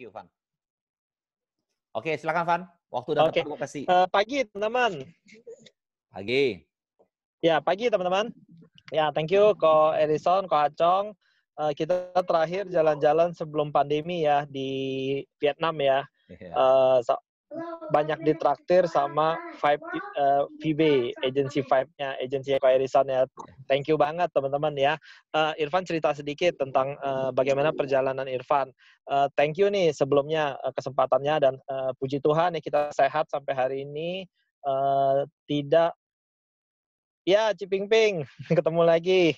Thank you, Van. Oke, silakan Van. Waktu udah Oke. tepat aku kasih. Pagi, teman-teman. Pagi. Ya, pagi, teman-teman. Ya, thank you, Ko Edison, Ko Acong. Kita terakhir jalan-jalan sebelum pandemi ya di Vietnam ya. Banyak ditraktir sama VB, agensi Vibe-nya, agensi Ko Edison ya. Thank you banget, teman-teman ya. Irfan cerita sedikit tentang bagaimana perjalanan Irfan. Thank you nih sebelumnya kesempatannya dan puji Tuhan ya kita sehat sampai hari ini. Tidak ya, Ci Ping Ping, ketemu lagi.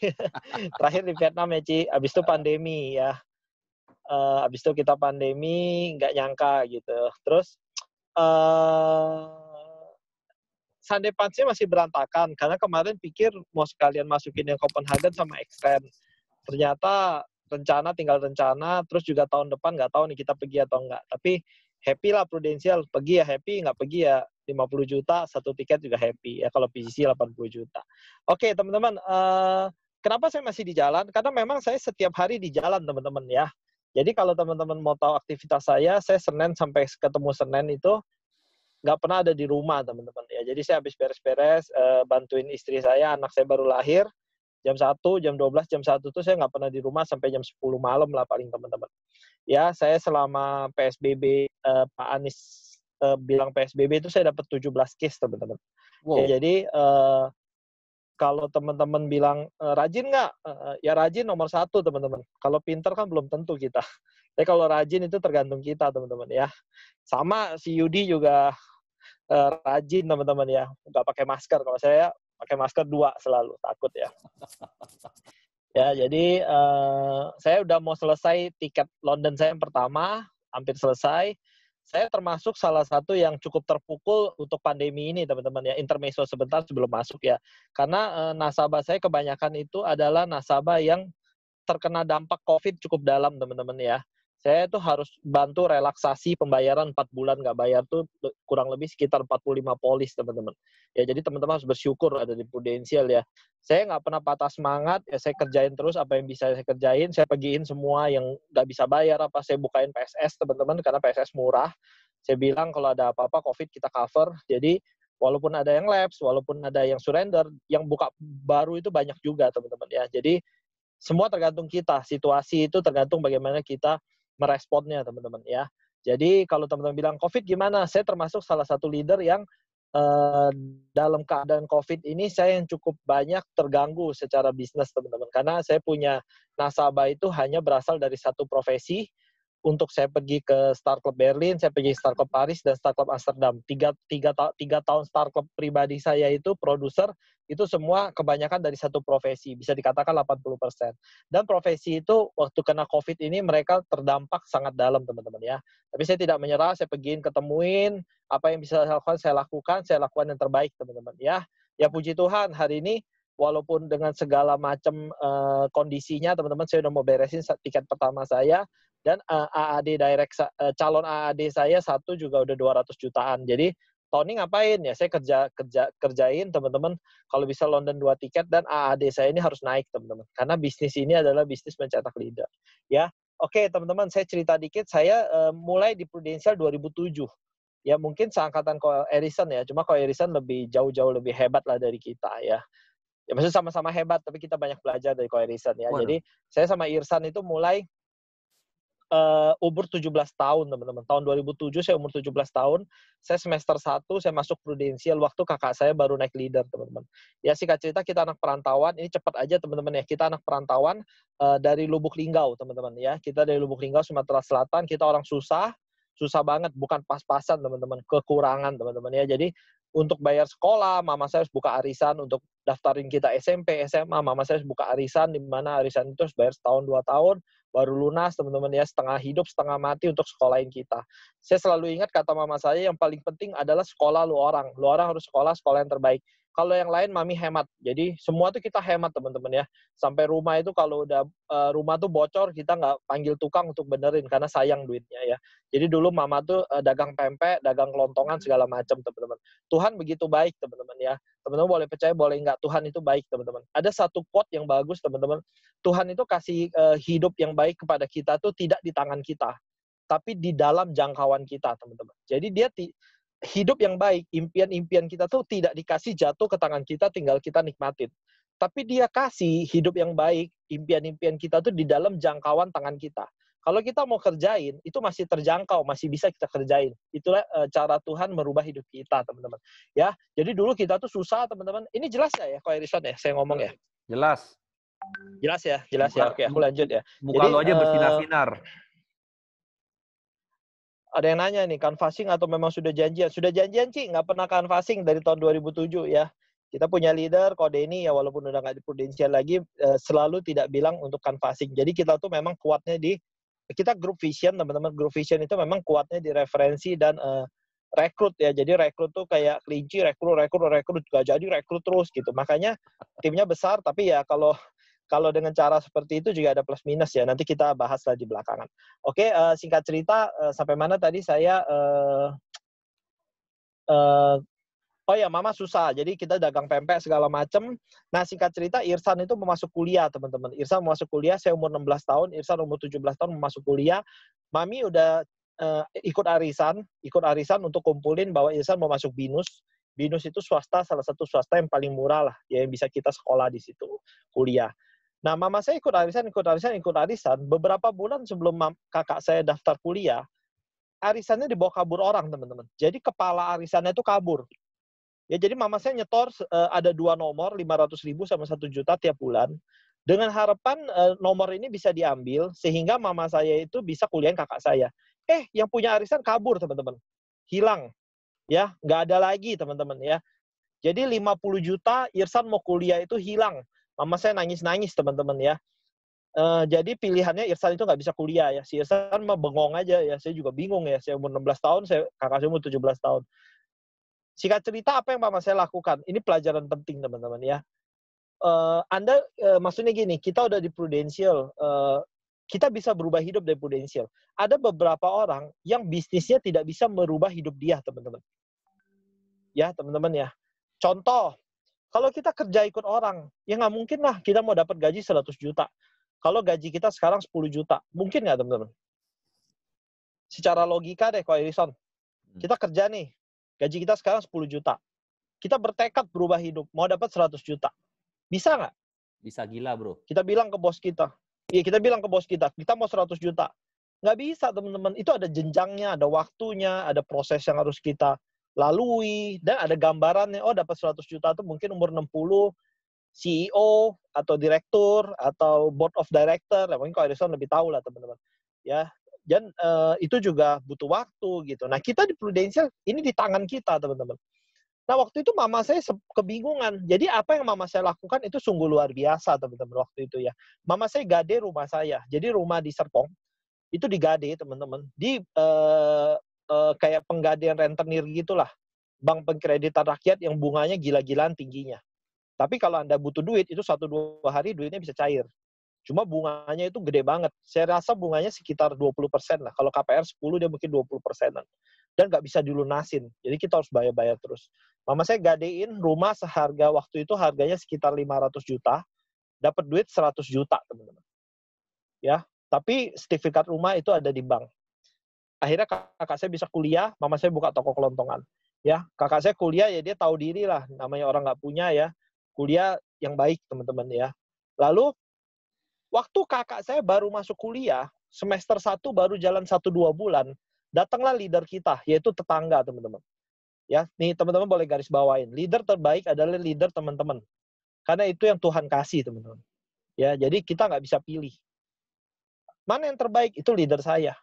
Terakhir di Vietnam ya, Ci. Abis itu pandemi ya. Abis itu kita pandemi, nggak nyangka gitu. Terus, Sunday Punch-nya masih berantakan. Karena kemarin pikir mau sekalian masukin yang Copenhagen sama Extend. Ternyata tinggal rencana. Terus juga tahun depan nggak tahu nih kita pergi atau nggak. Tapi happy lah Prudential. Pergi ya happy, nggak pergi ya 50 juta, satu tiket juga happy. Ya kalau PCC 80 juta. Oke, teman-teman. Kenapa saya masih di jalan? Karena memang saya setiap hari di jalan, teman-teman ya. Jadi kalau teman-teman mau tahu aktivitas saya Senin sampai ketemu Senin itu nggak pernah ada di rumah, teman-teman ya. Jadi saya habis beres-beres, bantuin istri saya, anak saya baru lahir. Jam 1, jam 12, jam 1 tuh saya nggak pernah di rumah sampai jam 10 malam lah paling, teman-teman. Ya, saya selama PSBB, Pak Anies bilang PSBB itu saya dapat 17 case, teman-teman. Wow. Ya, jadi kalau teman-teman bilang rajin nggak? Ya rajin nomor 1, teman-teman. Kalau pinter kan belum tentu kita. Tapi kalau rajin itu tergantung kita, teman-teman ya. Sama si Yudi juga rajin, teman-teman ya. Nggak pakai masker. Kalau saya pakai masker 2 selalu, takut ya. Ya, jadi saya udah mau selesai tiket London saya yang pertama, hampir selesai. Saya termasuk salah satu yang cukup terpukul untuk pandemi ini, teman-teman ya. Intermezzo sebentar sebelum masuk ya. Karena nasabah saya kebanyakan itu adalah nasabah yang terkena dampak COVID cukup dalam, teman-teman ya. Saya tuh harus bantu relaksasi pembayaran 4 bulan nggak bayar tuh kurang lebih sekitar 45 polis, teman-teman. Ya, jadi teman-teman harus bersyukur ada di Prudential ya. Saya nggak pernah patah semangat, ya saya kerjain terus apa yang bisa saya kerjain. Saya pergiin semua yang nggak bisa bayar, saya bukain PSS, teman-teman, karena PSS murah. Saya bilang kalau ada apa-apa COVID kita cover. Jadi walaupun ada yang lapse, walaupun ada yang surrender, yang buka baru itu banyak juga, teman-teman ya. Jadi semua tergantung kita. Situasi itu tergantung bagaimana kita meresponnya, teman-teman ya. Jadi kalau teman-teman bilang COVID gimana? Saya termasuk salah satu leader yang dalam keadaan COVID ini saya yang cukup banyak terganggu secara bisnis, teman-teman. Karena saya punya nasabah itu hanya berasal dari satu profesi. Untuk saya pergi ke Star Club Berlin, saya pergi Star Club Paris dan Star Club Amsterdam. Tiga tahun Star Club pribadi saya itu produser, itu semua kebanyakan dari satu profesi, bisa dikatakan 80%. Dan profesi itu waktu kena COVID ini mereka terdampak sangat dalam, teman-teman ya. Tapi saya tidak menyerah, saya pergiin, ketemuin, apa yang bisa saya lakukan yang terbaik, teman-teman ya. Ya puji Tuhan, hari ini walaupun dengan segala macam kondisinya, teman-teman, saya udah mau beresin tiket pertama saya, dan AAD direct calon AAD saya satu juga udah 200 jutaan. Jadi Tony ngapain ya? Saya kerjain, teman-teman. Kalau bisa London 2 tiket dan AAD saya ini harus naik, teman-teman. Karena bisnis ini adalah bisnis mencetak leader. Ya, oke, teman-teman. Saya cerita dikit. Saya mulai di Prudential 2007. Ya mungkin seangkatan Ko Edison ya. Cuma Ko Edison lebih jauh-jauh lebih hebat lah dari kita ya. Ya maksudnya sama-sama hebat, tapi kita banyak belajar dari Ko Edison ya. Waduh. Jadi saya sama Irsan itu mulai umur 17 tahun, teman-teman. Tahun 2007 saya umur 17 tahun. Saya semester 1, saya masuk Prudential waktu kakak saya baru naik leader, teman-teman. Ya singkat cerita kita anak perantauan, ini cepat aja teman-teman ya. Kita anak perantauan dari Lubuk Linggau, teman-teman ya. Kita dari Lubuk Linggau, Sumatera Selatan, kita orang susah banget, bukan pas-pasan, teman-teman. Kekurangan, teman-teman ya. Jadi untuk bayar sekolah, mama saya harus buka arisan. Untuk daftarin kita SMP, SMA, mama saya harus buka arisan, di mana arisan itu harus bayar setahun, 2 tahun, baru lunas, teman-teman ya, setengah hidup, setengah mati untuk sekolahin kita. Saya selalu ingat kata mama saya, yang paling penting adalah sekolah lu orang. Lu orang harus sekolah yang terbaik. Kalau yang lain mami hemat. Jadi semua tuh kita hemat, teman-teman ya. Sampai rumah itu kalau udah rumah tuh bocor, kita nggak panggil tukang untuk benerin karena sayang duitnya ya. Jadi dulu mama tuh dagang pempek, dagang kelontongan segala macam, teman-teman. Tuhan begitu baik, teman-teman ya. Teman-teman boleh percaya, boleh nggak, Tuhan itu baik, teman-teman. Ada satu quote yang bagus, teman-teman. Tuhan itu kasih hidup yang baik kepada kita tuh tidak di tangan kita. tapi di dalam jangkauan kita, teman-teman. Jadi dia hidup yang baik, impian-impian kita tuh tidak dikasih jatuh ke tangan kita, tinggal kita nikmatin. Tapi dia kasih hidup yang baik, impian-impian kita tuh di dalam jangkauan tangan kita. Kalau kita mau kerjain, itu masih terjangkau, masih bisa kita kerjain. Itulah cara Tuhan merubah hidup kita, teman-teman. Ya, jadi dulu kita tuh susah, teman-teman. Ini jelas ya, Ko Erison ya, saya ngomong ya. Jelas. Jelas ya, jelas ya. Oke, aku lanjut ya. Muka Jadi, lu aja bersinar-sinar. Ada yang nanya nih, canvassing atau memang sudah janjian? Sudah janjian, Ci. Nggak pernah canvassing dari tahun 2007 ya. Kita punya leader, kode ini ya walaupun udah nggak di Prudential lagi, selalu tidak bilang untuk canvassing. Jadi kita tuh memang kuatnya kita group vision, teman-teman. Group vision itu memang kuatnya di referensi dan rekrut ya. Jadi rekrut tuh kayak kelinci, rekrut, gak jadi rekrut terus gitu. Makanya timnya besar, tapi ya kalau dengan cara seperti itu juga ada plus minus ya. Nanti kita bahas lah di belakangan. Oke, singkat cerita, sampai mana tadi saya... oh ya, mama susah. Jadi kita dagang pempek segala macem. Nah, singkat cerita, Irsan itu mau masuk kuliah, teman-teman. Irsan mau masuk kuliah, saya umur 16 tahun, Irsan umur 17 tahun mau masuk kuliah. Mami udah ikut arisan untuk kumpulin bahwa Irsan mau masuk BINUS. BINUS itu swasta, salah satu swasta yang paling murah lah, ya, yang bisa kita sekolah di situ, kuliah. Nah, mama saya ikut arisan. Beberapa bulan sebelum kakak saya daftar kuliah, arisannya dibawa kabur orang, teman-teman. Jadi kepala arisannya itu kabur. Ya, jadi mama saya nyetor ada 2 nomor, 500.000 sama 1 juta tiap bulan. Dengan harapan nomor ini bisa diambil, sehingga mama saya itu bisa kuliahin kakak saya. Yang punya arisan kabur, teman-teman. Hilang. Ya, nggak ada lagi, teman-teman ya. Jadi 50 juta, Irsan mau kuliah itu hilang. Mama saya nangis-nangis, teman-teman ya. Jadi pilihannya Irsan itu nggak bisa kuliah ya. Si Irsan mah bengong aja ya. Saya juga bingung ya. Saya umur 16 tahun, kakak saya umur 17 tahun. Singkat cerita, apa yang mama saya lakukan? Ini pelajaran penting, teman-teman ya. Maksudnya gini, kita udah di Prudential, kita bisa berubah hidup dari Prudential. Ada beberapa orang yang bisnisnya tidak bisa merubah hidup dia, teman-teman. Ya, teman-teman ya. Contoh, kalau kita kerja ikut orang, ya nggak mungkin lah kita mau dapat gaji 100 juta. Kalau gaji kita sekarang 10 juta, mungkin nggak, teman-teman? Secara logika deh, Ko Erison. Kita kerja nih, gaji kita sekarang 10 juta. Kita bertekad berubah hidup, mau dapat 100 juta. Bisa nggak? Bisa gila, bro. Kita bilang ke bos kita. Iya, kita bilang ke bos kita mau 100 juta. Nggak bisa, teman-teman. Itu ada jenjangnya, ada waktunya, ada proses yang harus kita lalui, dan ada gambarannya. Oh, dapat 100 juta itu mungkin umur 60, CEO, atau direktur, atau board of director. Mungkin Ko Erison lebih tahu lah, teman-teman. Ya, dan itu juga butuh waktu gitu. Nah, kita di Prudential, ini di tangan kita, teman-teman. Nah, waktu itu mama saya kebingungan. Jadi apa yang mama saya lakukan itu sungguh luar biasa, teman-teman, waktu itu ya. Mama saya gade rumah saya. Jadi rumah di Serpong, itu digade, teman-teman. Di kayak penggadean rentenir gitulah. Bank Pengkreditan Rakyat yang bunganya gila-gilaan tingginya. Tapi kalau Anda butuh duit, itu 1-2 hari duitnya bisa cair. Cuma bunganya itu gede banget. Saya rasa bunganya sekitar 20% lah. Kalau KPR 10, dia mungkin 20%-an. Dan nggak bisa dilunasin. Jadi kita harus bayar-bayar terus. Mama saya gadein rumah seharga, waktu itu harganya sekitar 500 juta. Dapat duit 100 juta, teman-teman. Ya, tapi sertifikat rumah itu ada di bank. Akhirnya kakak saya bisa kuliah, mama saya buka toko kelontongan. Ya, kakak saya kuliah ya dia tahu diri lah. Namanya orang nggak punya ya. Kuliah yang baik, teman-teman ya. Lalu waktu kakak saya baru masuk kuliah, semester 1 baru jalan 1-2 bulan, datanglah leader kita, yaitu tetangga, teman-teman. Ya, nih teman-teman boleh garis bawain. Leader terbaik adalah leader teman-teman. Karena itu yang Tuhan kasih, teman-teman. Ya, jadi kita nggak bisa pilih. Mana yang terbaik? Itu leader saya.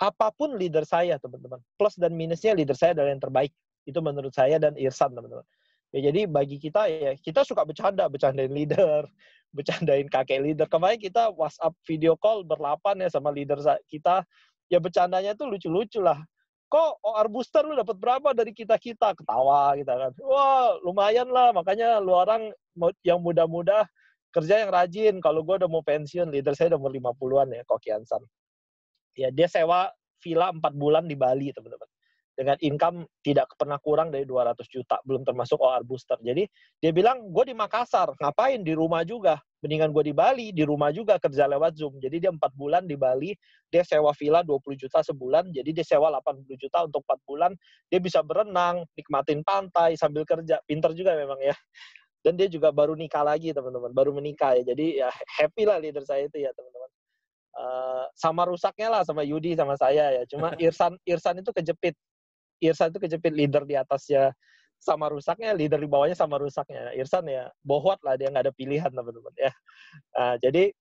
Apapun leader saya, teman-teman. Plus dan minusnya leader saya adalah yang terbaik. Itu menurut saya dan Irsan, teman-teman. Ya, jadi bagi kita ya, kita suka bercandain leader, bercandain kakek leader. Kemarin kita WhatsApp video call berlapan ya sama leader kita. Ya bercandanya tuh lucu-lucu lah. Kok OR booster lu dapat berapa dari kita-kita? Ketawa kita kan. Wah, lumayan lah. Makanya lu orang yang muda-muda kerja yang rajin. Kalau gue udah mau pensiun, leader saya udah umur 50-an ya, Ko Kiansan. Ya, dia sewa villa 4 bulan di Bali, teman-teman. dengan income tidak pernah kurang dari 200 juta, belum termasuk OR booster. Jadi dia bilang, gue di Makassar, ngapain di rumah juga, mendingan gue di Bali, di rumah juga kerja lewat Zoom. Jadi dia 4 bulan di Bali, dia sewa villa 20 juta sebulan, jadi dia sewa 80 juta untuk 4 bulan, dia bisa berenang, nikmatin pantai sambil kerja, pinter juga memang ya. Dan dia juga baru nikah lagi teman-teman, baru menikah ya, jadi ya happy lah leader saya itu ya teman-teman. Sama rusaknya lah sama Yudi sama saya ya, cuma Irsan itu kejepit. Irsan itu kejepit leader di atasnya sama rusaknya, leader di bawahnya sama rusaknya. Irsan ya bohwat lah, dia nggak ada pilihan teman-teman ya. Jadi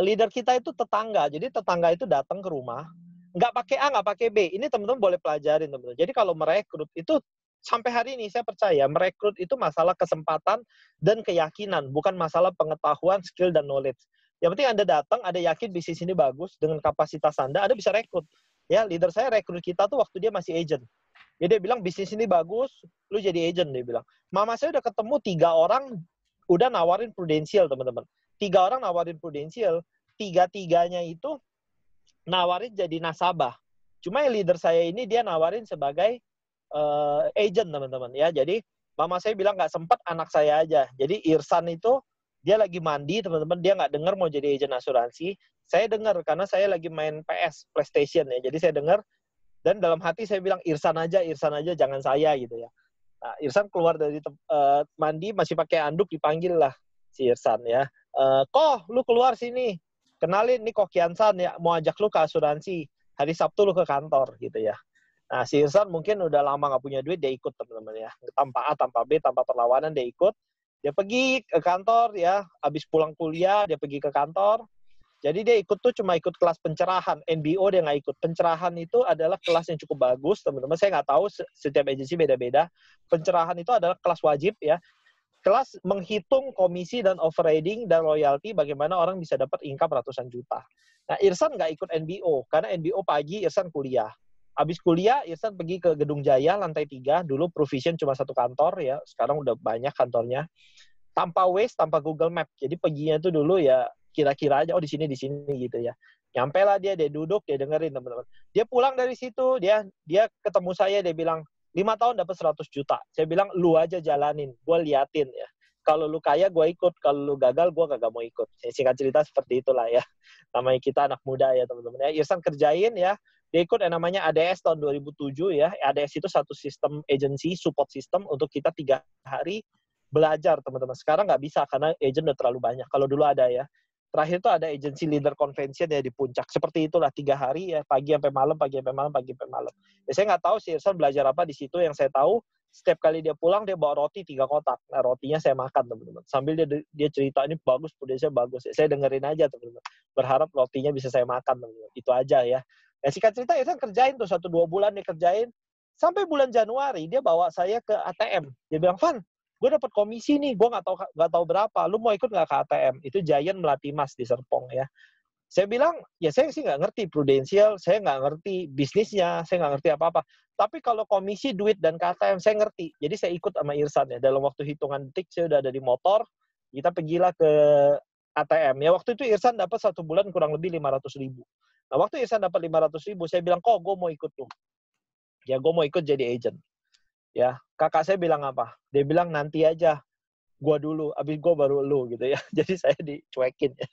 leader kita itu tetangga, jadi tetangga itu datang ke rumah, nggak pakai A, nggak pakai B. Ini teman-teman boleh pelajarin teman-teman. Jadi kalau merekrut itu sampai hari ini saya percaya merekrut itu masalah kesempatan dan keyakinan, bukan masalah pengetahuan, skill dan knowledge. Yang penting Anda datang, Anda yakin bisnis ini bagus dengan kapasitas Anda bisa rekrut. Ya, leader saya rekrut kita tuh waktu dia masih agent. Jadi dia bilang bisnis ini bagus, lu jadi agent, dia bilang. Mama saya udah ketemu 3 orang udah nawarin Prudential teman-teman. 3 orang nawarin Prudential, 3-tiganya itu nawarin jadi nasabah. Cuma yang leader saya ini dia nawarin sebagai agent teman-teman ya. Jadi mama saya bilang nggak sempat, anak saya aja. Jadi Irsan itu dia lagi mandi teman-teman, dia nggak dengar mau jadi agent asuransi. Saya dengar karena saya lagi main PS, PlayStation ya. Jadi saya dengar dan dalam hati saya bilang Irsan aja, jangan saya gitu ya. Nah, Irsan keluar dari mandi masih pakai anduk, dipanggil lah si Irsan ya. Koh, lu keluar sini. Kenalin, nih Koh Kiansan ya, mau ajak lu ke asuransi. Hari Sabtu lu ke kantor gitu ya. Nah, si Irsan mungkin udah lama nggak punya duit, dia ikut teman-teman ya. Tanpa A, tanpa B, tanpa perlawanan dia ikut. Dia pergi ke kantor ya, habis pulang kuliah dia pergi ke kantor. Jadi dia ikut tuh cuma ikut kelas pencerahan, NBO dia nggak ikut. Pencerahan itu adalah kelas yang cukup bagus, teman-teman. Saya nggak tahu, setiap agensi beda-beda. Pencerahan itu adalah kelas wajib ya. Kelas menghitung komisi dan overriding dan royalti, bagaimana orang bisa dapat income ratusan juta. Nah, Irsan nggak ikut NBO, karena NBO pagi, Irsan kuliah. Habis kuliah, Irsan pergi ke Gedung Jaya, lantai 3. Dulu Provision cuma 1 kantor ya, sekarang udah banyak kantornya. Tanpa Waze, tanpa Google Map. Jadi perginya itu dulu ya kira-kira aja, oh di sini gitu ya. Nyampe lah dia duduk, dia dengerin teman-teman. Dia pulang dari situ, dia ketemu saya, dia bilang, 5 tahun dapat 100 juta. Saya bilang, lu aja jalanin, gue liatin ya. Kalau lu kaya, gue ikut. Kalau lu gagal, gue kagak mau ikut. Singkat cerita seperti itulah ya. Namanya kita anak muda ya teman-teman. Ya, Irsan kerjain ya. Dia ikut yang namanya ADS tahun 2007 ya. ADS itu satu sistem agency, support system untuk kita 3 hari belajar teman-teman. Sekarang nggak bisa karena agent udah terlalu banyak. Kalau dulu ada ya. Terakhir itu ada agency leader convention ya di puncak. Seperti itulah 3 hari ya, pagi sampai malam, pagi sampai malam, pagi sampai malam. Ya, saya nggak tahu si Irsan belajar apa di situ. Yang saya tahu setiap kali dia pulang dia bawa roti 3 kotak. Nah, rotinya saya makan teman-teman. Sambil dia cerita ini bagus, Prudential bagus. Ya, saya dengerin aja teman-teman. Berharap rotinya bisa saya makan teman-teman. Itu aja ya. Ya singkat cerita Irsan kerjain tuh 1-2 bulan dia kerjain. Sampai bulan Januari dia bawa saya ke ATM. Dia bilang, "Van, gue dapat komisi nih, gue nggak tahu berapa. Lu mau ikut nggak ke ATM?" Itu Giant Melati Mas di Serpong ya. Saya bilang, ya saya sih nggak ngerti Prudential, saya nggak ngerti bisnisnya, saya nggak ngerti apa-apa. Tapi kalau komisi, duit, dan ke ATM, saya ngerti. Jadi saya ikut sama Irsan ya. Dalam waktu hitungan detik, saya udah ada di motor, kita pergilah ke ATM. Ya waktu itu Irsan dapat 1 bulan kurang lebih 500.000. Nah waktu Irsan dapat 500.000, saya bilang, kok gue mau ikut tuh. Ya gue mau ikut jadi agent. Ya, kakak saya bilang apa? Dia bilang nanti aja, gua dulu, abis gua baru lu gitu ya. Jadi saya dicuekin ya.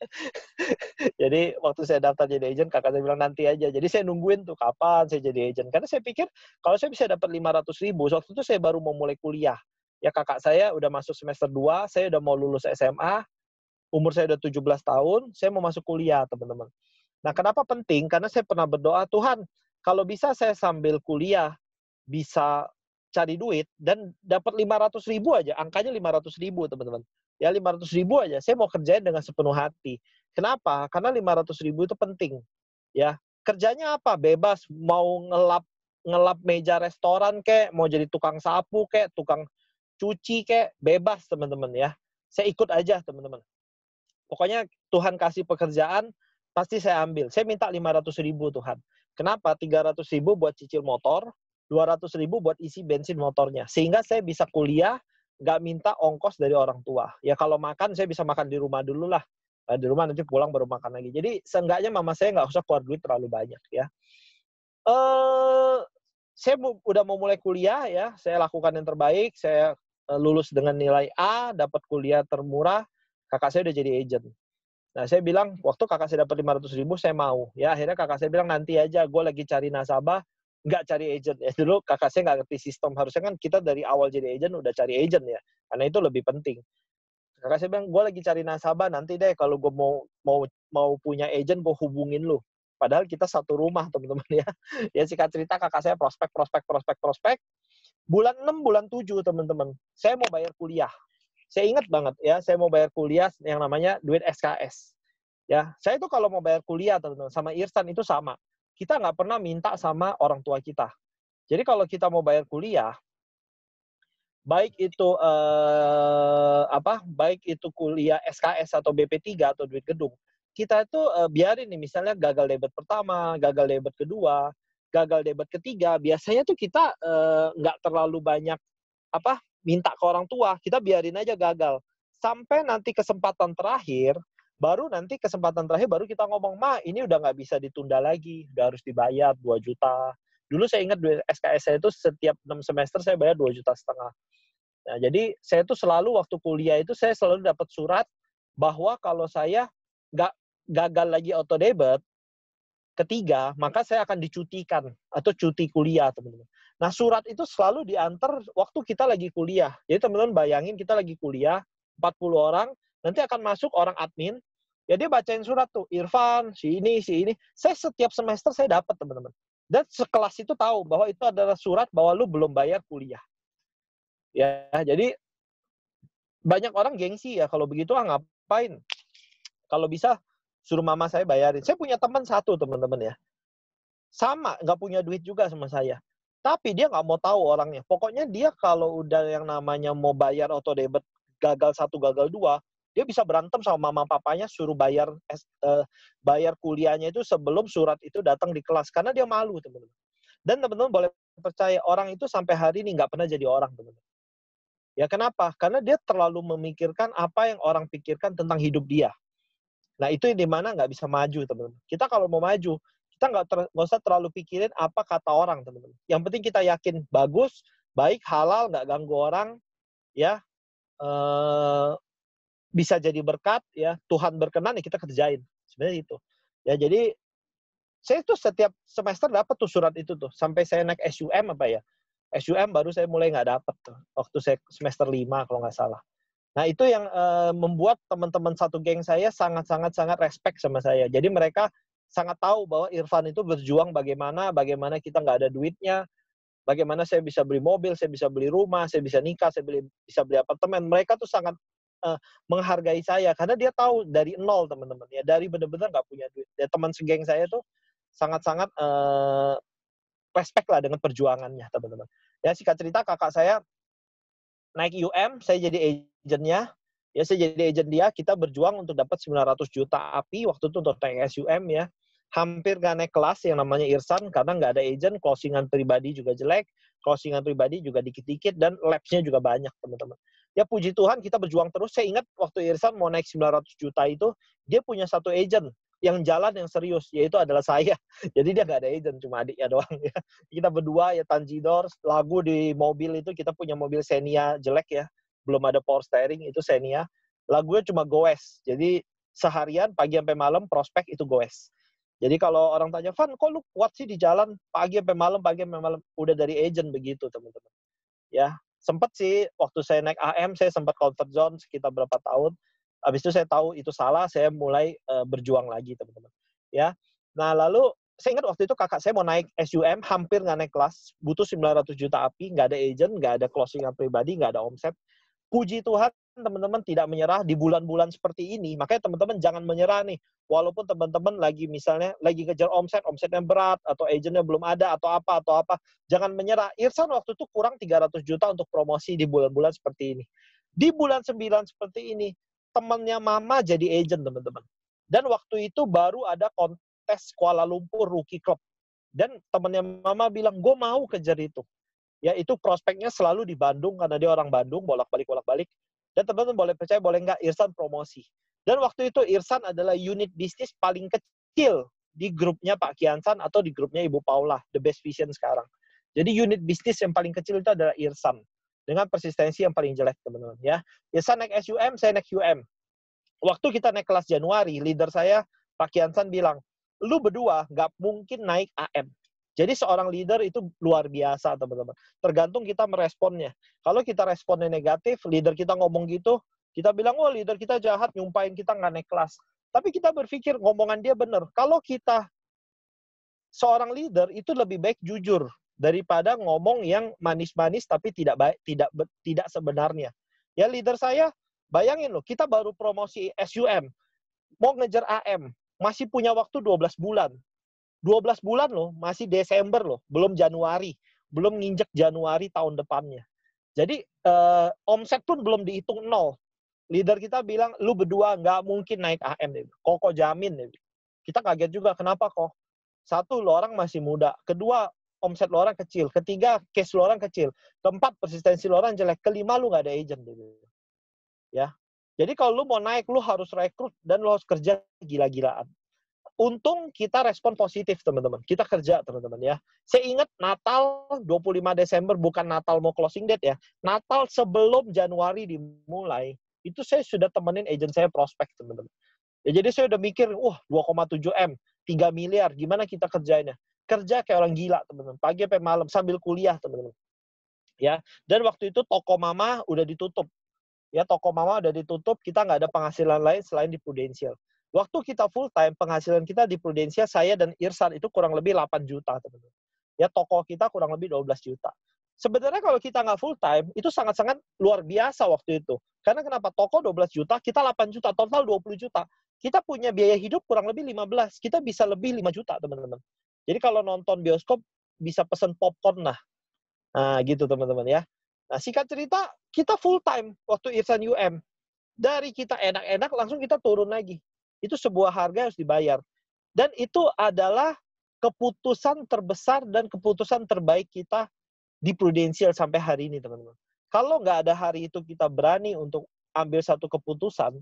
Jadi waktu saya daftar jadi agent, kakak saya bilang nanti aja. Jadi saya nungguin tuh kapan saya jadi agent. Karena saya pikir kalau saya bisa dapat 500.000, waktu itu saya baru mau mulai kuliah. Ya kakak saya udah masuk semester 2, saya udah mau lulus SMA, umur saya udah 17 tahun, saya mau masuk kuliah teman-teman. Nah kenapa penting? Karena saya pernah berdoa, Tuhan, kalau bisa saya sambil kuliah, bisa cari duit dan dapat 500.000 aja, angkanya 500.000 teman-teman. Ya 500.000 aja, saya mau kerjain dengan sepenuh hati. Kenapa? Karena 500.000 itu penting. Ya kerjanya apa? Bebas, mau ngelap meja restoran kek, mau jadi tukang sapu kek, tukang cuci kek, bebas teman-teman ya. Saya ikut aja teman-teman. Pokoknya Tuhan kasih pekerjaan, pasti saya ambil. Saya minta 500.000 Tuhan. Kenapa? 300.000 buat cicil motor, 200.000 buat isi bensin motornya. Sehingga saya bisa kuliah, nggak minta ongkos dari orang tua. Ya kalau makan, saya bisa makan di rumah dulu lah. Di rumah nanti pulang baru makan lagi. Jadi seenggaknya mama saya nggak usah keluar duit terlalu banyak ya. saya udah mau mulai kuliah ya, saya lakukan yang terbaik, saya lulus dengan nilai A, dapat kuliah termurah, kakak saya udah jadi agent. Nah, saya bilang, waktu kakak saya dapat 500.000, saya mau. Ya, akhirnya kakak saya bilang, nanti aja, gue lagi cari nasabah, nggak cari agent. Ya, dulu kakak saya nggak ngerti sistem. Harusnya kan kita dari awal jadi agent, udah cari agent ya. Karena itu lebih penting. Kakak saya bilang, gue lagi cari nasabah, nanti deh kalau gue mau punya agent, gue hubungin lu. Padahal kita satu rumah, teman-teman ya. Ya, singkat cerita, kakak saya prospek. Bulan 6, bulan 7, teman-teman. Saya mau bayar kuliah. Saya ingat banget ya, saya mau bayar kuliah yang namanya duit SKS. Ya, saya itu kalau mau bayar kuliah, teman-teman, sama Irsan itu sama. Kita nggak pernah minta sama orang tua kita. Jadi kalau kita mau bayar kuliah, baik itu baik itu kuliah SKS atau BP3 atau duit gedung, kita itu biarin nih, misalnya gagal debat pertama, gagal debat kedua, gagal debat ketiga, biasanya tuh kita nggak terlalu banyak minta ke orang tua, kita biarin aja gagal. Sampai nanti kesempatan terakhir baru kita ngomong, "Ma, ini udah nggak bisa ditunda lagi, udah harus dibayar 2 juta." Dulu saya ingat duit SKS saya itu setiap 6 semester saya bayar 2,5 juta. Nah, jadi saya tuh selalu waktu kuliah itu saya selalu dapat surat bahwa kalau saya nggak gagal lagi auto debit ketiga, maka saya akan dicutikan atau cuti kuliah, teman-teman. Nah, surat itu selalu diantar waktu kita lagi kuliah. Jadi teman-teman bayangin kita lagi kuliah, 40 orang, nanti akan masuk orang admin, ya dia bacain surat tuh, Irfan, si ini. Saya setiap semester saya dapat, teman-teman. Dan sekelas itu tahu bahwa itu adalah surat bahwa lu belum bayar kuliah. Ya, jadi banyak orang gengsi ya, kalau begitu ngapain? Kalau bisa suruh mama saya bayarin. Saya punya teman satu, teman-teman ya. Sama, nggak punya duit juga sama saya. Tapi dia nggak mau tahu orangnya. Pokoknya dia kalau udah yang namanya mau bayar auto debit, gagal 1, gagal 2, dia bisa berantem sama mama papanya suruh bayar kuliahnya itu sebelum surat itu datang di kelas. Karena dia malu, teman-teman. Dan teman-teman boleh percaya, orang itu sampai hari ini nggak pernah jadi orang, teman-teman. Ya kenapa? Karena dia terlalu memikirkan apa yang orang pikirkan tentang hidup dia. Nah, itu yang dimana nggak bisa maju, teman-teman. Kita kalau mau maju, kita nggak usah terlalu pikirin apa kata orang, teman-teman. Yang penting kita yakin bagus, baik, halal, nggak ganggu orang, ya, bisa jadi berkat, ya, Tuhan berkenan, ya kita kerjain. Sebenarnya itu. Ya, jadi saya tuh setiap semester dapat tuh surat itu tuh. Sampai saya naik SUM SUM baru saya mulai nggak dapat tuh. Waktu saya semester 5 kalau nggak salah. Nah, itu yang membuat teman-teman satu geng saya sangat respect sama saya. Jadi mereka sangat tahu bahwa Irfan itu berjuang bagaimana kita nggak ada duitnya, bagaimana saya bisa beli mobil, saya bisa beli rumah, saya bisa nikah, bisa beli apartemen. Mereka tuh sangat menghargai saya karena dia tahu dari nol, teman-teman. Ya, dari benar-benar nggak punya duit. Ya, teman segeng saya tuh sangat respect lah dengan perjuangannya, teman-teman. Ya, singkat cerita, kakak saya naik saya jadi agentnya. Ya, saya jadi agent dia, kita berjuang untuk dapat 900 juta API waktu itu untuk naik SUM ya. Hampir nggak naik kelas yang namanya Irsan, karena nggak ada agent, closingan pribadi juga jelek, closingan pribadi juga dikit-dikit, dan labs-nya juga banyak, teman-teman. Ya, puji Tuhan kita berjuang terus. Saya ingat waktu Irsan mau naik 900 juta itu, dia punya satu agent yang jalan yang serius, yaitu adalah saya. Jadi dia nggak ada agent, cuma adiknya doang ya. Kita berdua ya, Tanjidor, lagu di mobil itu, kita punya mobil Xenia jelek ya, belum ada power steering, itu Xenia. Lagunya cuma goes. Jadi seharian pagi sampai malam prospek itu goes. Jadi kalau orang tanya, "Van, kok lu kuat sih di jalan pagi sampai malam?" Udah dari agent begitu, teman-teman. Ya, sempet sih waktu saya naik AM, saya sempat comfort zone sekitar berapa tahun. Habis itu saya tahu itu salah, saya mulai berjuang lagi, teman-teman. Ya. Nah, lalu saya ingat waktu itu kakak saya mau naik SUM, hampir nggak naik kelas, butuh 900 juta API, nggak ada agent, nggak ada closingan pribadi, nggak ada omset. Puji Tuhan, teman-teman tidak menyerah di bulan-bulan seperti ini. Makanya teman-teman jangan menyerah nih. Walaupun teman-teman lagi misalnya lagi kejar omsetnya berat, atau agentnya belum ada, atau apa. Jangan menyerah. Irsan waktu itu kurang 300 juta untuk promosi di bulan-bulan seperti ini. Di bulan 9 seperti ini, temannya mama jadi agent, teman-teman. Dan waktu itu baru ada kontes Kuala Lumpur Rookie Club. Dan temannya mama bilang, "Gue mau kejar itu." Ya, itu prospeknya selalu di Bandung, karena dia orang Bandung, bolak-balik. Dan teman-teman boleh percaya, boleh nggak, Irsan promosi. Dan waktu itu Irsan adalah unit bisnis paling kecil di grupnya Pak Kiansan atau di grupnya Ibu Paula, The Best Vision sekarang. Jadi unit bisnis yang paling kecil itu adalah Irsan. Dengan persistensi yang paling jelek, teman-teman. Ya. Irsan naik SUM, saya naik UM. Waktu kita naik kelas Januari, leader saya, Pak Kiansan bilang, lu berdua nggak mungkin naik AM. Jadi seorang leader itu luar biasa, teman-teman. Tergantung kita meresponnya. Kalau kita responnya negatif, leader kita ngomong gitu, kita bilang, oh leader kita jahat, nyumpahin kita nggak naik kelas. Tapi kita berpikir, ngomongan dia benar. Kalau kita seorang leader itu lebih baik jujur daripada ngomong yang manis-manis tapi tidak sebenarnya. Ya leader saya, bayangin loh, kita baru promosi SUM, mau ngejar AM, masih punya waktu 12 bulan. 12 bulan loh, masih Desember loh, belum Januari, belum nginjek Januari tahun depannya. Jadi omset pun belum dihitung nol. Leader kita bilang, lu berdua nggak mungkin naik AM. Kok jamin. Kita kaget juga, kenapa kok? Satu, lo orang masih muda. Kedua, omset lo orang kecil. Ketiga, case lo orang kecil. Keempat, persistensi lo orang jelek. Kelima, lu nggak ada agent. Ya. Jadi kalau lu mau naik, lu harus rekrut dan lu harus kerja gila-gilaan. Untung kita respon positif, teman-teman. Kita kerja, teman-teman ya. Saya ingat Natal 25 Desember, bukan Natal mau closing date ya. Natal sebelum Januari dimulai, itu saya sudah temenin agent saya prospek, teman-teman. Ya, jadi saya udah mikir, 2,7 M, 3 miliar, gimana kita kerjainnya? Kerja kayak orang gila, teman-teman. Pagi sampai malam, sambil kuliah, teman-teman. Ya, dan waktu itu toko mama udah ditutup. Ya, toko mama udah ditutup, kita nggak ada penghasilan lain selain di Prudential. Waktu kita full time, penghasilan kita di Prudential, saya dan Irsan itu kurang lebih 8 juta, teman-teman. Ya, toko kita kurang lebih 12 juta. Sebenarnya kalau kita nggak full time, itu sangat-sangat luar biasa waktu itu. Karena kenapa? Toko 12 juta, kita 8 juta, total 20 juta. Kita punya biaya hidup kurang lebih 15. Kita bisa lebih 5 juta, teman-teman. Jadi kalau nonton bioskop, bisa pesen popcorn lah. Nah, gitu, teman-teman ya. Nah, singkat cerita, kita full time waktu Irsan UM. Dari kita enak-enak, langsung kita turun lagi. Itu sebuah harga harus dibayar. Dan itu adalah keputusan terbesar dan keputusan terbaik kita di Prudential sampai hari ini, teman-teman. Kalau nggak ada hari itu kita berani untuk ambil satu keputusan,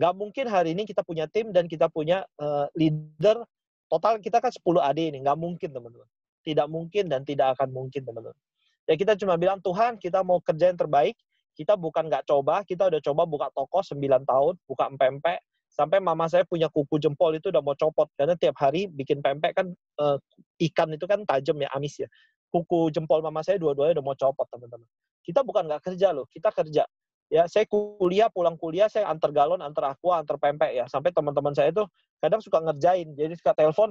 nggak mungkin hari ini kita punya tim dan kita punya leader. Total kita kan 10 AD ini. Nggak mungkin, teman-teman. Tidak mungkin dan tidak akan mungkin, teman-teman. Ya kita cuma bilang, Tuhan, kita mau kerja yang terbaik. Kita bukan nggak coba, kita udah coba buka toko 9 tahun, buka empek-empek. Sampai mama saya punya kuku jempol itu udah mau copot. Karena tiap hari bikin pempek kan, ikan itu kan tajam ya, amis ya. Kuku jempol mama saya dua-duanya udah mau copot, teman-teman. Kita bukan nggak kerja loh, kita kerja. Ya, saya kuliah, pulang kuliah, saya antar galon, antar aqua, antar pempek ya. Sampai teman-teman saya itu kadang suka ngerjain. Jadi suka telepon,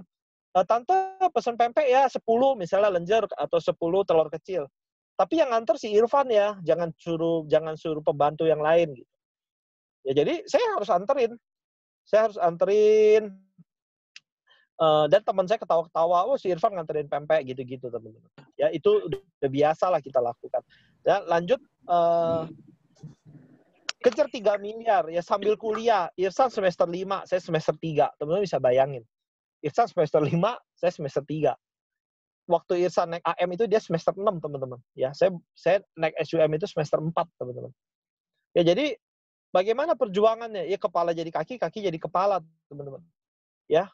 Tante pesan pempek ya 10 misalnya lenjer atau 10 telur kecil. Tapi yang nganter si Irfan ya, jangan suruh pembantu yang lain gitu. Ya jadi saya harus anterin. Dan teman saya ketawa-ketawa, oh si Irfan nganterin pempek gitu-gitu, teman-teman. Ya itu udah biasa lah kita lakukan. Ya lanjut, kejar 3 miliar ya sambil kuliah. Irsan semester 5, saya semester 3. Teman-teman bisa bayangin. Irsan semester 5, saya semester 3. Waktu Irsan naik AM itu dia semester 6, teman-teman. Ya, saya naik SUM itu semester 4, teman-teman. Ya jadi bagaimana perjuangannya? Ya kepala jadi kaki, kaki jadi kepala, teman-teman. Ya.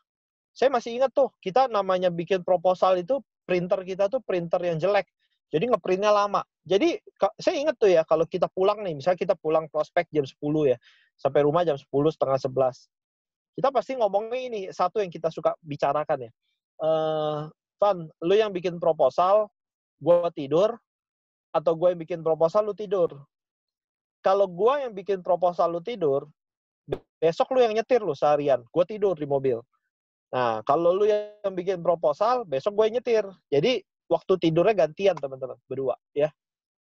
Saya masih ingat tuh, kita namanya bikin proposal itu, printer kita tuh printer yang jelek. Jadi ngeprintnya lama. Jadi saya ingat tuh ya, kalau kita pulang nih, misalnya kita pulang prospek jam 10 ya, sampai rumah jam 10, setengah 11. Kita pasti ngomongnya ini, satu yang kita suka bicarakan ya. Van, lu yang bikin proposal, gue tidur, atau gue yang bikin proposal, lu tidur. Kalau gue yang bikin proposal, lu tidur, besok lu yang nyetir lu seharian. Gue tidur di mobil. Nah, kalau lu yang bikin proposal, besok gue nyetir. Jadi, waktu tidurnya gantian, teman-teman, berdua, ya.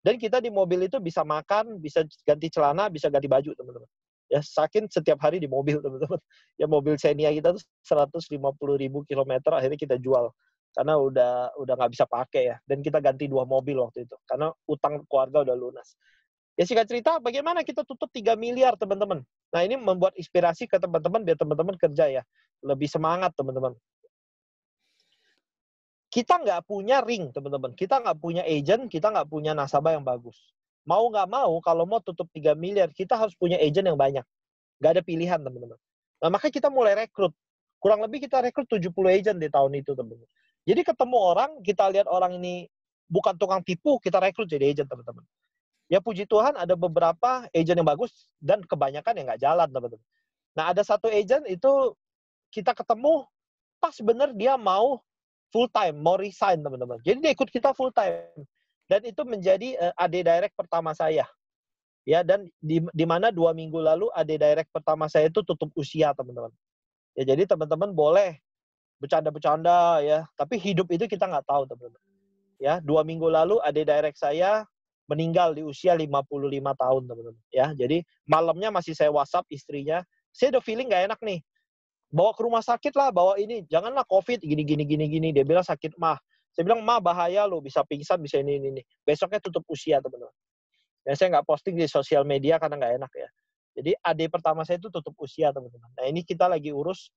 Dan kita di mobil itu bisa makan, bisa ganti celana, bisa ganti baju, teman-teman. Ya, saking setiap hari di mobil, teman-teman. Ya, mobil Xenia kita tuh 150.000 kilometer, akhirnya kita jual. Karena udah nggak bisa pakai ya. Dan kita ganti 2 mobil waktu itu. Karena utang keluarga udah lunas. Ya, singkat cerita, bagaimana kita tutup 3 miliar, teman-teman. Nah, ini membuat inspirasi ke teman-teman, biar teman-teman kerja ya. Lebih semangat, teman-teman. Kita nggak punya ring, teman-teman. Kita nggak punya agent, kita nggak punya nasabah yang bagus. Mau nggak mau, kalau mau tutup 3 miliar, kita harus punya agent yang banyak. Nggak ada pilihan, teman-teman. Nah, makanya kita mulai rekrut. Kurang lebih kita rekrut 70 agent di tahun itu, teman-teman. Jadi ketemu orang, kita lihat orang ini bukan tukang tipu, kita rekrut jadi agent, teman-teman. Ya puji Tuhan ada beberapa agent yang bagus dan kebanyakan yang nggak jalan, teman-teman. Nah, ada satu agent itu kita ketemu pas bener dia mau full time, mau resign, teman-teman. Jadi dia ikut kita full time. Dan itu menjadi AD direct pertama saya. Ya, dan di mana 2 minggu lalu AD direct pertama saya itu tutup usia, teman-teman. Ya, jadi teman-teman boleh bercanda-bercanda ya, tapi hidup itu kita nggak tahu, teman-teman. Ya, 2 minggu lalu AD direct saya meninggal di usia 55 tahun, teman-teman. Ya, jadi malamnya masih saya WhatsApp istrinya, saya udah feeling nggak enak nih. Bawa ke rumah sakit lah, bawa ini, janganlah COVID gini. Dia bilang sakit mah. Saya bilang, "Mah bahaya lo, bisa pingsan, bisa ini. Besoknya tutup usia, teman-teman. Ya, saya nggak posting di sosial media karena nggak enak ya. Jadi AD pertama saya itu tutup usia, teman-teman. Nah, ini kita lagi urus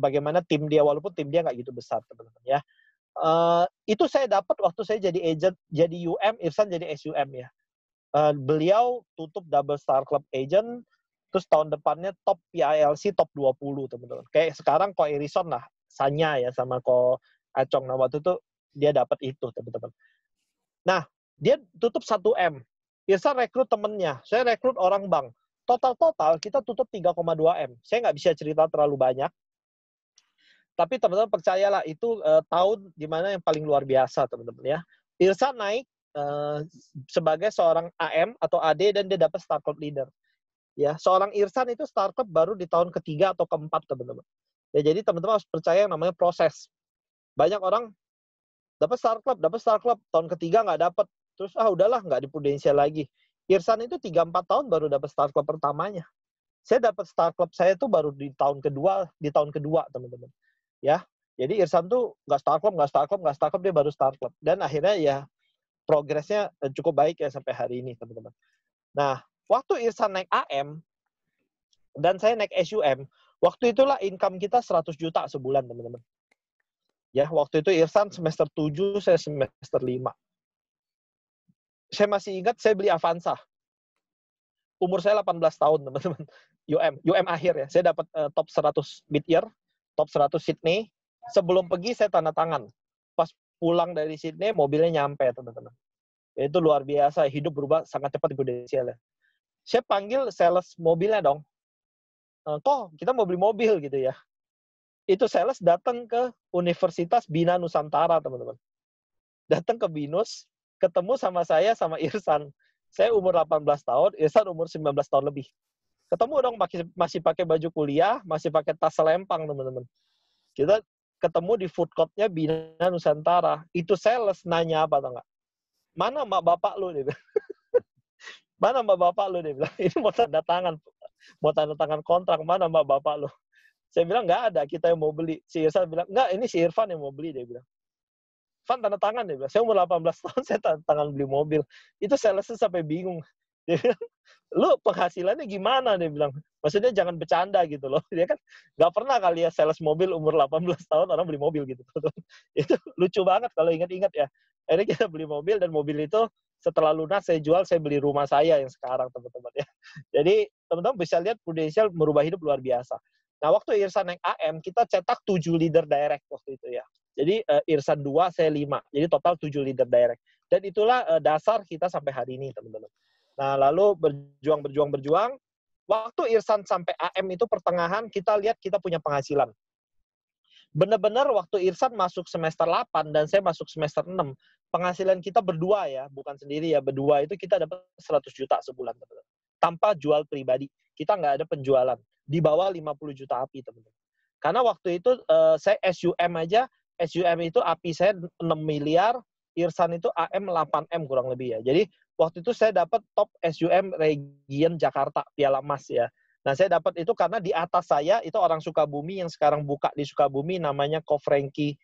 bagaimana tim dia, walaupun tim dia nggak gitu besar, teman-teman ya. Itu saya dapat waktu saya jadi agent, jadi UM, Irsan jadi SUM ya. Beliau tutup Double Star Club agent, terus tahun depannya top PILC top 20, teman-teman. Kayak sekarang Ko Erison lah, Sanya ya, sama Ko Acong. Nah, waktu itu dia dapat itu, teman-teman. Nah, dia tutup 1M. Irsan rekrut temennya, saya rekrut orang bank. Total kita tutup 3,2M. Saya nggak bisa cerita terlalu banyak, tapi teman-teman percayalah itu tahun dimana yang paling luar biasa, teman-teman ya. Irsan naik sebagai seorang AM atau AD dan dia dapat Star Club Leader. Ya, seorang Irsan itu Star Club baru di tahun ketiga atau keempat, teman-teman. Ya, jadi teman-teman harus percaya yang namanya proses. Banyak orang dapat Star Club, tahun ketiga nggak dapat, terus udahlah nggak di Prudential lagi. Irsan itu 3-4 tahun baru dapat Star Club pertamanya. Saya dapat Star Club saya itu baru di tahun kedua, teman-teman. Ya, jadi Irsan tuh nggak Star Club, dia baru Star Club. Dan akhirnya ya progresnya cukup baik ya sampai hari ini, teman-teman. Nah, waktu Irsan naik AM dan saya naik SUM, waktu itulah income kita 100 juta sebulan, teman-teman. Ya, waktu itu Irsan semester 7, saya semester 5. Saya masih ingat saya beli Avanza. Umur saya 18 tahun, teman-teman. UM akhir ya. Saya dapat top 100 mid-year, top 100 Sydney. Sebelum pergi saya tanda tangan. Pas pulang dari Sydney, mobilnya nyampe, teman-teman. Itu luar biasa, hidup berubah sangat cepat di Prudential ya. Saya panggil sales mobilnya dong. Kok kita mau beli mobil gitu ya. Itu sales datang ke Universitas Bina Nusantara, teman-teman. Datang ke Binus, ketemu sama saya sama Irsan. Saya umur 18 tahun, Irsan umur 19 tahun lebih. Ketemu dong, masih pakai baju kuliah, masih pakai tas selempang, teman-teman. Kita ketemu di food court-nya Bina Nusantara. Itu sales nanya apa, tau nggak? Mana mak bapak lu? Dia bilang. Mana mak bapak lu? Dia bilang. Ini mau tanda tangan kontrak, mana mak bapak lu? Saya bilang, nggak ada, kita yang mau beli. Si Irsan bilang, nggak, ini si Irfan yang mau beli, dia bilang. Fan tanda tangan, dia bilang. Saya umur 18 tahun, saya tanda tangan beli mobil. Itu salesnya sampai bingung. Dia bilang, lu penghasilannya gimana? Dia bilang. Maksudnya jangan bercanda gitu loh. Dia kan nggak pernah kali ya sales mobil umur 18 tahun orang beli mobil gitu. Itu lucu banget kalau ingat-ingat ya. Akhirnya kita beli mobil, dan mobil itu setelah lunas saya jual, saya beli rumah saya yang sekarang, teman-teman ya. Jadi teman-teman bisa lihat Prudential merubah hidup luar biasa. Nah, waktu Irsan naik AM, kita cetak 7 leader direct waktu itu ya. Jadi Irsan 2, saya 5. Jadi total 7 leader direct. Dan itulah dasar kita sampai hari ini, teman-teman. Nah, lalu berjuang. Waktu Irsan sampai AM itu pertengahan, kita lihat kita punya penghasilan. Benar-benar waktu Irsan masuk semester 8 dan saya masuk semester 6, penghasilan kita berdua ya, bukan sendiri ya, berdua itu kita dapat 100 juta sebulan, teman-teman. Tanpa jual pribadi. Kita nggak ada penjualan. Di bawah 50 juta API, teman-teman. Karena waktu itu saya SUM aja, SUM itu API saya 6 miliar, Irsan itu AM 8M kurang lebih ya. Jadi waktu itu saya dapat top SUM region Jakarta, Piala Emas ya. Nah, saya dapat itu karena di atas saya itu orang Sukabumi yang sekarang buka di Sukabumi, namanya Ko Frankie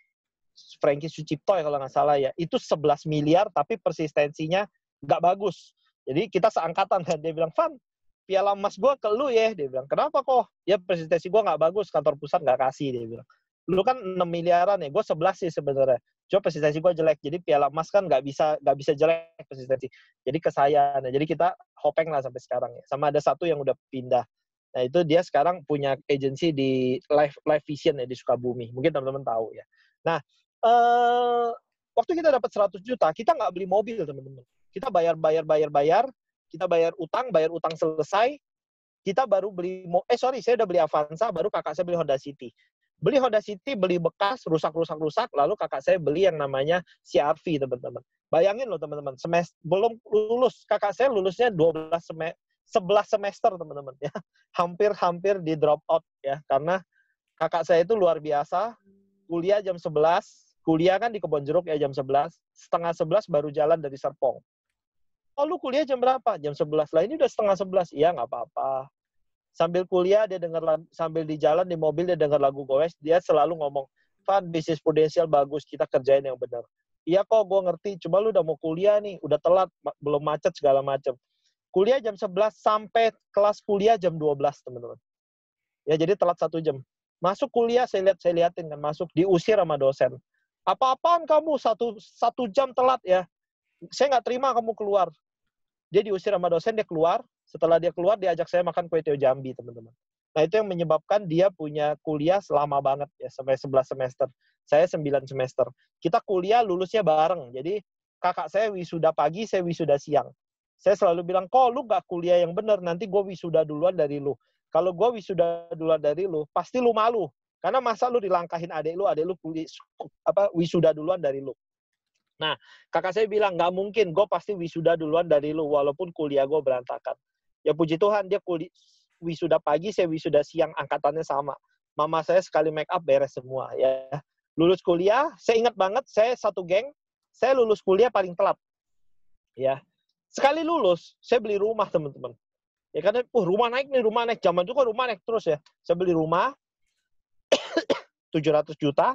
Sucipto ya kalau nggak salah ya. Itu 11 miliar tapi persistensinya nggak bagus. Jadi kita seangkatan kan. Dia bilang, Van, Piala Emas gue ke lu ya. Dia bilang, kenapa kok? Ya persistensi gue nggak bagus, kantor pusat nggak kasih. Dia bilang, lu kan 6 miliaran ya, gue 11 sih sebenarnya. Cuma persistensi gue jelek, jadi Piala Emas kan nggak bisa jelek persistensi. Jadi ke saya, nah jadi kita hopeng lah sampai sekarang ya. Sama ada satu yang udah pindah. Nah itu dia sekarang punya agensi di Live Vision ya di Sukabumi. Mungkin teman-teman tahu ya. Nah, Waktu kita dapat 100 juta, kita nggak beli mobil, teman-teman. Kita bayar, kita bayar utang selesai, kita baru beli, saya udah beli Avanza, baru kakak saya beli Honda City. Beli Honda City, beli bekas, rusak, lalu kakak saya beli yang namanya CR-V, teman-teman. Bayangin loh, teman-teman, belum lulus, kakak saya lulusnya 11 semester, teman-teman, ya. Hampir di drop out, ya, karena kakak saya itu luar biasa, kuliah jam 11, kuliah kan di Kebonjeruk ya jam 11, setengah 11 baru jalan dari Serpong. Oh, lu kuliah jam berapa? Jam 11. Lah ini udah setengah 11. Iya, nggak apa-apa. Sambil kuliah, sambil di jalan, di mobil, dia dengar lagu Goes, dia selalu ngomong, Van, bisnis prudensial bagus, kita kerjain yang benar. Iya kok, gue ngerti, cuma lu udah mau kuliah nih, udah telat, belum macet, segala macam. Kuliah jam 11, sampai kelas kuliah jam 12, teman-teman. Ya, jadi telat 1 jam. Masuk kuliah, saya liatin kan, masuk, diusir sama dosen. Apa-apaan kamu, satu jam telat ya? Saya nggak terima kamu keluar. Dia diusir sama dosen, dia keluar. Setelah dia keluar, dia ajak saya makan kue teo Jambi, teman-teman. Nah, itu yang menyebabkan dia punya kuliah selama banget, ya, sampai 11 semester. Saya 9 semester. Kita kuliah lulusnya bareng. Jadi, kakak saya wisuda pagi, saya wisuda siang. Saya selalu bilang, kok lu gak kuliah yang bener, nanti gue wisuda duluan dari lu. Kalau gue wisuda duluan dari lu, pasti lu malu. Karena masa lu dilangkahin adek lu wisuda duluan dari lu. Nah, kakak saya bilang, nggak mungkin, gue pasti wisuda duluan dari lu, walaupun kuliah gue berantakan. Ya puji Tuhan, dia wisuda pagi, saya wisuda siang, angkatannya sama. Mama saya sekali make up, beres semua. Ya. Lulus kuliah, saya ingat banget, saya satu geng, saya lulus kuliah paling telat. Ya. Sekali lulus, saya beli rumah, teman-teman. Ya karena, rumah naik. Zaman itu kan rumah naik terus ya. Saya beli rumah, 700 juta.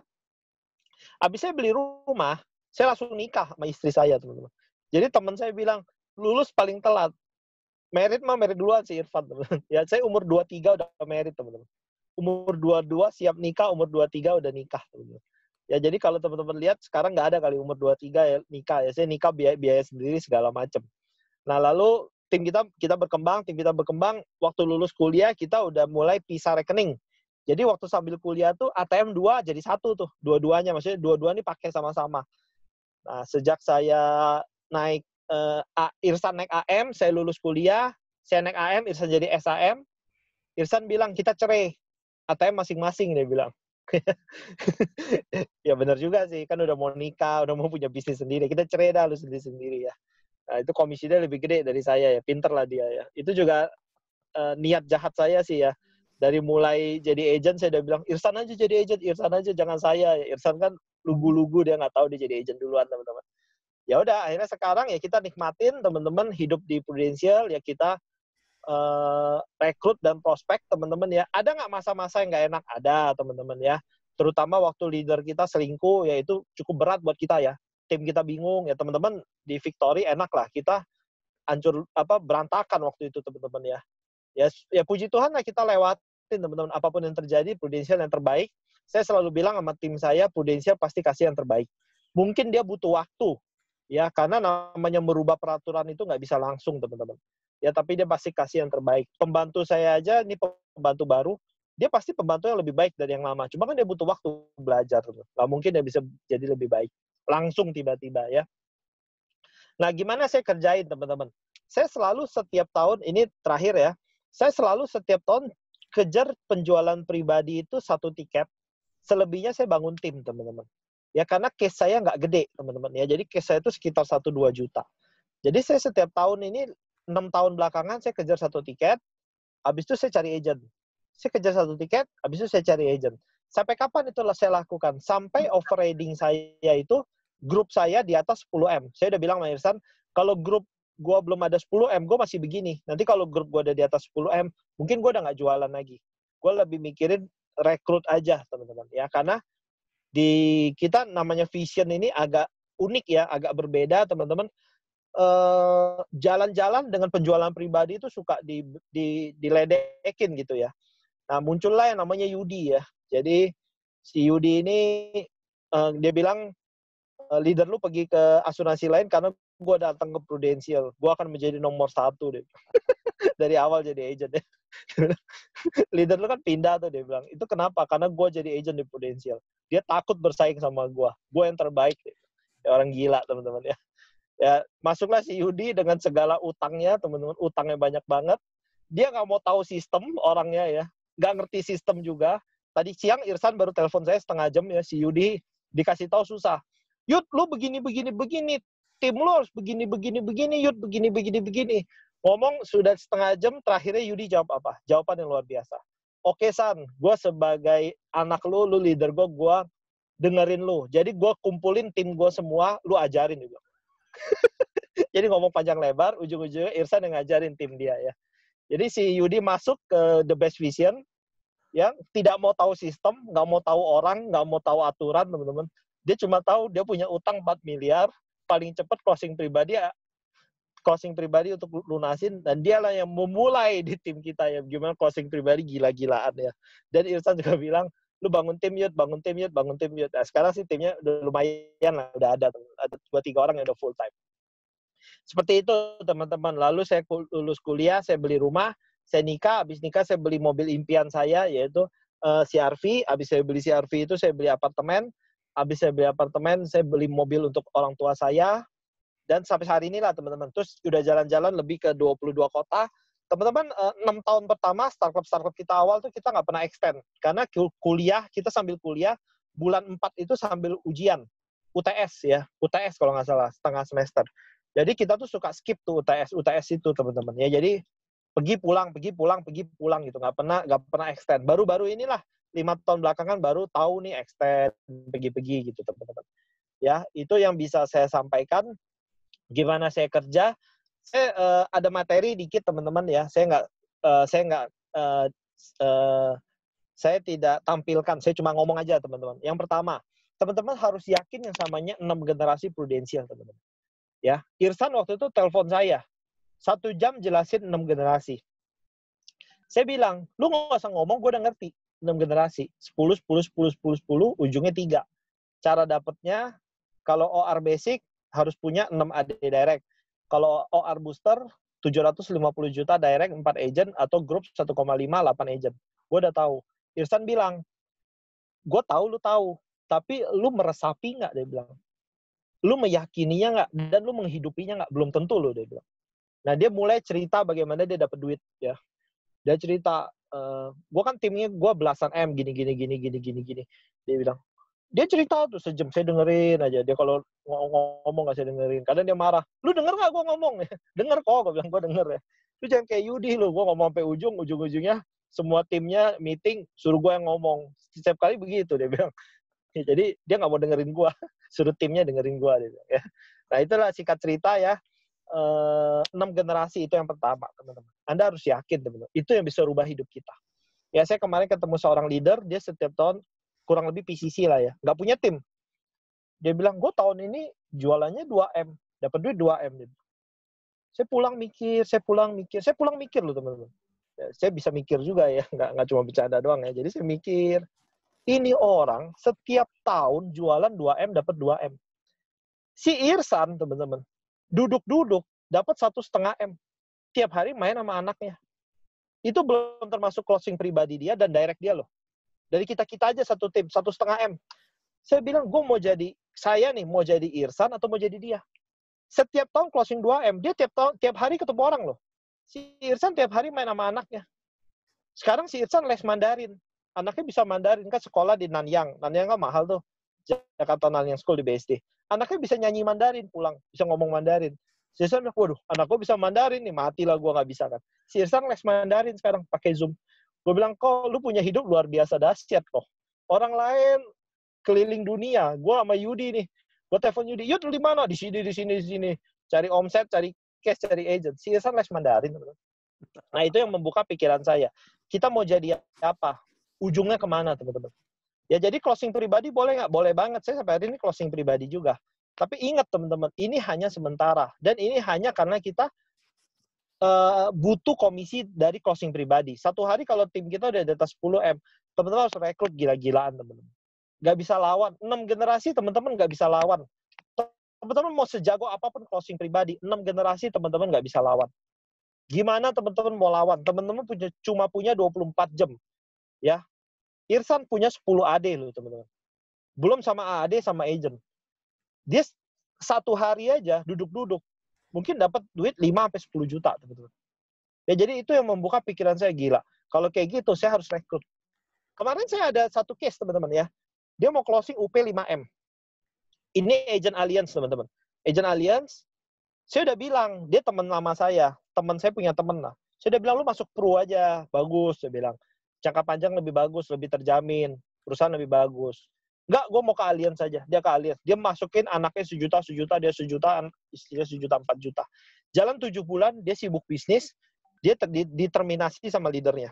Habis saya beli rumah, saya langsung nikah sama istri saya, teman-teman. Jadi teman saya bilang, lulus paling telat. Merit duluan si Irfan, teman-teman. Ya, saya umur 23 udah merit, teman-teman. Umur 22 siap nikah, umur 23 udah nikah, teman-teman. Ya, jadi kalau teman-teman lihat, sekarang nggak ada kali umur 23 ya nikah. Ya, saya nikah biaya sendiri segala macam. Nah, lalu tim kita berkembang, waktu lulus kuliah, kita udah mulai pisah rekening. Jadi waktu sambil kuliah tuh ATM 2 jadi 1 tuh, dua-duanya, maksudnya dua-dua ini pakai sama-sama. Nah, sejak saya naik Irsan naik AM, saya lulus kuliah, saya naik AM, Irsan jadi SAM. Irsan bilang, kita cerai. ATM masing-masing, dia bilang. Ya benar juga sih, kan udah mau nikah, udah mau punya bisnis sendiri. Kita cerai dah, lu sendiri-sendiri ya. Nah, itu komisinya lebih gede dari saya ya, pinter lah dia ya. Itu juga niat jahat saya sih ya. Dari mulai jadi agent, saya udah bilang, Irsan aja jadi agent, Irsan aja, jangan saya. Irsan kan lugu-lugu, dia nggak tahu dia jadi agent duluan, teman-teman. Ya udah, akhirnya sekarang ya kita nikmatin, teman-teman, hidup di Prudential, ya kita rekrut dan prospek, teman-teman ya. Ada nggak masa-masa yang nggak enak? Ada, teman-teman ya. Terutama waktu leader kita selingkuh, ya itu cukup berat buat kita ya. Tim kita bingung, ya teman-teman, di Victory enak lah. Kita berantakan waktu itu, teman-teman ya. Ya puji Tuhan lah kita lewatin, teman-teman. Apapun yang terjadi, Prudential yang terbaik. Saya selalu bilang sama tim saya, Prudential pasti kasih yang terbaik. Mungkin dia butuh waktu, ya, karena namanya merubah peraturan itu nggak bisa langsung, teman-teman. Ya, tapi dia pasti kasih yang terbaik. Pembantu saya aja, ini pembantu baru, dia pasti pembantu yang lebih baik dari yang lama. Cuma kan dia butuh waktu belajar. Nggak mungkin dia bisa jadi lebih baik. Langsung tiba-tiba, ya. Nah, gimana saya kerjain, teman-teman? Saya selalu setiap tahun, ini terakhir ya, saya selalu setiap tahun kejar penjualan pribadi itu 1 tiket. Selebihnya saya bangun tim, teman-teman. Ya, karena case saya nggak gede, teman-teman. Ya, jadi case saya itu sekitar 1-2 juta. Jadi saya setiap tahun ini, 6 tahun belakangan, saya kejar 1 tiket, habis itu saya cari agent. Saya kejar 1 tiket, habis itu saya cari agent. Sampai kapan itu saya lakukan? Sampai overriding saya itu, grup saya di atas 10M. Saya udah bilang sama Irsan, kalau grup gue belum ada 10M, gue masih begini. Nanti kalau grup gue ada di atas 10M, mungkin gue udah nggak jualan lagi. Gue lebih mikirin rekrut aja, teman-teman. Ya, karena di kita namanya vision ini agak unik ya, agak berbeda, teman-teman. Jalan-jalan dengan penjualan pribadi itu suka diledekin gitu ya. Nah, muncullah yang namanya Yudi ya. Jadi si Yudi ini dia bilang, leader lu pergi ke asuransi lain karena gue datang ke Prudential, gue akan menjadi nomor 1 deh. Dari awal jadi agent ya. Leader lu kan pindah tuh, dia bilang. Itu kenapa? Karena gue jadi agent di Prudential. Dia takut bersaing sama gue yang terbaik deh. Ya Orang gila, teman-teman ya. Ya, masuklah si Yudi dengan segala utangnya, teman-teman. Utangnya banyak banget. Dia nggak mau tahu sistem orangnya ya. Nggak ngerti sistem juga. Tadi siang Irsan baru telepon saya setengah jam ya. Si Yudi dikasih tahu susah. Yud, lu begini, begini, begini. Tim lu harus begini, begini, begini. Yud, begini, begini, begini. Ngomong sudah setengah jam, terakhirnya Yudi jawab apa? Jawaban yang luar biasa. Oke, San, gue sebagai anak lu leader gue dengerin lu. Jadi gue kumpulin tim gue semua, lu ajarin juga. Jadi ngomong panjang lebar, ujung-ujungnya Irsan yang ngajarin tim dia ya. Jadi si Yudi masuk ke The Best Vision, ya tidak mau tahu sistem, nggak mau tahu orang, nggak mau tahu aturan, teman-teman. Dia cuma tahu dia punya utang 4 miliar, paling cepat closing pribadi untuk lunasin, dan dialah yang memulai di tim kita ya, gimana closing pribadi gila-gilaan ya. Dan Irsan juga bilang, lu bangun tim Yud, bangun tim Yud, bangun tim Yud. Nah, sekarang sih timnya udah lumayan lah, udah ada 2-3 orang yang udah full time. Seperti itu teman-teman. Lalu saya lulus kuliah, saya beli rumah, saya nikah, habis nikah saya beli mobil impian saya, yaitu CR-V. Habis saya beli CR-V itu saya beli apartemen. Habis saya beli apartemen, saya beli mobil untuk orang tua saya. Dan sampai hari ini lah teman-teman. Terus udah jalan-jalan lebih ke 22 kota. Teman-teman, 6 tahun pertama startup kita awal tuh kita nggak pernah extend. Karena kuliah, kita sambil kuliah, bulan 4 itu sambil ujian. UTS ya, UTS kalau nggak salah, setengah semester. Jadi kita tuh suka skip tuh UTS itu teman-teman ya. Jadi pergi pulang gitu, nggak pernah extend. Baru-baru inilah 5 tahun belakangan baru tahu nih extend pergi gitu teman-teman. Ya itu yang bisa saya sampaikan. Gimana saya kerja? Saya ada materi dikit teman-teman ya. Saya tidak tampilkan. Saya cuma ngomong aja teman-teman. Yang pertama, teman-teman harus yakin yang namanya 6 generasi prudensial teman-teman. Ya, Irsan waktu itu telepon saya 1 jam jelasin 6 generasi. Saya bilang, lu nggak usah ngomong, gue udah ngerti 6 generasi. 10, ujungnya 3. Cara dapetnya, kalau OR basic harus punya 6 AD direct. Kalau OR booster 750 juta direct 4 agent atau grup 1,5 8 agent. Gue udah tahu. Irsan bilang, gue tahu lu tahu, tapi lu meresapi nggak, dia bilang. Lu meyakininya nggak, dan lu menghidupinya nggak, belum tentu lu, dia bilang. Nah, dia mulai cerita bagaimana dia dapat duit, ya. Dia cerita, gue kan timnya gue belasan M, gini. Dia bilang, dia cerita tuh sejam, saya dengerin aja. Dia kalau ngomong nggak saya dengerin. Kadang dia marah, lu denger nggak gue ngomong? Denger kok, gue bilang, gue denger ya. Lu jangan kayak Yudi lu, gue ngomong sampai ujung-ujungnya, semua timnya meeting, suruh gue yang ngomong. Setiap kali begitu, dia bilang. Ya, jadi dia nggak mau dengerin gue, suruh timnya dengerin gue. Ya. Nah itulah singkat cerita ya, 6 generasi itu yang pertama teman-teman. Anda harus yakin teman-teman, itu yang bisa rubah hidup kita. Ya saya kemarin ketemu seorang leader, dia setiap tahun kurang lebih PCC lah ya, nggak punya tim. Dia bilang, gue tahun ini jualannya 2M, dapat duit 2M. Saya pulang mikir loh teman-teman. Ya, saya bisa mikir juga ya, nggak cuma bercanda doang ya. Jadi saya mikir, ini orang setiap tahun jualan 2M dapat 2M. Si Irsan, teman-teman, duduk-duduk dapat 1,5 M. Tiap hari main sama anaknya. Itu belum termasuk closing pribadi dia dan direct dia loh. Dari kita-kita aja satu tim, 1,5 M. Saya bilang, saya mau jadi Irsan atau mau jadi dia. Setiap tahun closing 2M, dia tiap hari ketemu orang loh. Si Irsan tiap hari main sama anaknya. Sekarang si Irsan les Mandarin. Anaknya bisa Mandarin, kan sekolah di Nanyang. Nanyang kan mahal tuh. Jakarta Nanyang School di BSD. Anaknya bisa nyanyi Mandarin pulang. Bisa ngomong Mandarin. Si Irsan bilang, waduh, anak gue bisa Mandarin nih. Matilah gue nggak bisa kan. Si Irsan les Mandarin sekarang pakai Zoom. Gue bilang, kok lu punya hidup luar biasa dahsyat kok. Orang lain keliling dunia. Gue sama Yudi nih. Gue telepon Yudi. Yud, lu di mana? Di sini. Cari omset, cari cash, cari agent. Si Irsan les Mandarin. Nah, itu yang membuka pikiran saya. Kita mau jadi apa? Ujungnya kemana, teman-teman? Ya, jadi closing pribadi boleh nggak? Boleh banget. Saya sampai hari ini closing pribadi juga. Tapi ingat, teman-teman, ini hanya sementara. Dan ini hanya karena kita butuh komisi dari closing pribadi. Satu hari kalau tim kita udah di atas 10 M, teman-teman harus rekrut gila-gilaan, teman-teman. Nggak bisa lawan. 6 generasi, teman-teman nggak bisa lawan. Teman-teman mau sejago apapun closing pribadi, 6 generasi, teman-teman nggak bisa lawan. Gimana teman-teman mau lawan? Teman-teman cuma punya 24 jam. Ya. Irsan punya 10 AD loh, teman-teman. Belum sama AD sama agent. Dia satu hari aja duduk-duduk mungkin dapat duit 5-10 juta, teman-teman. Ya jadi itu yang membuka pikiran saya, gila. Kalau kayak gitu saya harus rekrut. Kemarin saya ada satu case, teman-teman ya. Dia mau closing UP 5M. Ini agent Alliance, teman-teman. Agent Alliance, saya udah bilang, dia teman lama saya. Teman saya punya teman lah. Saya udah bilang, lu masuk Pro aja, bagus, saya bilang. Jangka panjang lebih bagus, lebih terjamin. Perusahaan lebih bagus. Enggak, gue mau ke Alliance saja. Dia ke Alliance. Dia masukin anaknya sejuta, dia sejuta, istrinya sejuta, 4 juta. Jalan 7 bulan, dia sibuk bisnis, dia diterminasi sama leadernya.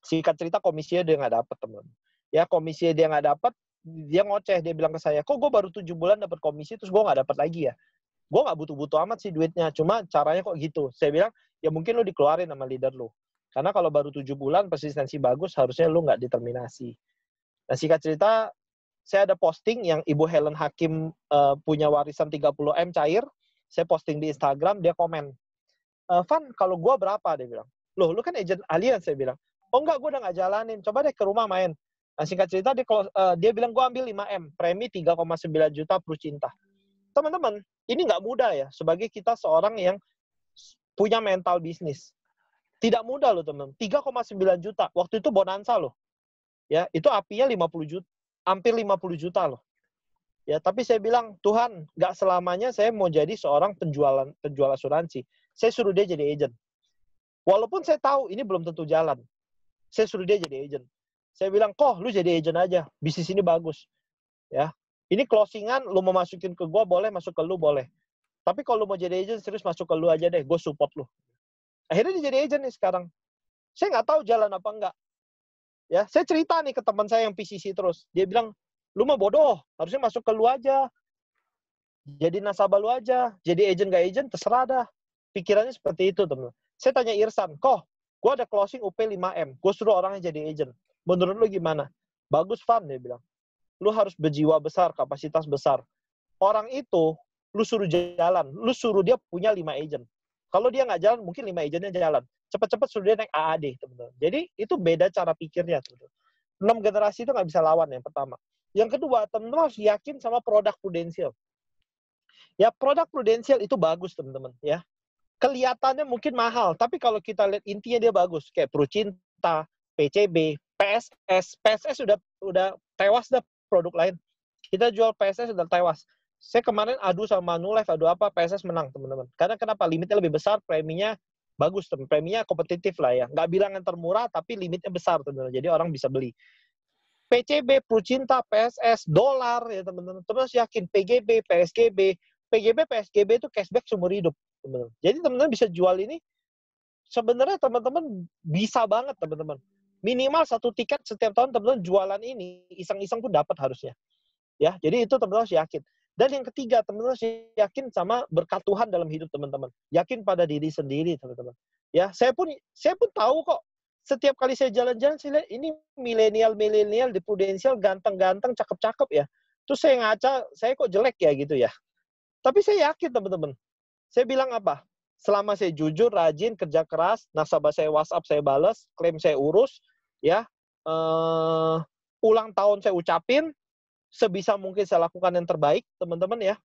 Singkat cerita, komisinya dia nggak dapat, teman. Ya, komisinya dia nggak dapat, dia ngoceh, dia bilang ke saya, kok gue baru 7 bulan dapat komisi, terus gue nggak dapat lagi ya? Gue nggak butuh-butuh amat sih duitnya, cuma caranya kok gitu. Saya bilang, ya mungkin lu dikeluarin sama leader lu. Karena kalau baru 7 bulan, persistensi bagus, harusnya lu nggak diterminasi. Nah, singkat cerita, saya ada posting yang Ibu Helen Hakim punya warisan 30M cair, saya posting di Instagram, dia komen, Van, kalau gue berapa? Dia bilang, loh, lu kan agent Alliance, saya bilang. Oh enggak, gue udah nggak jalanin, coba deh ke rumah main. Nah, singkat cerita, dia bilang, gue ambil 5M, premi 3,9 juta Pro Cinta. Teman-teman, ini nggak mudah ya, sebagai kita seorang yang punya mental bisnis. Tidak mudah loh, teman. 3,9 juta, waktu itu bonanza loh. Ya, itu apinya 50 juta, hampir 50 juta loh. Ya, tapi saya bilang, Tuhan, nggak selamanya saya mau jadi seorang penjual asuransi. Saya suruh dia jadi agent. Walaupun saya tahu ini belum tentu jalan. Saya suruh dia jadi agent. Saya bilang, kok lu jadi agent aja, bisnis ini bagus. Ya, ini closingan, lu mau masukin ke gua boleh, masuk ke lu boleh. Tapi kalau lu mau jadi agent, serius masuk ke lu aja deh, gue support lu. Akhirnya dia jadi agent nih sekarang. Saya nggak tahu jalan apa enggak. Ya, saya cerita nih ke teman saya yang PCC terus. Dia bilang, lu mah bodoh, harusnya masuk ke lu aja. Jadi nasabah lu aja, jadi agent gak agent, terserah dah. Pikirannya seperti itu, teman. Saya tanya Irsan, kok, gue ada closing UP 5M, gue suruh orangnya jadi agent. Menurut lu gimana? Bagus, Van, dia bilang. Lu harus berjiwa besar, kapasitas besar. Orang itu, lu suruh jalan, lu suruh dia punya 5 agent. Kalau dia nggak jalan, mungkin 5 agentnya jalan. Cepat-cepat suruh dia naik AAD, teman-teman. Jadi, itu beda cara pikirnya, teman-teman. 6 generasi itu nggak bisa lawan, yang pertama. Yang kedua, teman-teman harus yakin sama produk prudensial. Ya, produk prudensial itu bagus, teman-teman. Ya, kelihatannya mungkin mahal, tapi kalau kita lihat intinya dia bagus. Kayak Pro Cinta, PCB, PSS. PSS udah tewas dah produk lain. Kita jual PSS udah tewas. Saya kemarin adu sama Manulife, adu apa, PSS menang, teman-teman. Karena kenapa? Limitnya lebih besar, preminya bagus, teman. Preminya kompetitif lah ya. Nggak bilang yang termurah, tapi limitnya besar, teman-teman. Jadi orang bisa beli. PCB, Pro Cinta, PSS, dolar, ya teman-teman. Terus yakin PGB, PSGB, PGB, PSGB itu cashback seumur hidup, teman-teman. Jadi teman-teman bisa jual ini, sebenarnya teman-teman bisa banget, teman-teman. Minimal 1 tiket setiap tahun teman-teman jualan ini, iseng-iseng pun dapat harusnya. Ya, jadi itu teman-teman harus yakin. Dan yang ketiga, teman-teman harus yakin sama berkat Tuhan dalam hidup teman-teman. Yakin pada diri sendiri, teman-teman. Ya, saya pun tahu kok. Setiap kali saya jalan-jalan, saya lihat ini milenial di Prudential ganteng-ganteng, cakep-cakep ya. Terus saya ngaca, saya kok jelek ya gitu ya. Tapi saya yakin, teman-teman. Saya bilang apa? Selama saya jujur, rajin, kerja keras, nasabah saya WhatsApp saya balas, klaim saya urus, ya, ulang tahun saya ucapin, sebisa mungkin saya lakukan yang terbaik, teman-teman ya.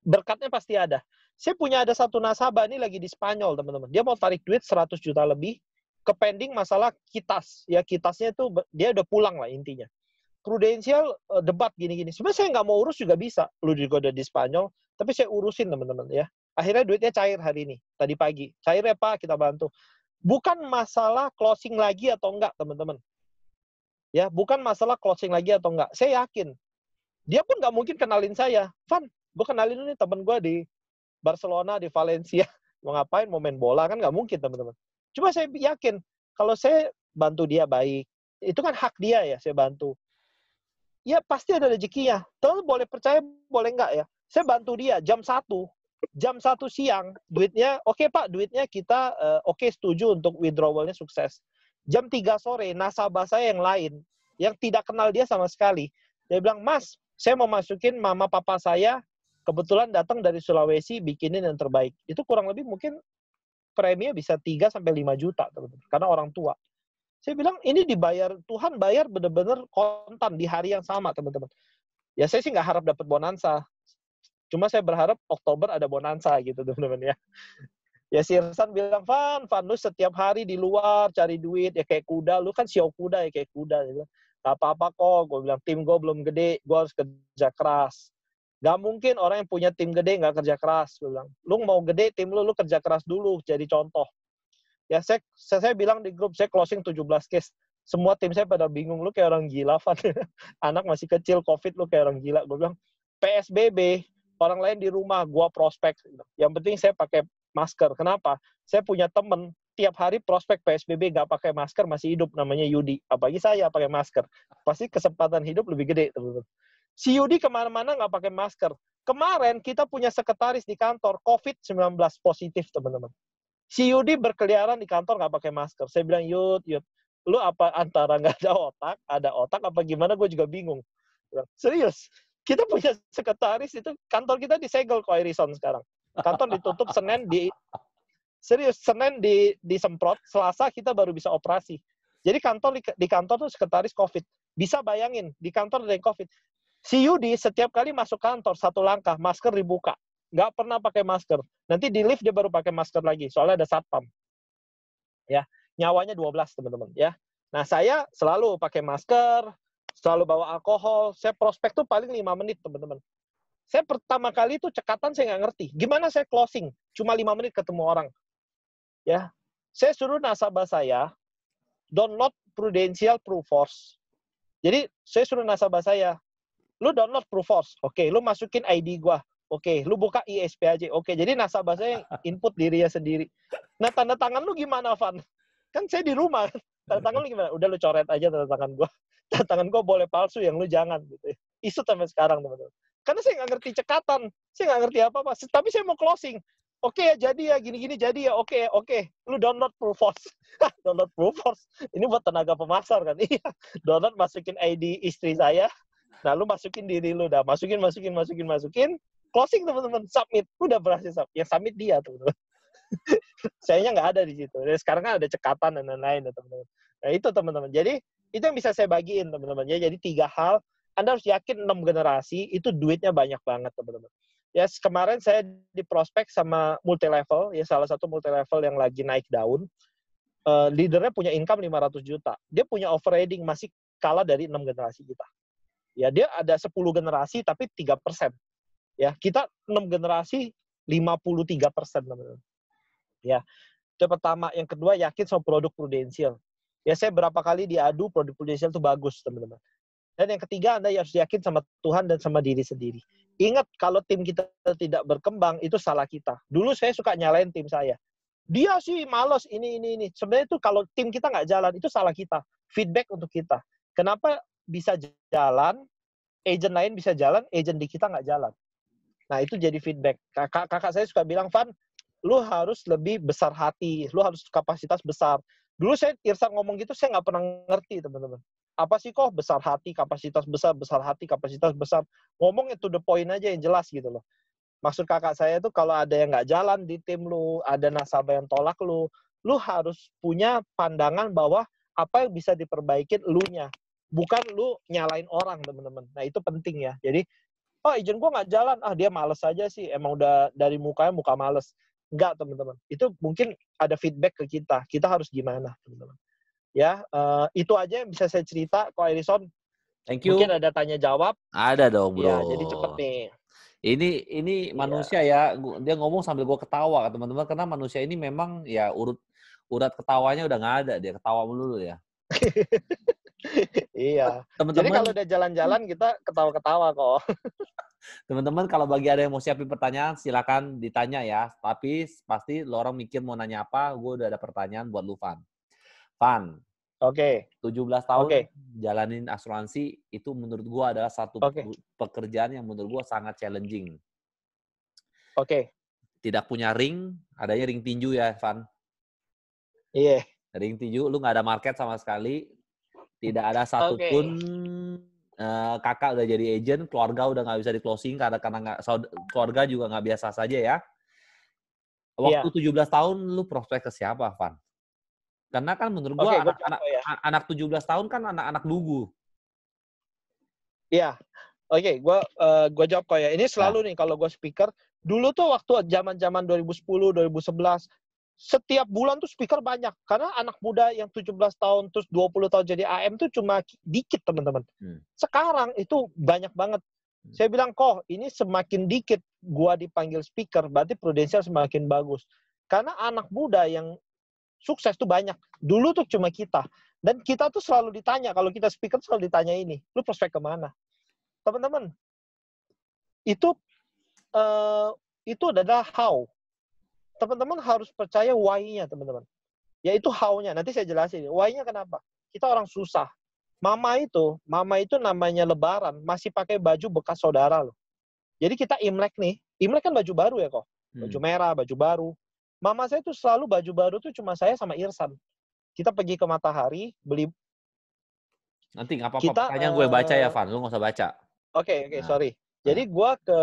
Berkatnya pasti ada. Saya punya ada satu nasabah, ini lagi di Spanyol, teman-teman. Dia mau tarik duit 100 juta lebih, ke pending masalah kitas. Ya, kitasnya itu, dia udah pulang lah intinya. Prudential debat gini-gini. Sebenarnya saya nggak mau urus juga bisa. Lu juga udah di Spanyol, tapi saya urusin, teman-teman ya. Akhirnya duitnya cair hari ini, tadi pagi. Cair ya Pak, kita bantu. Bukan masalah closing lagi atau enggak, teman-teman. Ya, bukan masalah closing lagi atau enggak. Saya yakin. Dia pun nggak mungkin kenalin saya. Van, gue kenalin lu nih temen gue di Barcelona, di Valencia. Mau ngapain, mau main bola, kan nggak mungkin, teman-teman. Cuma saya yakin, kalau saya bantu dia baik, itu kan hak dia ya, saya bantu. Ya pasti ada rezekinya. Teman boleh percaya, boleh enggak ya. Saya bantu dia jam 1 siang, duitnya, oke Pak, duitnya kita oke, setuju untuk withdrawalnya sukses. Jam 3 sore, nasabah saya yang lain, yang tidak kenal dia sama sekali, dia bilang, Mas, saya mau masukin mama papa saya, kebetulan datang dari Sulawesi, bikinin yang terbaik. Itu kurang lebih mungkin preminya bisa 3-5 juta, teman-teman, karena orang tua. Saya bilang, ini dibayar, Tuhan bayar benar-benar kontan di hari yang sama, teman-teman. Ya saya sih nggak harap dapat bonansa. Cuma saya berharap Oktober ada bonansa gitu teman-teman ya. Ya si Irsan bilang, Van, lu setiap hari di luar cari duit ya kayak kuda, lu kan siau kuda ya kayak kuda. Gitu. Gak apa-apa kok, gue bilang tim gue belum gede, gue harus kerja keras. Gak mungkin orang yang punya tim gede gak kerja keras. Gue bilang, lu mau gede tim lu kerja keras dulu, jadi contoh. Ya saya bilang di grup, saya closing 17 case. Semua tim saya pada bingung, lu kayak orang gila, Van. Anak masih kecil, COVID, lu kayak orang gila. Gue bilang, PSBB, orang lain di rumah, gua prospek. Yang penting saya pakai masker. Kenapa? Saya punya temen, tiap hari prospek PSBB nggak pakai masker, masih hidup, namanya Yudi. Apalagi saya pakai masker. Pasti kesempatan hidup lebih gede. Teman-teman. Si Yudi kemana-mana nggak pakai masker. Kemarin kita punya sekretaris di kantor, COVID-19 positif, teman-teman. Si Yudi berkeliaran di kantor nggak pakai masker. Saya bilang, Yud, lu apa antara nggak ada otak, apa gimana, gue juga bingung. Serius, kita punya sekretaris itu, kantor kita disegel kok Irison sekarang. Kantor ditutup Senin disemprot, Selasa kita baru bisa operasi. Jadi di kantor tuh sekretaris COVID. Bisa bayangin, di kantor ada yang COVID. Si Yudi setiap kali masuk kantor, satu langkah, masker dibuka. Nggak pernah pakai masker. Nanti di lift dia baru pakai masker lagi, soalnya ada satpam. Ya, nyawanya 12, teman-teman. Ya. Nah, saya selalu pakai masker, selalu bawa alkohol. Saya prospek tuh paling 5 menit, teman-teman. Saya pertama kali itu cekatan saya nggak ngerti. Gimana saya closing? Cuma 5 menit ketemu orang. Ya, saya suruh nasabah saya download Prudential Proofforce. Jadi, saya suruh nasabah saya, lu download Proofforce. Oke, lu masukin ID gua. Oke, lu buka ISP aja. Oke, jadi nasabah saya input dirinya sendiri. Nah, tanda tangan lu gimana, Van? Kan saya di rumah. Tanda tangan lu gimana? Udah lu coret aja tanda tangan gua. Tanda tangan gua boleh palsu, yang lu jangan. Gitu. Isu sampai sekarang, teman-teman. Karena saya nggak ngerti cekatan. Saya nggak ngerti apa-apa. Tapi saya mau closing. Oke ya, jadi ya, gini-gini jadi ya. Oke. Lu download Proofforce. Download Proofforce. Ini buat tenaga pemasar kan? Iya. Download, masukin ID istri saya. Nah, lu masukin diri lu. Dah, masukin. Closing, teman-teman. Submit. Udah berhasil submit. Yang submit dia, teman-teman. Sayanya nggak ada di situ. Dan sekarang kan ada cekatan dan lain-lain, teman-teman. Nah, itu, teman-teman. Jadi, itu yang bisa saya bagiin, teman-teman. Ya, jadi 3 hal. Anda harus yakin 6 generasi, itu duitnya banyak banget, teman-teman. Ya, kemarin saya di prospek sama multi-level, ya salah satu multi-level yang lagi naik daun. Leadernya punya income 500 juta. Dia punya overriding, masih kalah dari 6 generasi kita. Ya, dia ada 10 generasi, tapi 3%. Ya, kita 6 generasi, 53%, teman-teman. Ya, itu pertama. Yang kedua, yakin sama produk Prudential. Ya, saya berapa kali diadu produk Prudential itu bagus, teman-teman. Dan yang ketiga, Anda harus yakin sama Tuhan dan sama diri sendiri. Ingat, kalau tim kita tidak berkembang, itu salah kita. Dulu saya suka nyalain tim saya. Dia sih males, ini. Sebenarnya itu kalau tim kita nggak jalan, itu salah kita. Feedback untuk kita. Kenapa bisa jalan, agent lain bisa jalan, agent di kita nggak jalan. Nah, itu jadi feedback. Kakak saya suka bilang, Van, lu harus lebih besar hati, lu harus kapasitas besar. Dulu Irsan ngomong gitu, saya nggak pernah ngerti, teman-teman. Apa sih kok besar hati, kapasitas besar, besar hati, kapasitas besar. Ngomong to the point aja yang jelas gitu loh. Maksud kakak saya itu kalau ada yang nggak jalan di tim lu, ada nasabah yang tolak lu harus punya pandangan bahwa apa yang bisa diperbaikin elunya. Bukan lu nyalain orang, teman-teman. Nah, itu penting ya. Jadi, agent gue nggak jalan. Dia males aja sih. Emang udah dari mukanya muka males. Enggak, teman-teman. Itu mungkin ada feedback ke kita. Kita harus gimana, teman-teman. Ya, itu aja yang bisa saya cerita. Ko Irison, Thank you. mungkin ada tanya jawab. Ada dong, bro. Ya, jadi cepet nih. Ini manusia ya, dia ngomong sambil gue ketawa, teman-teman, karena manusia ini memang ya urat ketawanya udah nggak ada, dia ketawa melulu ya. Iya. Teman-teman, jadi kalau udah jalan-jalan kita ketawa-ketawa kok. Teman-teman, kalau bagi ada yang mau siapin pertanyaan, silakan ditanya ya. Tapi pasti lo orang mikir mau nanya apa, gue udah ada pertanyaan buat lu, Van. Van, Oke. 17 tahun jalanin asuransi, itu menurut gue adalah satu pekerjaan yang menurut gue sangat challenging. Oke. Tidak punya ring, adanya ring tinju ya, Van. Iya. Ring tinju, lu nggak ada market sama sekali. Tidak ada satupun kakak udah jadi agent, keluarga udah nggak bisa di closing karena keluarga juga nggak biasa saja ya. Waktu 17 tahun lu prospek ke siapa, Van? Karena kan menurut gua anak 17 tahun kan anak-anak lugu. Iya. Oke, gua jawab kok ya. Ini selalu nih kalau gua speaker, dulu tuh waktu zaman-zaman 2010, 2011, setiap bulan tuh speaker banyak. Karena anak muda yang 17 tahun terus 20 tahun jadi AM tuh cuma dikit, teman-teman. Sekarang itu banyak banget. Saya bilang, kok ini semakin dikit gua dipanggil speaker, berarti Prudential semakin bagus. Karena anak muda yang sukses tuh banyak. Dulu tuh cuma kita. Dan kita tuh selalu ditanya, kalau kita speaker selalu ditanya ini, lu prospek kemana? Teman-teman, itu adalah how. Teman-teman harus percaya why-nya, teman-teman. Yaitu how-nya. Nanti saya jelasin. Why-nya kenapa? Kita orang susah. Mama itu namanya Lebaran, masih pakai baju bekas saudara loh. Jadi kita Imlek nih. Imlek kan baju baru ya kok. Baju merah, baju baru. Mama saya tuh selalu baju baru tuh cuma saya sama Irsan. Kita pergi ke Matahari, beli. Nanti nggak apa-apa, pertanyaan gue baca ya, Van. Lu nggak usah baca. Oke, sorry. Jadi gue ke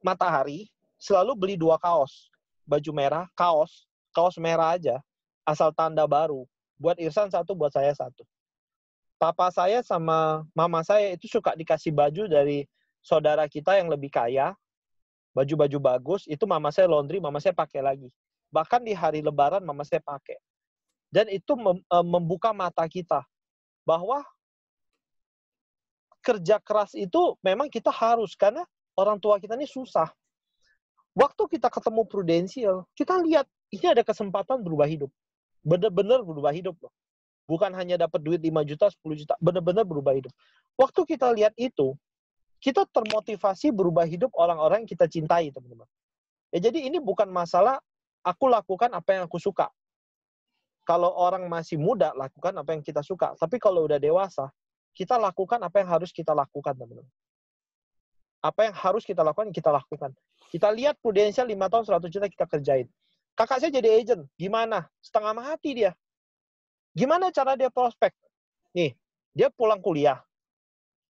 Matahari, selalu beli 2 kaos. Baju merah, kaos merah aja, asal tanda baru. Buat Irsan 1, buat saya 1. Papa saya sama mama saya itu suka dikasih baju dari saudara kita yang lebih kaya, baju-baju bagus, itu mama saya laundry, mama saya pakai lagi. Bahkan di hari Lebaran mama saya pakai. Dan itu membuka mata kita bahwa kerja keras itu memang kita harus, karena orang tua kita ini susah. Waktu kita ketemu Prudential, kita lihat ini ada kesempatan berubah hidup. Benar-benar berubah hidup loh. Bukan hanya dapat duit 5 juta, 10 juta, benar-benar berubah hidup. Waktu kita lihat itu, kita termotivasi berubah hidup orang-orang yang kita cintai, teman-teman. Ya, jadi ini bukan masalah aku lakukan apa yang aku suka. Kalau orang masih muda, lakukan apa yang kita suka. Tapi kalau udah dewasa, kita lakukan apa yang harus kita lakukan, teman-teman. Apa yang harus kita lakukan, kita lakukan. Kita lihat Prudential 5 tahun 100 juta kita kerjain. Kakak saya jadi agent, gimana? Setengah mati dia. Gimana cara dia prospek? Nih, dia pulang kuliah.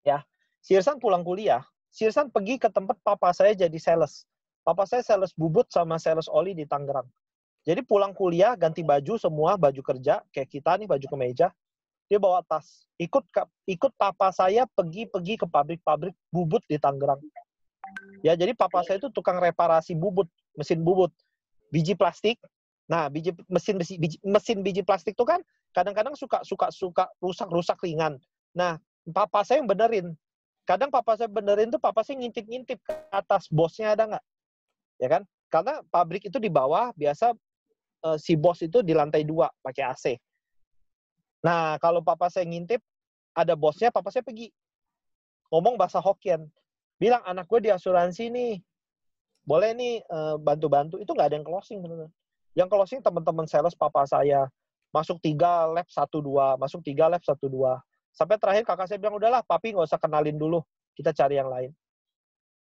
Ya, si Irsan pulang kuliah. Si Irsan pergi ke tempat papa saya jadi sales. Papa saya sales bubut sama sales oli di Tangerang. Jadi pulang kuliah, ganti baju semua, baju kerja, kayak kita nih, baju kemeja. Dia bawa tas. Ikut papa saya pergi ke pabrik-pabrik bubut di Tangerang. Ya, jadi papa saya itu tukang reparasi bubut, mesin bubut. Biji plastik. Nah, mesin biji plastik itu kan kadang-kadang suka rusak ringan. Nah, papa saya yang benerin. Kadang papa saya benerin tuh, papa saya ngintip-ngintip ke atas, bosnya ada nggak? Ya kan? Karena pabrik itu di bawah, biasa si bos itu di lantai 2 pakai AC. Nah, kalau papa saya ngintip, ada bosnya, papa saya pergi. Ngomong bahasa Hokkien. Bilang, anak gue di asuransi nih. Boleh nih bantu-bantu. Itu nggak ada yang closing, teman-teman. Yang closing teman-teman sales papa saya. Masuk 3 lab 1-2. Masuk 3 lab 1-2. Sampai terakhir kakak saya bilang, udahlah, papi nggak usah kenalin dulu. Kita cari yang lain.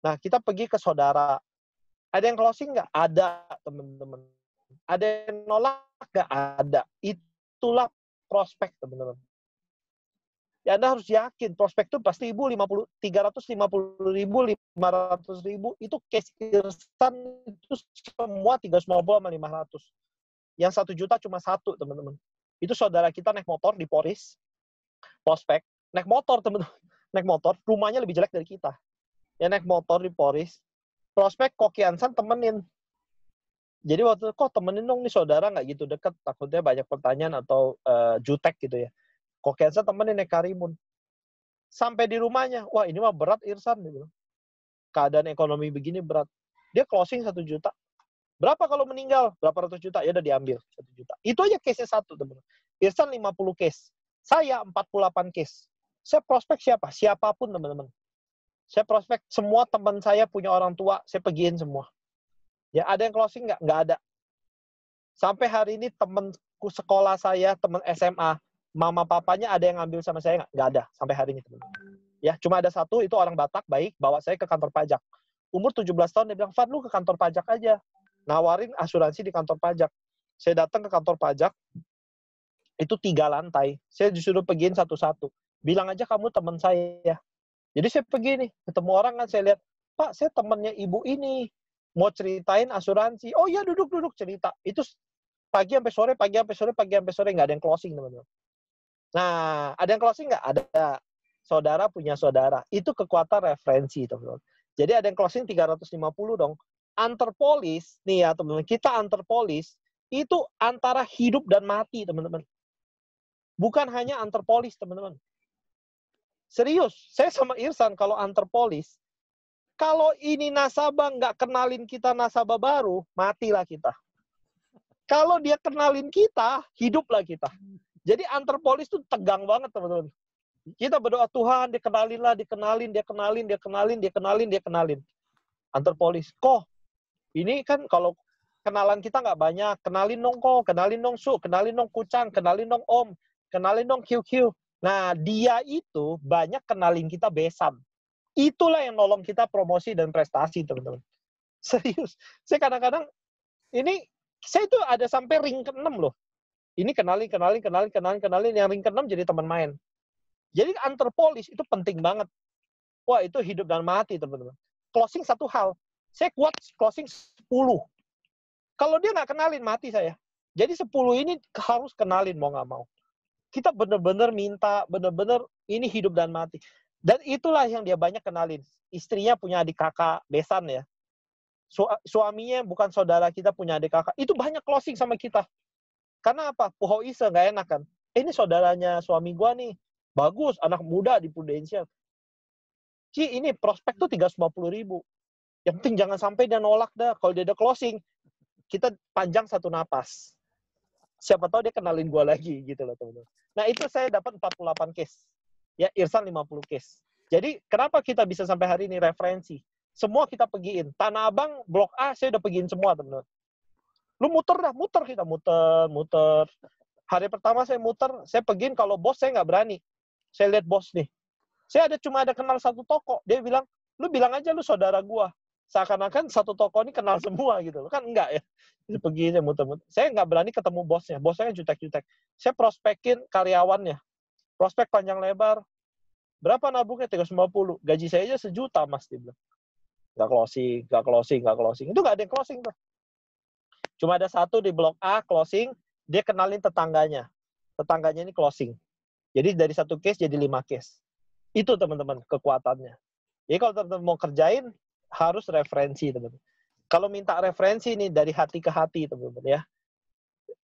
Nah, kita pergi ke saudara. Ada yang closing nggak? Ada, teman-teman. Ada yang nolak nggak? Ada. Itulah prospek, teman-teman. Ya, Anda harus yakin, prospek itu pasti 350.000, 500.000, itu case Irsan itu semua 350 sama 500. Yang 1 juta cuma 1, teman-teman. Itu saudara kita naik motor di Poris, prospek, naik motor, teman-teman. Naik motor, rumahnya lebih jelek dari kita. Ya, naik motor di Poris, prospek Kokiansan temenin. Jadi waktu itu, kok temenin dong nih saudara, nggak gitu deket, takutnya banyak pertanyaan atau jutek gitu ya. Kokiansan temenin naik Karimun. Sampai di rumahnya, wah ini mah berat Irsan. Gitu. Keadaan ekonomi begini berat. Dia closing 1 juta. Berapa kalau meninggal? Berapa ratus juta? Ya udah diambil 1 juta. Itu aja case-nya 1, teman-teman. Irsan 50 case. Saya 48 case. Saya prospek siapa? Siapapun, teman-teman. Saya prospek semua teman saya punya orang tua, saya pergiin semua. Ya, ada yang closing nggak? Nggak ada. Sampai hari ini temanku sekolah saya, teman SMA, mama papanya ada yang ngambil sama saya nggak? Nggak ada sampai hari ini, teman-teman. Ya, cuma ada 1, itu orang Batak, baik, bawa saya ke kantor pajak. Umur 17 tahun, dia bilang, Fad, lu ke kantor pajak aja. Nawarin asuransi di kantor pajak. Saya datang ke kantor pajak, itu 3 lantai. Saya disuruh pergiin satu-satu. Bilang aja kamu teman saya. Jadi saya pergi nih, ketemu orang kan, saya lihat, Pak, saya temannya ibu ini. Mau ceritain asuransi. Oh iya, duduk cerita. Itu pagi sampai sore, pagi sampai sore, nggak ada yang closing, teman-teman. Nah, ada yang closing nggak? Ada. saudara punya saudara. Itu kekuatan referensi, teman-teman. Jadi ada yang closing 350 dong. Antar polis, nih ya teman-teman, kita antar polis, itu antara hidup dan mati, teman-teman. Bukan hanya antar polis, teman-teman. Serius, saya sama Irsan kalau antar polis, kalau ini nasabah nggak kenalin kita nasabah baru, matilah kita. Kalau dia kenalin kita, hiduplah kita. Jadi antar polis tuh tegang banget, teman-teman. Kita berdoa, Tuhan, dikenalin. Antar polis. Kok, ini kan kalau kenalan kita nggak banyak. Kenalin dong kok, kenalin dong Su, kenalin dong Kucang, kenalin dong Om, kenalin dong QQ. Nah, dia itu banyak kenalin kita besan. Itulah yang nolong kita promosi dan prestasi, teman-teman. Serius. Saya kadang-kadang, saya itu ada sampai ring ke-6 loh. Ini kenalin. Yang ring ke-6 jadi teman main. Jadi antar polis itu penting banget. Wah, itu hidup dan mati, teman-teman. Closing satu hal. Saya kuat closing 10. Kalau dia nggak kenalin, mati saya. Jadi 10 ini harus kenalin, mau nggak mau. Kita benar-benar minta, benar-benar ini hidup dan mati. Dan itulah yang dia banyak kenalin. Istrinya punya adik kakak, besan ya. Suaminya bukan saudara kita, punya adik kakak. Itu banyak closing sama kita. Karena apa? Puho Ise, nggak enak kan. Ini saudaranya suami gua nih. Bagus, anak muda di Prudential. Ci, ini prospek tuh 350.000. Yang penting jangan sampai dia nolak dah. Kalau dia ada closing, kita panjang satu napas. Siapa tahu dia kenalin gue lagi gitu loh, teman-teman. Nah, itu saya dapat 48 case. Ya, Irsan 50 case. Jadi, kenapa kita bisa sampai hari ini referensi? Semua kita pergiin. Tanah Abang, Blok A, saya udah pergiin semua, teman-teman. Lu muter kita. Muter. Hari pertama saya muter, saya pergiin, kalau bos saya nggak berani. Saya lihat bos nih. Saya cuma ada kenal satu toko. Dia bilang, lu bilang aja lu saudara gua. Seakan-akan satu toko ini kenal semua gitu loh. Kan enggak ya. Jadi pergi saya muter-muter. Saya nggak berani ketemu bosnya. Bosnya jutek-jutek. Saya prospekin karyawannya. Prospek panjang lebar. Berapa nabungnya? 350. Gaji saya aja 1 juta, Mas. Dia bilang. Nggak closing. Itu nggak ada yang closing tuh. Cuma ada satu di Blok A closing. Dia kenalin tetangganya. Tetangganya ini closing. Jadi dari 1 case jadi 5 case. Itu teman-teman kekuatannya. Jadi kalau teman-teman mau kerjain, harus referensi, teman-teman. Kalau minta referensi ini dari hati ke hati, teman-teman ya.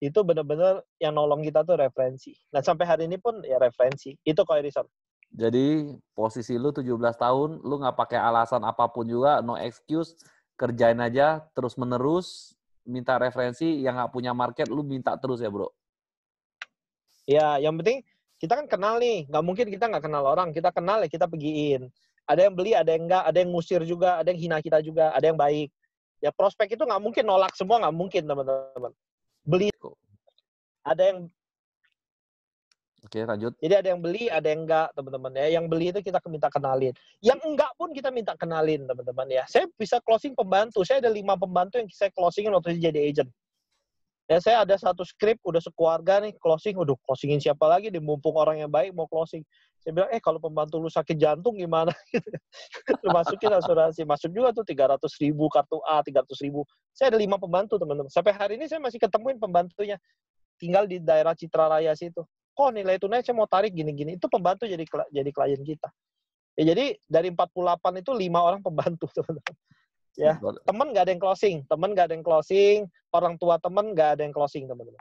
Itu benar-benar yang nolong kita tuh referensi. Nah, sampai hari ini pun ya referensi. Itu Ko Irison. Jadi posisi lu 17 tahun, lu nggak pakai alasan apapun juga, no excuse, kerjain aja terus-menerus, minta referensi, yang nggak punya market, lu minta terus ya, bro? Ya, yang penting kita kan kenal nih. Nggak mungkin kita nggak kenal orang. Kita kenal ya kita pergiin. Ada yang beli, ada yang enggak, ada yang ngusir juga, ada yang hina kita juga, ada yang baik. Ya prospek itu nggak mungkin nolak semua, nggak mungkin, teman-teman. Beli, ada yang... Oke, lanjut. Jadi ada yang beli, ada yang enggak, teman-teman ya. Yang beli itu kita minta kenalin. Yang enggak pun kita minta kenalin, teman-teman ya. Saya bisa closing pembantu. Saya ada 5 pembantu yang saya closingin waktu saya jadi agent. Ya, saya ada satu skrip, udah sekeluarga nih, closing. Waduh, closingin siapa lagi? Mumpung orang yang baik mau closing. Saya bilang, kalau pembantu lu sakit jantung gimana? Lu masukin asuransi. Masuk juga tuh 300.000, kartu A, 300.000. Saya ada 5 pembantu, teman-teman. Sampai hari ini saya masih ketemuin pembantunya. Tinggal di daerah Citra Raya situ. Kok nilai tunai saya mau tarik gini-gini. Itu pembantu jadi klien kita. Ya, jadi dari 48 itu 5 orang pembantu, teman-teman. Ya, teman nggak ada yang closing, orang tua teman nggak ada yang closing, teman-teman.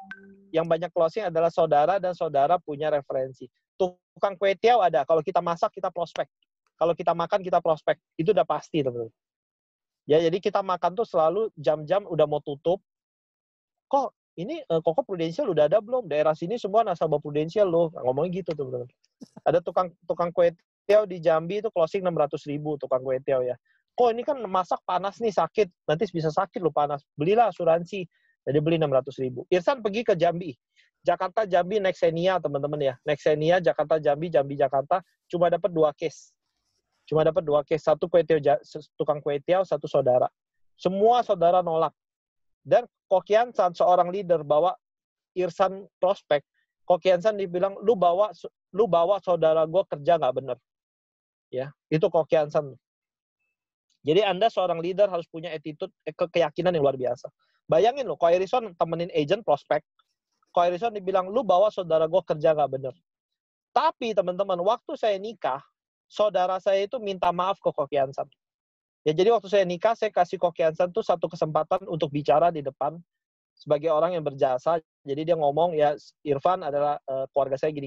Yang banyak closing adalah saudara, dan saudara punya referensi. Tukang kue tiaw ada, kalau kita masak kita prospek, kalau kita makan kita prospek, itu udah pasti, teman-teman. Ya, jadi kita makan tuh selalu jam-jam udah mau tutup. Kok ini Koko Prudential udah ada belum? Daerah sini semua nasabah Prudential loh, ngomongnya gitu, teman-teman. Ada tukang kue tiaw di Jambi itu closing 600.000 tukang kue tiaw ya. Kok ini kan masak panas nih, sakit. Nanti bisa sakit lo panas. Belilah asuransi. Jadi beli 600.000. Irsan pergi ke Jambi. Jakarta, Jambi, Nexenia, teman-teman ya. Nexenia, Jakarta, Jambi, Jakarta. Cuma dapat 2 case. Satu tukang kue tiaw, satu saudara. Semua saudara nolak. Dan Kokiansan, seorang leader, bawa Irsan prospek. Kokiansan dibilang, lu bawa saudara gue kerja nggak bener. Ya, itu Kokiansan. Jadi Anda seorang leader harus punya attitude, keyakinan yang luar biasa. Bayangin loh, Ko Irison temenin agent prospek. Ko Irison dibilang, lu bawa saudara gue kerja nggak bener. Tapi teman-teman, waktu saya nikah, saudara saya itu minta maaf ke Ko Kian San. Ya, jadi waktu saya nikah, saya kasih Ko Kian San tuh satu kesempatan untuk bicara di depan sebagai orang yang berjasa. Jadi dia ngomong, ya Irfan adalah keluarga saya gini.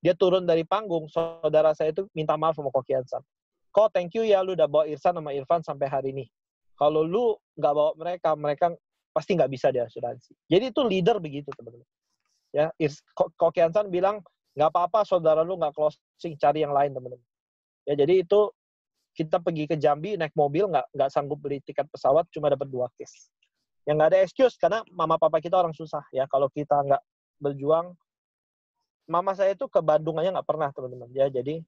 Dia turun dari panggung, saudara saya itu minta maaf sama Ko Kian San. Ko, thank you ya, lu udah bawa Irsan sama Irfan sampai hari ini. Kalau lu nggak bawa mereka pasti nggak bisa di asuransi. Jadi itu leader begitu, teman-teman. Ya, Ko Kian San bilang, nggak apa-apa, saudara lu nggak closing, cari yang lain, teman-teman. Ya, jadi itu kita pergi ke Jambi naik mobil, nggak sanggup beli tiket pesawat, cuma dapat 2 case. Yang nggak ada excuse karena mama papa kita orang susah ya. Kalau kita nggak berjuang, mama saya itu ke Bandung aja nggak pernah, teman-teman. Ya, jadi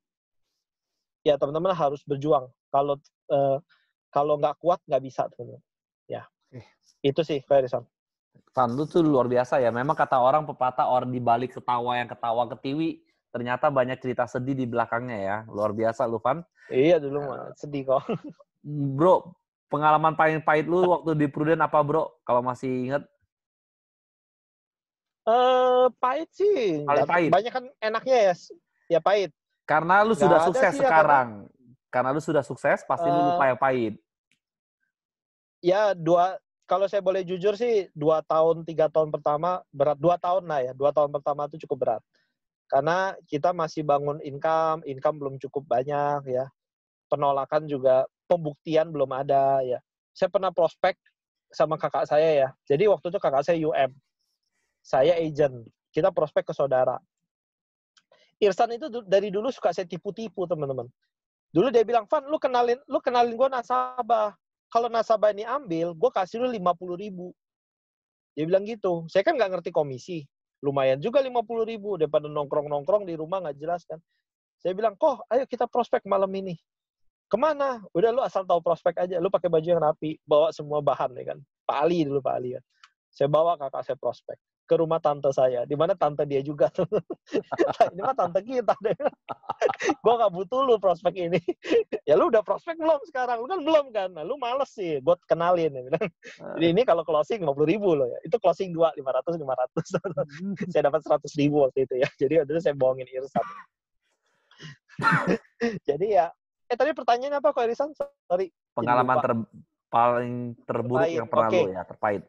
ya teman-teman harus berjuang. Kalau nggak kuat nggak bisa, teman-teman. Ya, itu sih Ferisan. Fan, lu tuh luar biasa ya. Memang kata orang pepatah, orang di balik ketawa yang ketawa ketiwi, ternyata banyak cerita sedih di belakangnya ya. Luar biasa lu, Fan. Iya, dulu mah sedih kok. Bro, pengalaman paling pahit lu waktu di Prudent apa, Bro? Kalau masih inget? Pahit sih. Paling pahit. Banyak kan enaknya ya. Ya pahit. Karena lu sudah sukses sekarang. Karena lu sudah sukses, pasti lu lupa yang pahit. Ya, kalau saya boleh jujur sih, 2 tahun, 3 tahun pertama berat. 2 tahun lah ya. 2 tahun pertama itu cukup berat. Karena kita masih bangun income belum cukup banyak ya. Penolakan juga, pembuktian belum ada ya. Saya pernah prospek sama kakak saya ya. Jadi waktu itu kakak saya UM. Saya agent. Kita prospek ke saudara. Irsan itu dari dulu suka saya tipu-tipu, teman-teman. Dulu dia bilang, Van, lu kenalin gue nasabah. Kalau nasabah ini ambil, gue kasih lu 50.000. Dia bilang gitu. Saya kan nggak ngerti komisi. Lumayan juga 50.000 daripada nongkrong-nongkrong di rumah nggak jelas kan. Saya bilang, kok ayo kita prospek malam ini. Kemana? Udah lu asal tahu prospek aja. Lu pakai baju yang rapi, bawa semua bahan ya kan. Pak Ali kan. Saya bawa kakak saya prospek ke rumah tante saya, di mana tante dia juga tuh. Ini mah tante kita deh. Gue gak butuh lu prospek ini. Ya lu udah prospek belum sekarang? Lu kan belum kan? Nah, lu males sih. Gue kenalin. Jadi ini kalau closing 50.000 loh ya. Itu closing 2, 500. Saya dapat 100.000 waktu itu ya. Jadi waktu itu saya bohongin Irsan. Jadi ya, tadi pertanyaannya apa kok Irsan? Sorry. Pengalaman paling terburuk yang pernah lu ya, terpahit.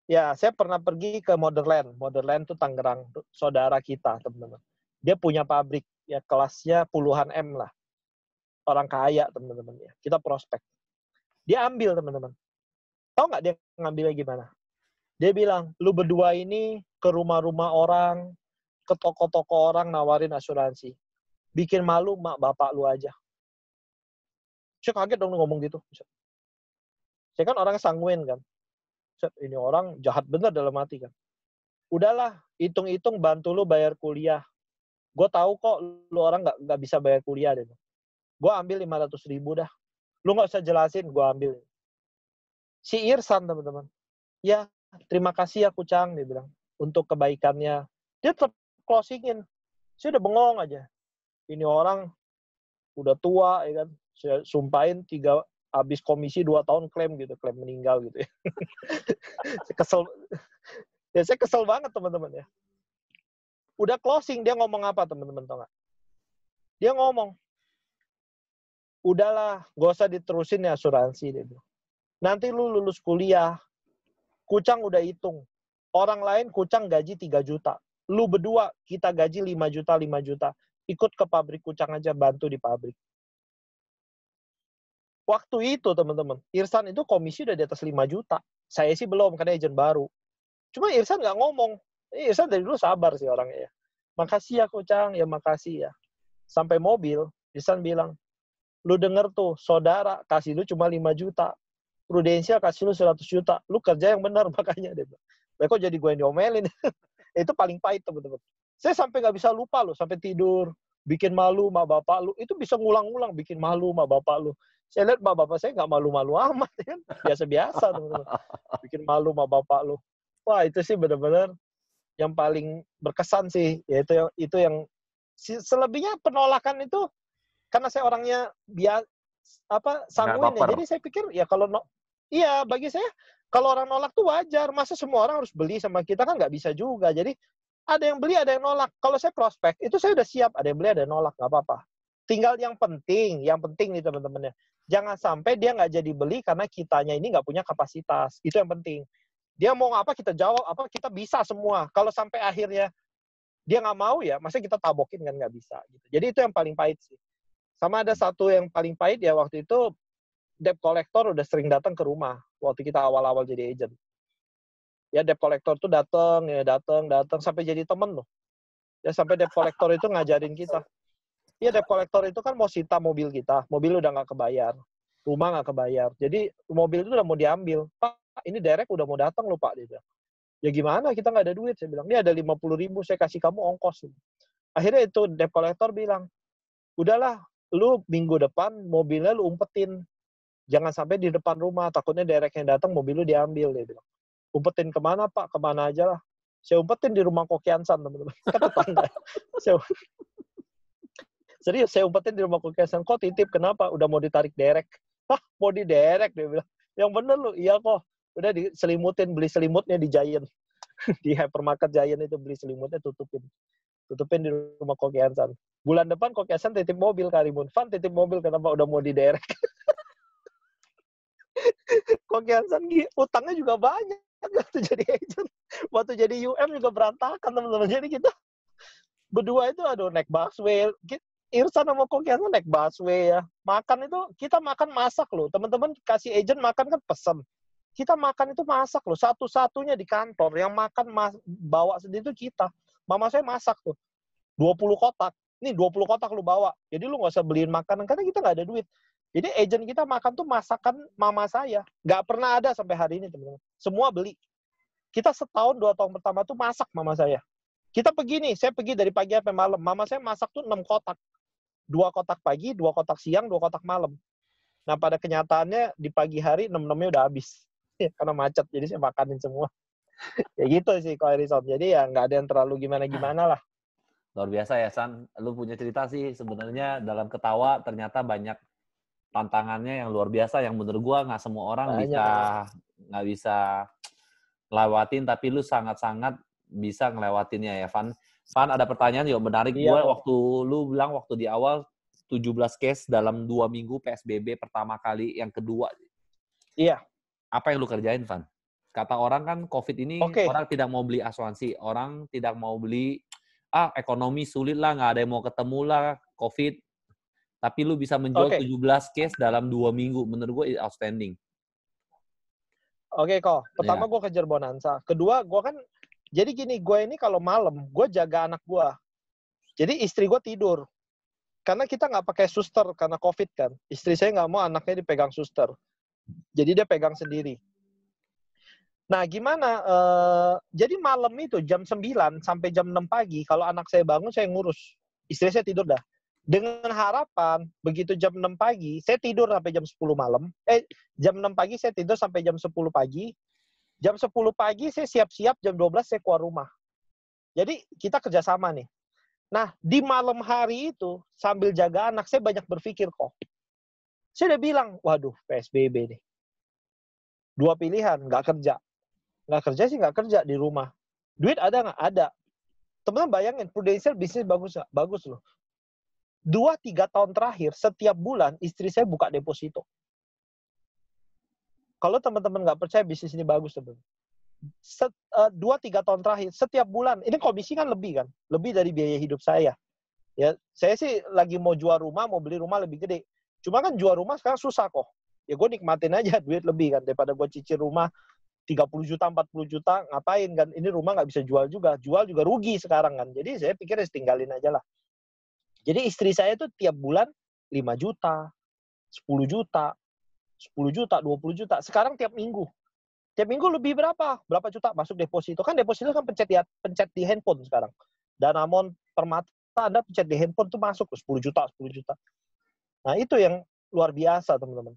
Ya, saya pernah pergi ke Motherland. Motherland itu Tangerang, saudara kita, teman-teman. Dia punya pabrik, ya kelasnya puluhan M lah. Orang kaya, teman-teman. Ya. Kita prospek. Dia ambil, teman-teman. Tahu nggak dia ngambilnya gimana? Dia bilang, lu berdua ini ke rumah-rumah orang, ke toko-toko orang nawarin asuransi. Bikin malu mak bapak lu aja. Saya kaget dong ngomong gitu. Saya kan orangnya sanguin kan. Ini orang jahat bener dalam hati kan. Udahlah, hitung-hitung bantu lu bayar kuliah. Gue tahu kok lu orang nggak bisa bayar kuliah deh. Gue ambil 500.000 dah. Lu nggak usah jelasin, gue ambil. Si Irsan, teman-teman. Ya, terima kasih ya Kucang, dia bilang. Untuk kebaikannya. Dia tetap closingin. Saya udah bengong aja. Ini orang udah tua, ya kan. Saya sumpahin habis komisi 2 tahun klaim meninggal gitu ya. Saya kesel banget teman-teman ya. Udah closing dia ngomong apa teman-teman tau nggak? Dia ngomong, udahlah, gak usah diterusin ya asuransi dia bilang. Nanti lu lulus kuliah, Kucang udah hitung. Orang lain Kucang gaji 3 juta. Lu berdua kita gaji 5 juta. Ikut ke pabrik Kucang aja, bantu di pabrik. Waktu itu teman-teman, Irsan itu komisi udah di atas 5 juta. Saya sih belum, karena agent baru. Cuma Irsan nggak ngomong. Irsan dari dulu sabar sih orangnya ya. Makasih ya Kucang, ya makasih ya. Sampai mobil, Irsan bilang, lu denger tuh, saudara kasih lu cuma 5 juta. Prudensial kasih lu 100 juta. Lu kerja yang benar makanya. Kok jadi gue yang diomelin? Itu paling pahit teman-teman. Saya sampai nggak bisa lupa loh, sampai tidur. Bikin malu sama bapak lu. Itu bisa ngulang-ngulang bikin malu sama bapak lu. Saya lihat bapak saya nggak malu-malu amat, kan? Biasa-biasa, teman-teman. Bikin malu sama bapak lu. Wah, itu sih benar-benar yang paling berkesan sih. Ya itu yang selebihnya penolakan itu karena saya orangnya sanguin ya. Jadi saya pikir ya bagi saya kalau orang nolak tuh wajar. Masa semua orang harus beli sama kita kan nggak bisa juga. Jadi Ada yang beli, ada yang nolak. Kalau saya prospek, itu saya udah siap. Ada yang beli, ada yang nolak, nggak apa-apa. Tinggal yang penting nih teman-temannya. Jangan sampai dia nggak jadi beli karena kitanya ini nggak punya kapasitas. Itu yang penting. Dia mau apa, kita jawab, apa kita bisa semua. Kalau sampai akhirnya dia nggak mau ya, masa kita tabokin kan nggak bisa. Gitu. Jadi itu yang paling pahit sih. Sama ada satu yang paling pahit ya, waktu itu debt collector udah sering datang ke rumah waktu kita awal-awal jadi agent. Ya debt collector tuh datang sampai jadi temen loh. Ya sampai debt collector itu ngajarin kita. Ya debt collector itu kan mau sita mobil kita, mobil udah nggak kebayar, rumah nggak kebayar. Jadi mobil itu udah mau diambil. Pak, ini derek udah mau datang loh Pak. Dia bilang. Ya gimana, kita nggak ada duit. Saya bilang, ini ada 50.000, saya kasih kamu ongkos. Akhirnya itu debt collector bilang, udahlah, lu minggu depan mobilnya lu umpetin. Jangan sampai di depan rumah, takutnya derek yang datang mobil lu diambil. Dia bilang. Umpetin kemana Pak? Kemana aja lah. Saya umpetin di rumah Kokiansan, teman-teman. Kan tetangga. Serius, saya umpetin di rumah Kokiansan. Kok titip? Kenapa? Udah mau ditarik derek. Hah, mau diderek? Dia bilang. Yang bener lu. Iya kok. Udah diselimutin, beli selimutnya di Giant. Di hypermarket Giant itu beli selimutnya, tutupin di rumah Kokiansan. Bulan depan Kokiansan titip mobil, Karimun. Fan titip mobil, kenapa? Udah mau diderek. Kokiansan utangnya juga banyak waktu jadi agent. Waktu jadi UM juga berantakan, teman-teman. Jadi kita berdua itu naik busway. Irsan sama Kokiansan naik busway ya. Makan itu kita makan masak loh. Teman-teman kasih agent makan kan pesen. Kita makan itu masak loh. Satu-satunya di kantor yang makan bawa sendiri itu kita. Mama saya masak tuh. 20 kotak. Nih 20 kotak lu bawa. Jadi lu nggak usah beliin makanan karena kita nggak ada duit. Jadi agent kita makan tuh masakan mama saya. Nggak pernah ada sampai hari ini, teman-teman. Semua beli. Kita setahun, 2 tahun pertama tuh masak mama saya. Kita pergi nih, saya pergi dari pagi sampai malam. Mama saya masak tuh 6 kotak. 2 kotak pagi, 2 kotak siang, 2 kotak malam. Nah, pada kenyataannya di pagi hari 6-6-nya udah habis. Karena macet, jadi saya makanin semua. Ya gitu sih, Ko Harrison. Jadi ya nggak ada yang terlalu gimana-gimana lah. Luar biasa ya, San. Lu punya cerita sih sebenarnya dalam ketawa ternyata banyak tantangannya yang luar biasa yang menurut gua nggak semua orang nggak bisa lewatin, tapi lu sangat-sangat bisa ngelewatinnya ya, Van. Van, ada pertanyaan juga menarik. Iya, Gua waktu lu bilang waktu di awal 17 case dalam 2 minggu PSBB pertama kali, yang kedua. Iya. Apa yang lu kerjain, Van? Kata orang kan COVID ini orang tidak mau beli asuransi, orang tidak mau beli ekonomi sulit lah, nggak ada yang mau ketemu lah COVID. Tapi lu bisa menjual 17 case dalam 2 minggu. Menurut gue outstanding. Oke, kok. Pertama gue kejar bonanza. Kedua, gue kan, jadi gini, gue ini kalau malam, gue jaga anak gue. Jadi istri gue tidur. Karena kita nggak pakai suster karena COVID kan. Istri saya nggak mau anaknya dipegang suster. Jadi dia pegang sendiri. Nah, gimana? Jadi malam itu jam 9 sampai jam 6 pagi, kalau anak saya bangun, saya ngurus. Istri saya tidur dah. Dengan harapan, begitu jam 6 pagi, saya tidur sampai jam 10 malam. Jam 6 pagi saya tidur sampai jam 10 pagi. Jam 10 pagi saya siap-siap, jam 12 saya keluar rumah. Jadi kita kerjasama nih. Nah, di malam hari itu, sambil jaga anak, saya banyak berpikir kok. Saya udah bilang, waduh, PSBB nih. 2 pilihan, nggak kerja. Nggak kerja sih nggak kerja di rumah. Duit ada nggak? Ada. Teman-teman bayangin, Prudential bisnis bagus nggak? Bagus loh. 2-3 tahun terakhir, setiap bulan istri saya buka deposito. Kalau teman-teman nggak percaya bisnis ini bagus, teman-teman. 2-3 tahun terakhir, setiap bulan, ini komisi kan lebih kan? Lebih dari biaya hidup saya. Ya, saya sih lagi mau jual rumah, mau beli rumah lebih gede. Cuma kan jual rumah sekarang susah kok. Ya gue nikmatin aja duit lebih kan, daripada gue cicil rumah 30 juta, 40 juta, ngapain kan? Ini rumah nggak bisa jual juga. Jual juga rugi sekarang kan. Jadi saya pikir tinggalin aja lah. Jadi istri saya tuh tiap bulan 5 juta, 10 juta, 10 juta, 20 juta. Sekarang tiap minggu. Tiap minggu lebih berapa? Berapa juta masuk deposito. Kan deposito kan pencet di handphone sekarang. Danamon Permata Anda pencet di handphone tuh masuk 10 juta, 10 juta. Nah itu yang luar biasa teman-teman.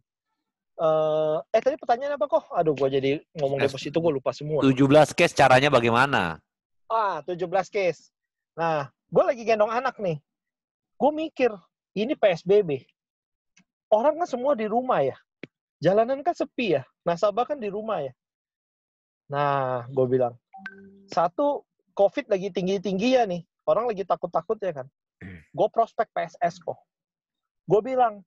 Tadi pertanyaan apa kok? Aduh, gue jadi ngomong deposito, gue lupa semua. 17 case caranya bagaimana? 17 case. Nah, gue lagi gendong anak nih. Gue mikir, ini PSBB. Orang kan semua di rumah ya. Jalanan kan sepi ya. Nasabah kan di rumah ya. Nah, gue bilang, satu, COVID lagi tinggi-tinggi ya nih. Orang lagi takut-takut ya kan. Gue prospek PSS kok. Gue bilang,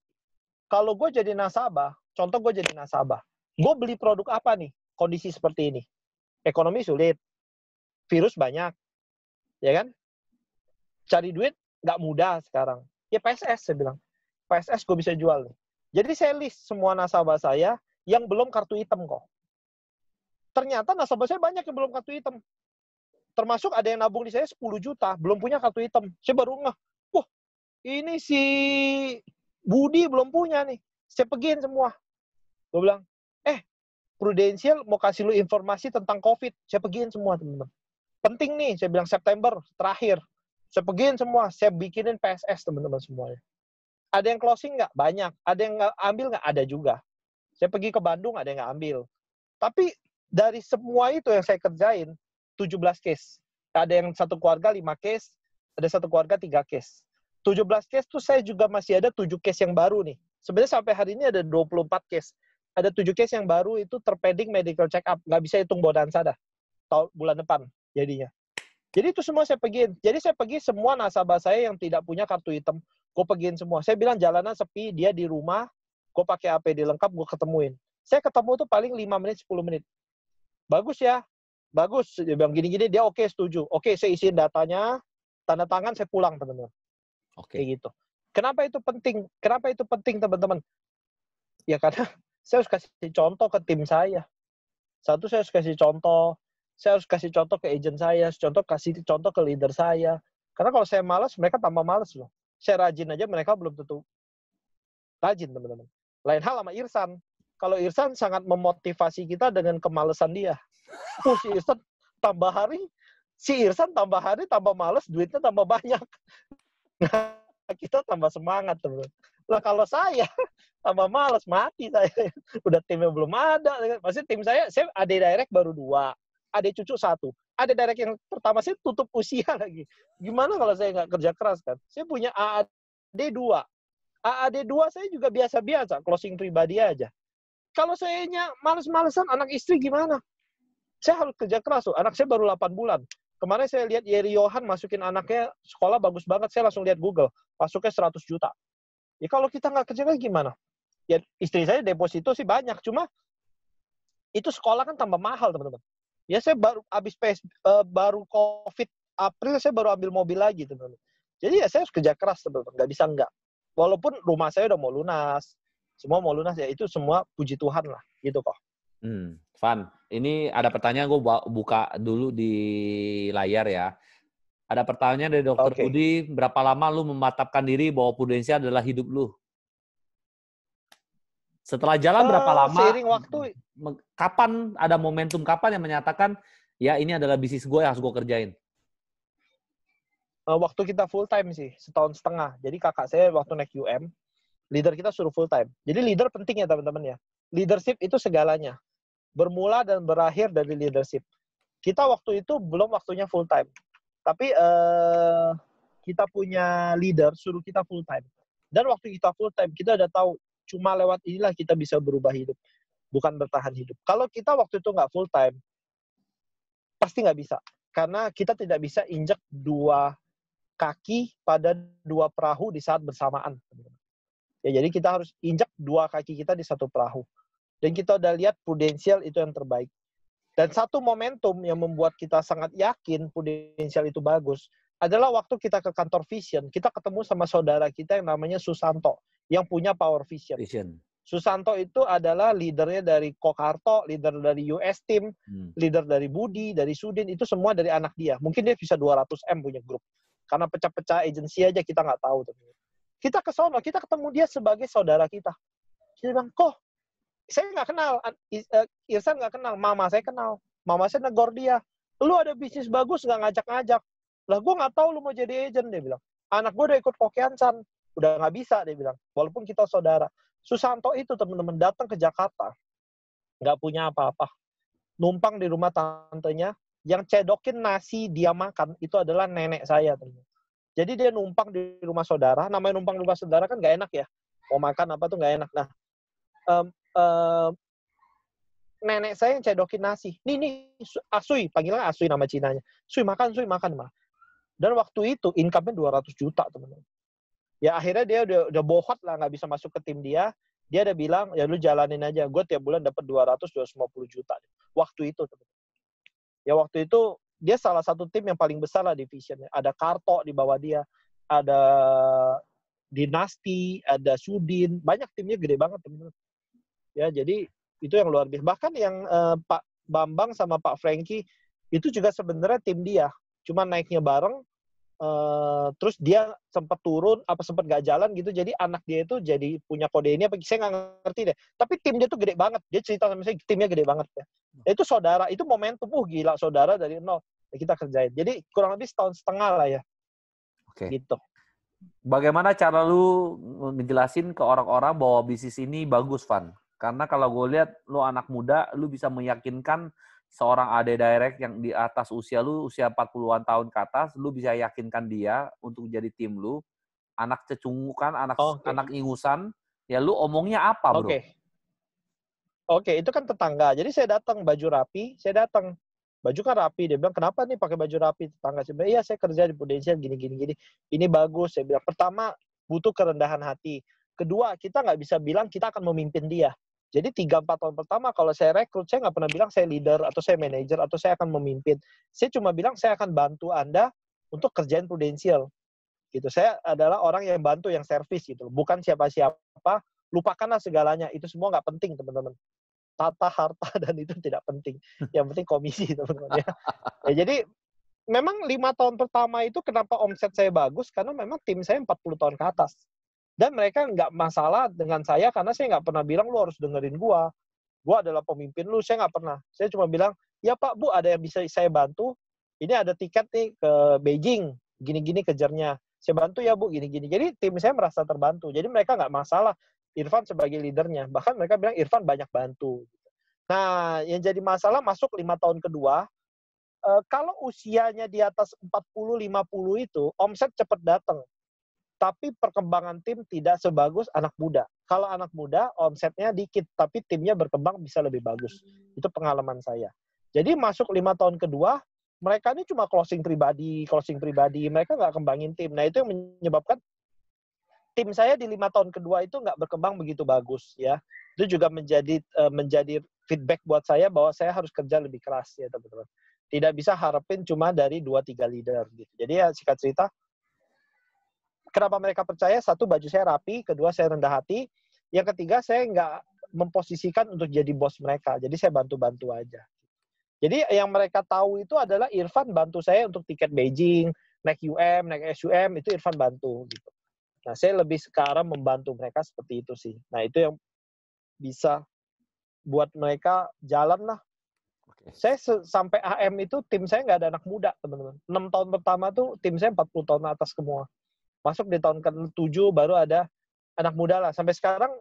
kalau gue jadi nasabah, contoh gue jadi nasabah, gue beli produk apa nih? Kondisi seperti ini. Ekonomi sulit. Virus banyak. Ya kan? Cari duit nggak mudah sekarang. Ya PSS, saya bilang. PSS gue bisa jual nih. Jadi saya list semua nasabah saya yang belum kartu hitam kok. Ternyata nasabah saya banyak yang belum kartu hitam. Termasuk ada yang nabung di saya 10 juta, belum punya kartu hitam. Saya baru ngeh, wah ini si Budi belum punya nih. Saya pegiin semua. Gue bilang, Prudential mau kasih lu informasi tentang COVID. Saya pegiin semua, teman-teman. Penting nih, saya bilang September terakhir. Saya pegiin semua, saya bikinin PSS, teman-teman semuanya. Ada yang closing nggak? Banyak. Ada yang nggak ambil nggak? Ada juga. Saya pergi ke Bandung, ada yang nggak ambil. Tapi dari semua itu yang saya kerjain, 17 case. Ada yang satu keluarga 5 case, ada satu keluarga 3 case. 17 case tuh saya juga masih ada 7 case yang baru nih. Sebenarnya sampai hari ini ada 24 case. Ada 7 case yang baru itu terpending medical check up. Nggak bisa hitung bonansa dah. Bulan depan jadinya. Jadi itu semua saya pegiin. Jadi saya pergi semua nasabah saya yang tidak punya kartu hitam. Gue pegiin semua. Saya bilang jalanan sepi, dia di rumah, gue pakai APD lengkap, gue ketemuin. Saya ketemu tuh paling 5 menit, 10 menit. Bagus ya, bagus. Dia bilang gini-gini, dia oke, setuju. Oke, saya isiin datanya, tanda tangan, saya pulang, teman-teman. Oke. Kayak gitu. Kenapa itu penting? Kenapa itu penting, teman-teman? Ya karena saya harus kasih contoh ke tim saya. Satu, saya harus kasih contoh. Saya harus kasih contoh ke agent saya, kasih contoh ke leader saya. Karena kalau saya malas, mereka tambah malas loh. Saya rajin aja, mereka belum tentu rajin, teman-teman. Lain hal sama Irsan. Kalau Irsan sangat memotivasi kita dengan kemalasan dia. Si Irsan tambah hari tambah malas, duitnya tambah banyak. Nah, kita tambah semangat, teman-teman. Lah kalau saya tambah malas, mati saya. Udah timnya belum ada. Maksudnya tim saya ada direct baru 2. Ada cucu 1. Ada direct yang pertama saya tutup usia lagi. Gimana kalau saya nggak kerja keras kan? Saya punya AAD 2. AAD 2 saya juga biasa-biasa, closing pribadi aja. Kalau saya males-malesan, anak istri gimana? Saya harus kerja keras tuh. Anak saya baru 8 bulan. Kemarin saya lihat Yeri Yohan masukin anaknya sekolah bagus banget. Saya langsung lihat Google. Masuknya 100 juta. Ya kalau kita nggak kerja lagi gimana? Ya istri saya deposito sih banyak. Cuma itu sekolah kan tambah mahal, teman-teman. Ya saya baru baru COVID April saya baru ambil mobil lagi, teman-teman. Jadi ya saya harus kerja keras, teman-teman. Nggak bisa enggak. Walaupun rumah saya udah mau lunas, semua mau lunas ya itu semua puji Tuhan lah, gitu kok. Van, ini ada pertanyaan gue buka dulu di layar ya. Ada pertanyaan dari Dr. Budi, berapa lama lu mematapkan diri bahwa Prudential adalah hidup lu? Setelah jalan berapa lama? Seiring waktu. Kapan ada momentum kapan yang menyatakan ya ini adalah bisnis gue yang harus gue kerjain? Waktu kita full time sih, 1,5 tahun. Jadi kakak saya waktu naik UM, leader kita suruh full time. Jadi leader penting ya teman-teman ya. Leadership itu segalanya. Bermula dan berakhir dari leadership. Kita waktu itu belum waktunya full time. Tapi kita punya leader suruh kita full time. Dan waktu kita full time, kita udah tahu cuma lewat inilah kita bisa berubah hidup, bukan bertahan hidup. Kalau kita waktu itu nggak full time, pasti nggak bisa. Karena kita tidak bisa injak 2 kaki pada 2 perahu di saat bersamaan. Ya, jadi kita harus injak 2 kaki kita di satu perahu. Dan kita udah lihat Prudential itu yang terbaik. Dan satu momentum yang membuat kita sangat yakin Prudential itu bagus adalah waktu kita ke kantor Vision, kita ketemu sama saudara kita yang namanya Susanto, yang punya Power Vision. Susanto itu adalah leadernya dari Kokarto, leader dari US Team, leader dari Budi, dari Sudin, itu semua dari anak dia. Mungkin dia bisa 200M punya grup. Karena pecah-pecah agensi aja kita nggak tahu. Kita ke sono, kita ketemu dia sebagai saudara kita. Kita bilang, kok saya nggak kenal, Irsan nggak kenal, mama saya kenal. Mama saya negor dia. Lu ada bisnis bagus nggak ngajak-ngajak? Lah gue nggak tahu lu mau jadi agent, dia bilang. Anak gue udah ikut Kokiansan, udah nggak bisa, dia bilang. Walaupun kita saudara. Susanto itu teman-teman datang ke Jakarta, nggak punya apa-apa. Numpang di rumah tantenya, yang cedokin nasi dia makan, itu adalah nenek saya. Teman. Jadi dia numpang di rumah saudara, namanya numpang di rumah saudara kan nggak enak ya. Mau makan apa tuh nggak enak. Nah, nenek saya yang cedokin nasi. Nih, Asui, panggilan Asui nama Cinanya. Sui makan, mah. Dan waktu itu income-nya 200 juta, teman-teman. Ya akhirnya dia udah bohot lah, nggak bisa masuk ke tim dia. Dia udah bilang, ya lu jalanin aja. Gue tiap bulan dapat 200-250 juta. Waktu itu, teman-teman. Ya waktu itu, dia salah satu tim yang paling besar lah divisionnya. Ada Karto di bawah dia. Ada Dinasti, ada Sudin. Banyak timnya gede banget, teman-teman. Ya, jadi itu yang luar biasa. Bahkan yang Pak Bambang sama Pak Frankie, itu juga sebenarnya tim dia. Cuma naiknya bareng, terus dia sempat turun sempat gak jalan gitu, jadi anak dia itu jadi punya kode ini saya nggak ngerti deh, tapi tim dia tuh gede banget, dia cerita sama saya timnya gede banget ya. Itu saudara, itu momentum, gila, saudara dari nol ya kita kerjain, jadi kurang lebih setahun setengah lah ya. Oke. Gitu. Bagaimana cara lu ngejelasin ke orang-orang bahwa bisnis ini bagus, Van? Karena kalau gue lihat lu anak muda, lu bisa meyakinkan seorang ade direct yang di atas usia lu, usia 40-an tahun ke atas, lu bisa yakinkan dia untuk jadi tim lu. Anak cecungukan, anak ingusan, ya lu omongnya apa, bro? Oke, itu kan tetangga. Jadi saya datang baju rapi, baju kan rapi. Dia bilang, kenapa nih pakai baju rapi? Tetangga saya bilang, iya saya kerja di Prudential gini. Ini bagus. Saya bilang, pertama butuh kerendahan hati. Kedua, kita nggak bisa bilang kita akan memimpin dia. Jadi 3-4 tahun pertama kalau saya rekrut, saya nggak pernah bilang saya leader, atau saya manager, atau saya akan memimpin. Saya cuma bilang saya akan bantu Anda untuk kerjain Prudential. Gitu. Saya adalah orang yang bantu, yang servis gitu. Bukan siapa-siapa, lupakanlah segalanya. Itu semua nggak penting, teman-teman. Tata, harta, dan itu tidak penting. Yang penting komisi, teman-teman. Ya, jadi memang 5 tahun pertama itu kenapa omset saya bagus, karena memang tim saya 40 tahun ke atas. Dan mereka nggak masalah dengan saya, karena saya nggak pernah bilang, lu harus dengerin gua adalah pemimpin lu, saya nggak pernah. Saya cuma bilang, ya Pak, Bu, ada yang bisa saya bantu, ini ada tiket nih ke Beijing, gini-gini kejarnya. Saya bantu ya Bu, gini-gini. Jadi tim saya merasa terbantu. Jadi mereka nggak masalah Irfan sebagai leadernya. Bahkan mereka bilang Irfan banyak bantu. Nah, yang jadi masalah masuk 5 tahun kedua, kalau usianya di atas 40-50 itu, omset cepat datang. Tapi perkembangan tim tidak sebagus anak muda. Kalau anak muda, omsetnya dikit, tapi timnya berkembang bisa lebih bagus. Itu pengalaman saya. Jadi masuk 5 tahun kedua, mereka ini cuma closing pribadi. Mereka nggak kembangin tim. Nah, itu yang menyebabkan tim saya di 5 tahun kedua itu nggak berkembang begitu bagus. Ya, itu juga menjadi feedback buat saya bahwa saya harus kerja lebih keras, ya teman-teman. Tidak bisa harapin cuma dari 2-3 leader. Gitu. Jadi ya singkat cerita, kenapa mereka percaya? Satu, baju saya rapi. Kedua, saya rendah hati. Yang ketiga, saya nggak memposisikan untuk jadi bos mereka. Jadi saya bantu-bantu aja. Jadi yang mereka tahu itu adalah Irfan bantu saya untuk tiket Beijing, naik naik SUM, itu Irfan bantu. Gitu. Nah, saya lebih sekarang membantu mereka seperti itu sih. Nah, itu yang bisa buat mereka jalan lah. Saya sampai AM itu tim saya nggak ada anak muda, teman-teman. 6 tahun pertama tuh tim saya 40 tahun atas semua. Masuk di tahun ke-7 baru ada anak muda lah. Sampai sekarang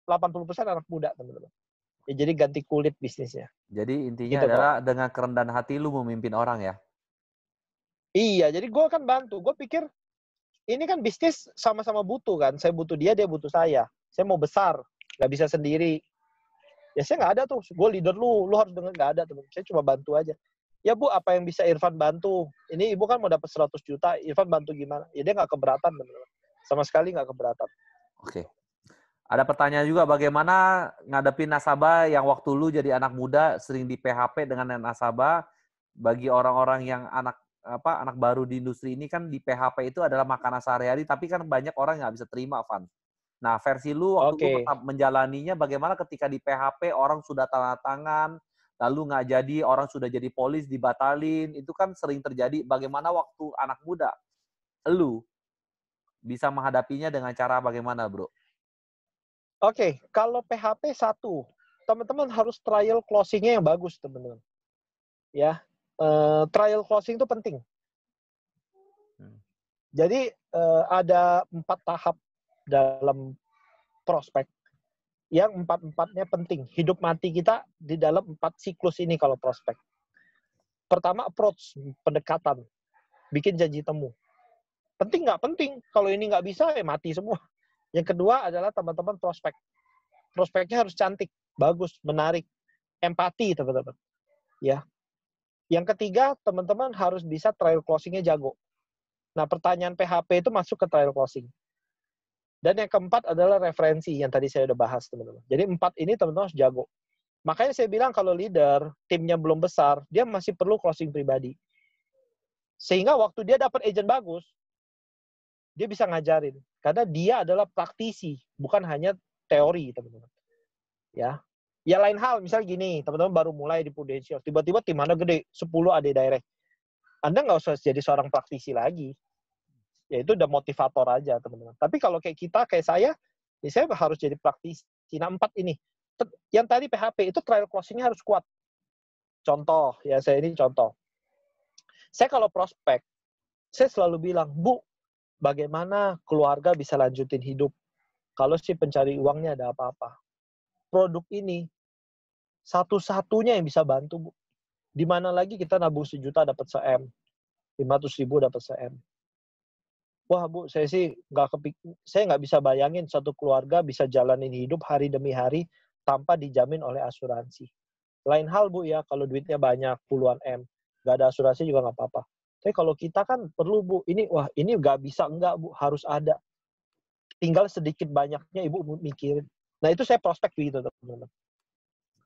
80% anak muda, teman-teman. Ya, jadi ganti kulit bisnisnya. Jadi intinya gitu, adalah dengan kerendahan hati lu memimpin orang ya? Iya, jadi gue kan bantu. Gue pikir ini kan bisnis sama-sama butuh kan. Saya butuh dia butuh saya. Saya mau besar, nggak bisa sendiri. Ya saya nggak ada tuh. Gue leader lu harus denger, nggak ada, teman. Saya cuma bantu aja. Ya Bu, apa yang bisa Irfan bantu? Ini Ibu kan mau dapat 100 juta, Irfan bantu gimana? Ya dia nggak keberatan, teman-teman. Sama sekali nggak keberatan. Oke. Ada pertanyaan juga, bagaimana ngadepin nasabah yang waktu lu jadi anak muda sering di PHP dengan nasabah? Bagi orang-orang yang anak baru di industri ini kan di PHP itu adalah makanan sehari-hari, tapi kan banyak orang nggak bisa terima, Van. Nah, versi lu waktu lu menjalaninya bagaimana ketika di PHP orang sudah tanda tangan, lalu nggak jadi, orang sudah jadi polis, dibatalin, itu kan sering terjadi. Bagaimana waktu anak muda, lu bisa menghadapinya dengan cara bagaimana, bro? Oke, kalau PHP satu, teman-teman harus trial closing-nya yang bagus, teman-teman. Ya, trial closing itu penting. Jadi ada 4 tahap dalam prospek. Yang 4-4-nya penting. Hidup mati kita di dalam 4 siklus ini kalau prospek. Pertama, approach, pendekatan. Bikin janji temu. Penting nggak? Penting. Kalau ini nggak bisa, ya mati semua. Yang kedua adalah teman-teman prospek. Prospeknya harus cantik, bagus, menarik. empati, teman-teman. Ya. Yang ketiga, teman-teman harus bisa trial closing-nya jago. Nah, pertanyaan PHP itu masuk ke trial closing. Dan yang keempat adalah referensi yang tadi saya udah bahas, teman-teman. Jadi 4 ini teman-teman harus jago. Makanya saya bilang kalau leader, timnya belum besar, dia masih perlu closing pribadi. Sehingga waktu dia dapat agent bagus, dia bisa ngajarin. Karena dia adalah praktisi, bukan hanya teori, teman-teman. Ya. Ya lain hal, misal gini, teman-teman baru mulai di Prudential, tiba-tiba tim Anda gede, 10 AD direct. Anda nggak usah jadi seorang praktisi lagi. Ya itu udah motivator aja, teman-teman. Tapi kalau kayak kita, kayak saya, ya saya harus jadi praktisi. Nah, 4 ini. Yang tadi PHP, itu trial closing-nya harus kuat. Contoh, ya saya ini contoh. Saya kalau prospek, saya selalu bilang, Bu, bagaimana keluarga bisa lanjutin hidup kalau si pencari uangnya ada apa-apa? Produk ini, satu-satunya yang bisa bantu, Bu. Di mana lagi kita nabung 1 juta dapat se-M, 500.000 dapat se-M. Wah Bu, saya sih saya nggak bisa bayangin satu keluarga bisa jalanin hidup hari demi hari tanpa dijamin oleh asuransi. Lain hal Bu ya, kalau duitnya banyak, puluhan M, nggak ada asuransi juga nggak apa-apa. Tapi kalau kita kan perlu Bu, ini nggak bisa enggak Bu, harus ada. Tinggal sedikit banyaknya Ibu mikirin. Nah itu saya prospek gitu teman-teman.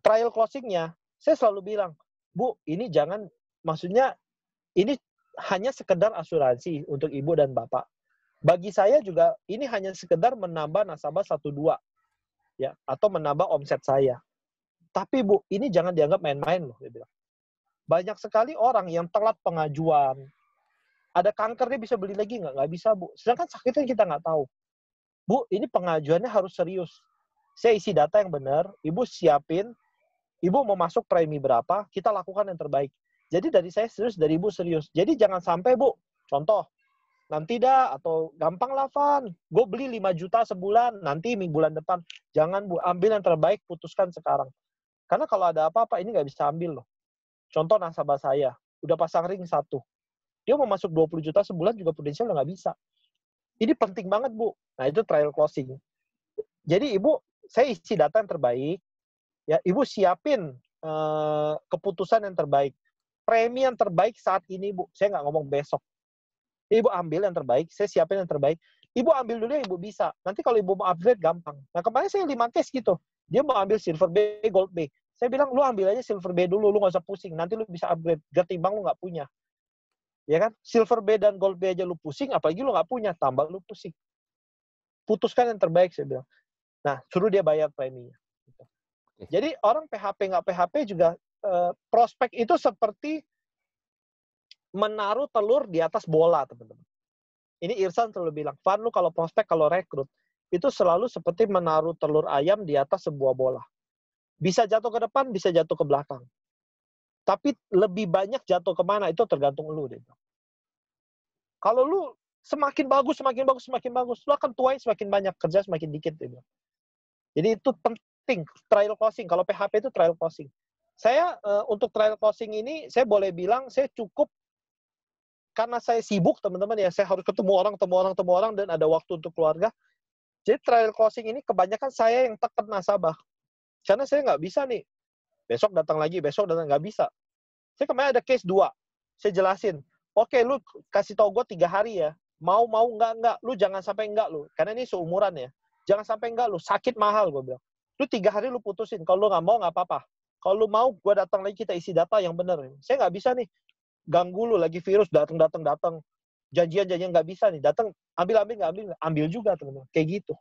Trial closing-nya, saya selalu bilang, Bu, ini jangan, maksudnya ini hanya sekedar asuransi untuk Ibu dan Bapak. Bagi saya juga ini hanya sekedar menambah nasabah 1-2 ya, atau menambah omset saya. Tapi Bu, ini jangan dianggap main-main loh, dia bilang. Banyak sekali orang yang telat pengajuan. Ada kanker dia bisa beli lagi nggak? Nggak bisa Bu. Sedangkan sakitnya kita nggak tahu. Bu, ini pengajuannya harus serius. Saya isi data yang benar, Ibu siapin, Ibu mau masuk premi berapa, kita lakukan yang terbaik. Jadi dari saya serius, dari Ibu serius. Jadi jangan sampai Bu, contoh, nanti dah, atau gampang lah Van, gue beli 5 juta sebulan, nanti bulan depan. Jangan Bu, ambil yang terbaik, putuskan sekarang. Karena kalau ada apa-apa, ini nggak bisa ambil loh. Contoh nasabah saya, udah pasang ring 1. Dia mau masuk 20 juta sebulan juga Prudential udah nggak bisa. Ini penting banget Bu. Nah itu trial closing. Jadi Ibu, saya isi data yang terbaik, ya Ibu siapin keputusan yang terbaik. Premi yang terbaik saat ini Bu, saya nggak ngomong besok. Ibu ambil yang terbaik, saya siapin yang terbaik. Ibu ambil dulu yang Ibu bisa. Nanti kalau Ibu mau upgrade, gampang. Nah, kemarin saya 5 case gitu. Dia mau ambil Silver B, Gold B. Saya bilang, lu ambil aja Silver B dulu, lu nggak usah pusing. Nanti lu bisa upgrade, ketimbang lu nggak punya. Ya kan? Silver B dan Gold B aja lu pusing, apalagi lu nggak punya, tambah lu pusing. Putuskan yang terbaik, saya bilang. Nah, suruh dia bayar preminya. Jadi, orang PHP nggak PHP juga, prospek itu seperti menaruh telur di atas bola, teman-teman. Ini Irsan selalu bilang, Van, lu kalau prospek, kalau rekrut, itu selalu seperti menaruh telur ayam di atas sebuah bola. Bisa jatuh ke depan, bisa jatuh ke belakang. Tapi lebih banyak jatuh kemana, itu tergantung lu. Kalau lu semakin bagus, lu akan tuai semakin banyak, kerja semakin dikit. Jadi itu penting, trial closing. Kalau PHP itu trial closing. Saya, untuk trial closing ini, saya boleh bilang, saya cukup karena saya sibuk teman-teman ya, saya harus ketemu orang, dan ada waktu untuk keluarga. Jadi trial closing ini kebanyakan saya yang tekan nasabah. Karena saya nggak bisa nih, besok datang lagi, nggak bisa. Saya kemarin ada case 2, saya jelasin, oke lu kasih tau gue 3 hari ya, mau enggak, lu jangan sampai enggak lu, karena ini seumuran ya, jangan sampai enggak lu, sakit mahal gue bilang. Lu 3 hari lu putusin, kalau lu nggak mau nggak apa-apa. Kalau lu mau, gue datang lagi, kita isi data yang benar. Saya nggak bisa nih, ganggu lu lagi virus datang janjian nggak bisa nih, datang ambil juga teman-teman, kayak gitu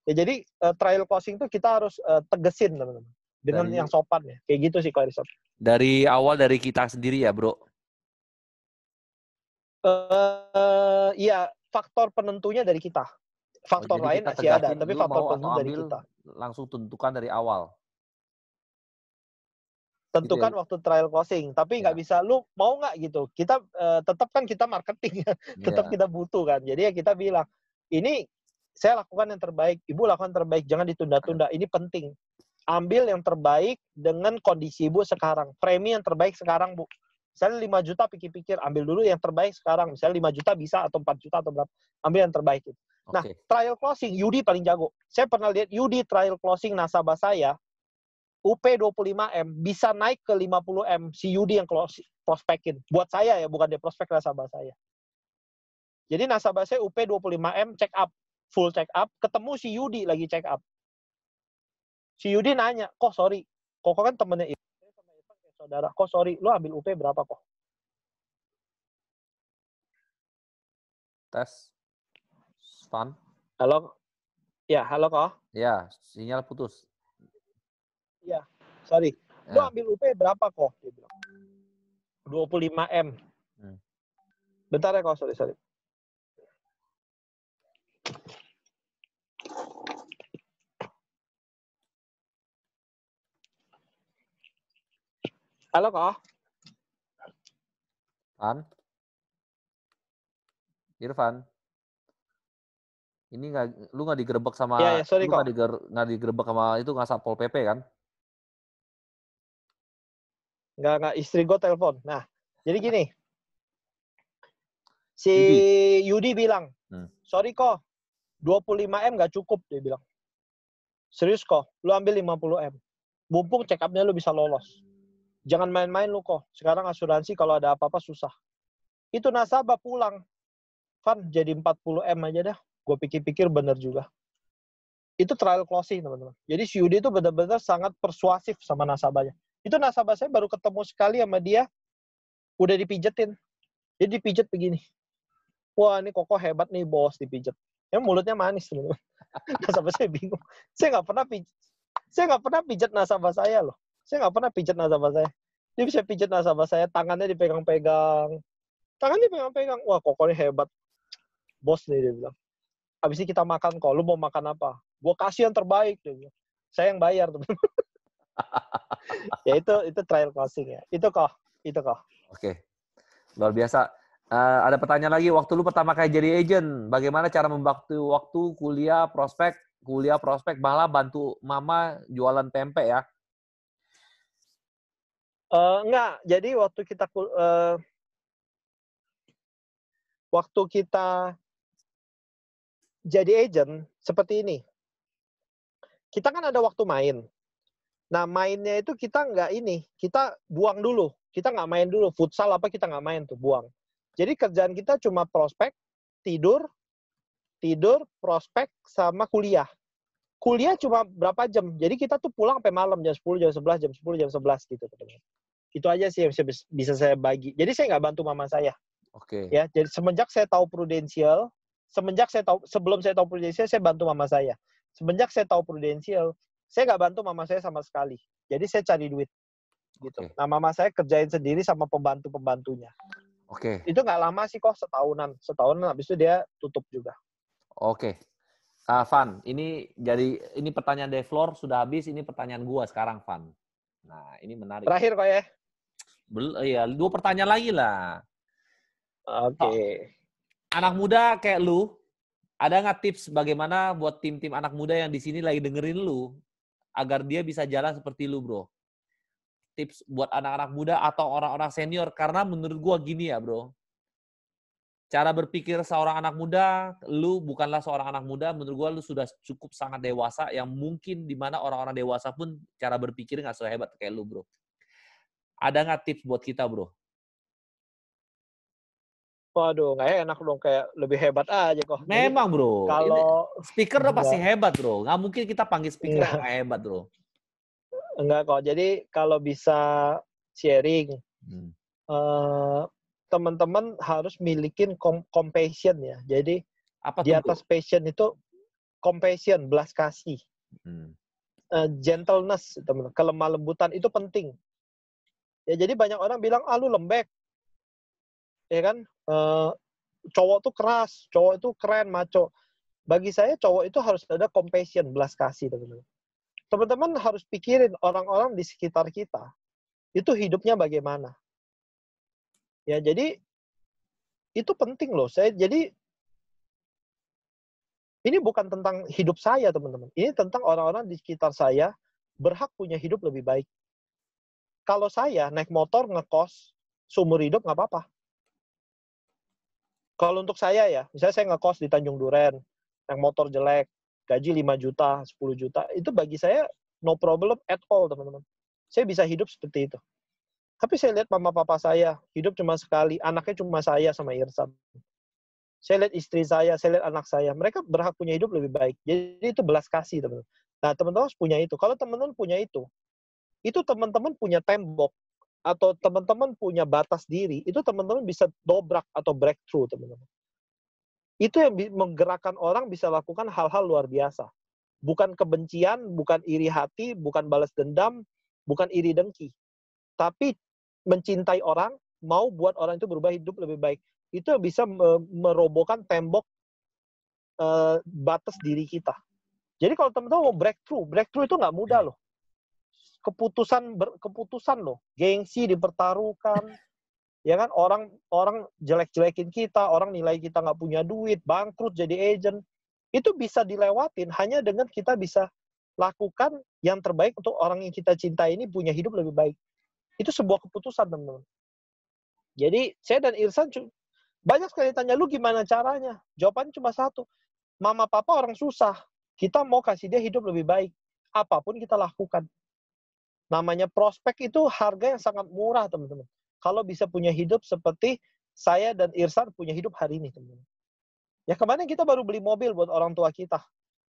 ya. Jadi trial closing itu kita harus tegesin teman-teman dengan yang sopan ya, kayak gitu sih Clarison. Dari awal dari kita sendiri ya bro. Iya, faktor penentunya dari kita, faktor lain masih ada, tapi faktor penentu dari kita. Langsung tentukan dari awal. Tentukan waktu trial closing, tapi nggak bisa lu mau nggak gitu. Kita tetap kan kita marketing, tetap kita butuh kan. Jadi ya kita bilang, ini saya lakukan yang terbaik, Ibu lakukan yang terbaik, jangan ditunda-tunda. Ini penting. Ambil yang terbaik dengan kondisi Ibu sekarang. Premi yang terbaik sekarang, Bu. Misalnya 5 juta pikir-pikir, ambil dulu yang terbaik sekarang. Misalnya 5 juta bisa, atau 4 juta, atau berapa. Ambil yang terbaik. Gitu. Nah, trial closing, Yudi paling jago. Saya pernah lihat Yudi trial closing nasabah saya, UP 25M bisa naik ke 50M si Yudi yang prospekin. Buat saya ya, bukan dia prospek nasabah saya. Jadi nasabah saya UP 25M check up, full check up, ketemu si Yudi lagi check up. Si Yudi nanya, kok sorry, kok kan temennya itu, saudara, kok sorry, lu ambil UP berapa kok? Tes. Van. Halo? Ya, halo kok? Ya, sinyal putus. Iya, sorry. Lu Ya. ambil UP berapa kok? Dia bilang. 25M. Bentar ya kok, sorry. Halo kok? Van. Irfan. Ini lu nggak digerebek sama, Ya, sorry lu kok. nggak digerebek sama itu nggak Satpol PP kan? Nggak, istri gue telepon. Nah, jadi gini. Si Yudi bilang, sorry kok, 25M nggak cukup, dia bilang. Serius kok, lu ambil 50M. Mumpung check up-nya lu bisa lolos. Jangan main-main lu kok. Sekarang asuransi kalau ada apa-apa susah. Itu nasabah pulang. Van, jadi 40M aja dah. Gue pikir-pikir bener juga. Itu trial closing, teman-teman. Jadi si Yudi itu benar-benar sangat persuasif sama nasabahnya. Itu nasabah saya baru ketemu sekali sama dia, udah dipijetin. Jadi dipijet begini. Wah, ini Koko hebat nih, bos, dipijet. Ya mulutnya manis, teman-teman. Nasabah saya bingung. Saya nggak pernah pijet nasabah saya loh. Saya nggak pernah pijet nasabah saya. Dia bisa pijet nasabah saya, tangannya dipegang-pegang. Tangannya dipegang-pegang. Wah, Koko ini hebat. Bos nih, dia bilang. Abis ini kita makan kok. Lu mau makan apa? Gua kasih yang terbaik, dia bilang. Saya yang bayar, teman-teman. Ya itu trial closing ya. Itu kok. Oke. Luar biasa. Ada pertanyaan lagi, waktu lu pertama kali jadi agent, bagaimana cara membagi waktu kuliah prospek, malah bantu mama jualan tempe ya? Enggak. Jadi waktu kita jadi agent seperti ini. Kita kan ada waktu main. Nah, mainnya itu kita kita buang dulu. Kita nggak main dulu. Futsal apa kita nggak main tuh, buang. Jadi kerjaan kita cuma prospek, tidur, prospek, sama kuliah. Kuliah cuma berapa jam. Jadi kita tuh pulang sampai malam, jam 10, jam 11, jam 10, jam 11 gitu. Itu aja sih yang bisa saya bagi. Jadi saya nggak bantu mama saya. Oke. Ya, jadi sebelum saya tahu Prudential, saya bantu mama saya. Semenjak saya tahu Prudential, saya nggak bantu mama saya sama sekali. Jadi saya cari duit. Gitu. Oke. Nah, mama saya kerjain sendiri sama pembantu-pembantunya. Oke. Itu nggak lama sih kok, setahunan habis itu dia tutup juga. Oke. Van, ini pertanyaan Devlor sudah habis, ini pertanyaan gua sekarang, Van. Nah, ini menarik. Terakhir kok ya. Iya, 2 pertanyaan lagi lah. Oke. Anak muda kayak lu, ada nggak tips bagaimana buat tim-tim anak muda yang di sini lagi dengerin lu, agar dia bisa jalan seperti lu, bro? Tips buat anak-anak muda atau orang-orang senior, karena menurut gua gini ya, bro. Cara berpikir seorang anak muda, lu bukanlah seorang anak muda, menurut gua lu sudah cukup sangat dewasa, yang mungkin di mana orang-orang dewasa pun cara berpikir nggak sehebat kayak lu, bro. Ada nggak tips buat kita, bro? Waduh, nggak enak dong, kayak lebih hebat aja kok. Memang, bro. Kalau speaker udah pasti hebat, bro. Nggak mungkin kita panggil speaker yang nggak hebat, bro. Enggak kok. Jadi kalau bisa sharing, teman-teman harus milikin compassion ya. Jadi apa di atas passion itu compassion, belas kasih. Gentleness, teman-teman. Kelemah lembutan itu penting. Ya, jadi banyak orang bilang, lu lembek. Ya kan? Cowok tuh keras, cowok itu keren, maco. Bagi saya cowok itu harus ada compassion, belas kasih, teman-teman. Teman-teman harus pikirin orang-orang di sekitar kita itu hidupnya bagaimana. Ya, jadi itu penting loh. Jadi ini bukan tentang hidup saya, teman-teman. Ini tentang orang-orang di sekitar saya berhak punya hidup lebih baik. Kalau saya naik motor ngekos seumur hidup nggak apa-apa. Kalau untuk saya ya, misalnya saya ngekos di Tanjung Duren, naik motor jelek, gaji 5 juta, 10 juta, itu bagi saya no problem at all, teman-teman. Saya bisa hidup seperti itu. Tapi saya lihat mama papa saya hidup cuma sekali, anaknya cuma saya sama Irsan. Saya lihat istri saya lihat anak saya, mereka berhak punya hidup lebih baik. Jadi itu belas kasih, teman-teman. Nah, teman-teman harus punya itu. Kalau teman-teman punya itu teman-teman punya tembok atau teman-teman punya batas diri, itu teman-teman bisa dobrak atau breakthrough, teman-teman. Itu yang menggerakkan orang bisa lakukan hal-hal luar biasa. Bukan kebencian, bukan iri hati, bukan balas dendam, bukan iri dengki. Tapi mencintai orang, mau buat orang itu berubah hidup lebih baik. Itu bisa merobohkan tembok batas diri kita. Jadi kalau teman-teman mau breakthrough itu nggak mudah loh. Keputusan loh. Gengsi dipertaruhkan. Ya kan, orang jelek-jelekin kita, orang nilai kita nggak punya duit, bangkrut jadi agent. Itu bisa dilewatin hanya dengan kita bisa lakukan yang terbaik untuk orang yang kita cintai ini punya hidup lebih baik. Itu sebuah keputusan, teman-teman. Jadi, saya dan Irsan banyak sekali tanya, lu gimana caranya? Jawabannya cuma satu. Mama papa orang susah. Kita mau kasih dia hidup lebih baik. Apapun kita lakukan. Namanya prospek itu harga yang sangat murah, teman-teman. Kalau bisa punya hidup seperti saya dan Irsan punya hidup hari ini, teman-teman. Ya kemarin kita baru beli mobil buat orang tua kita.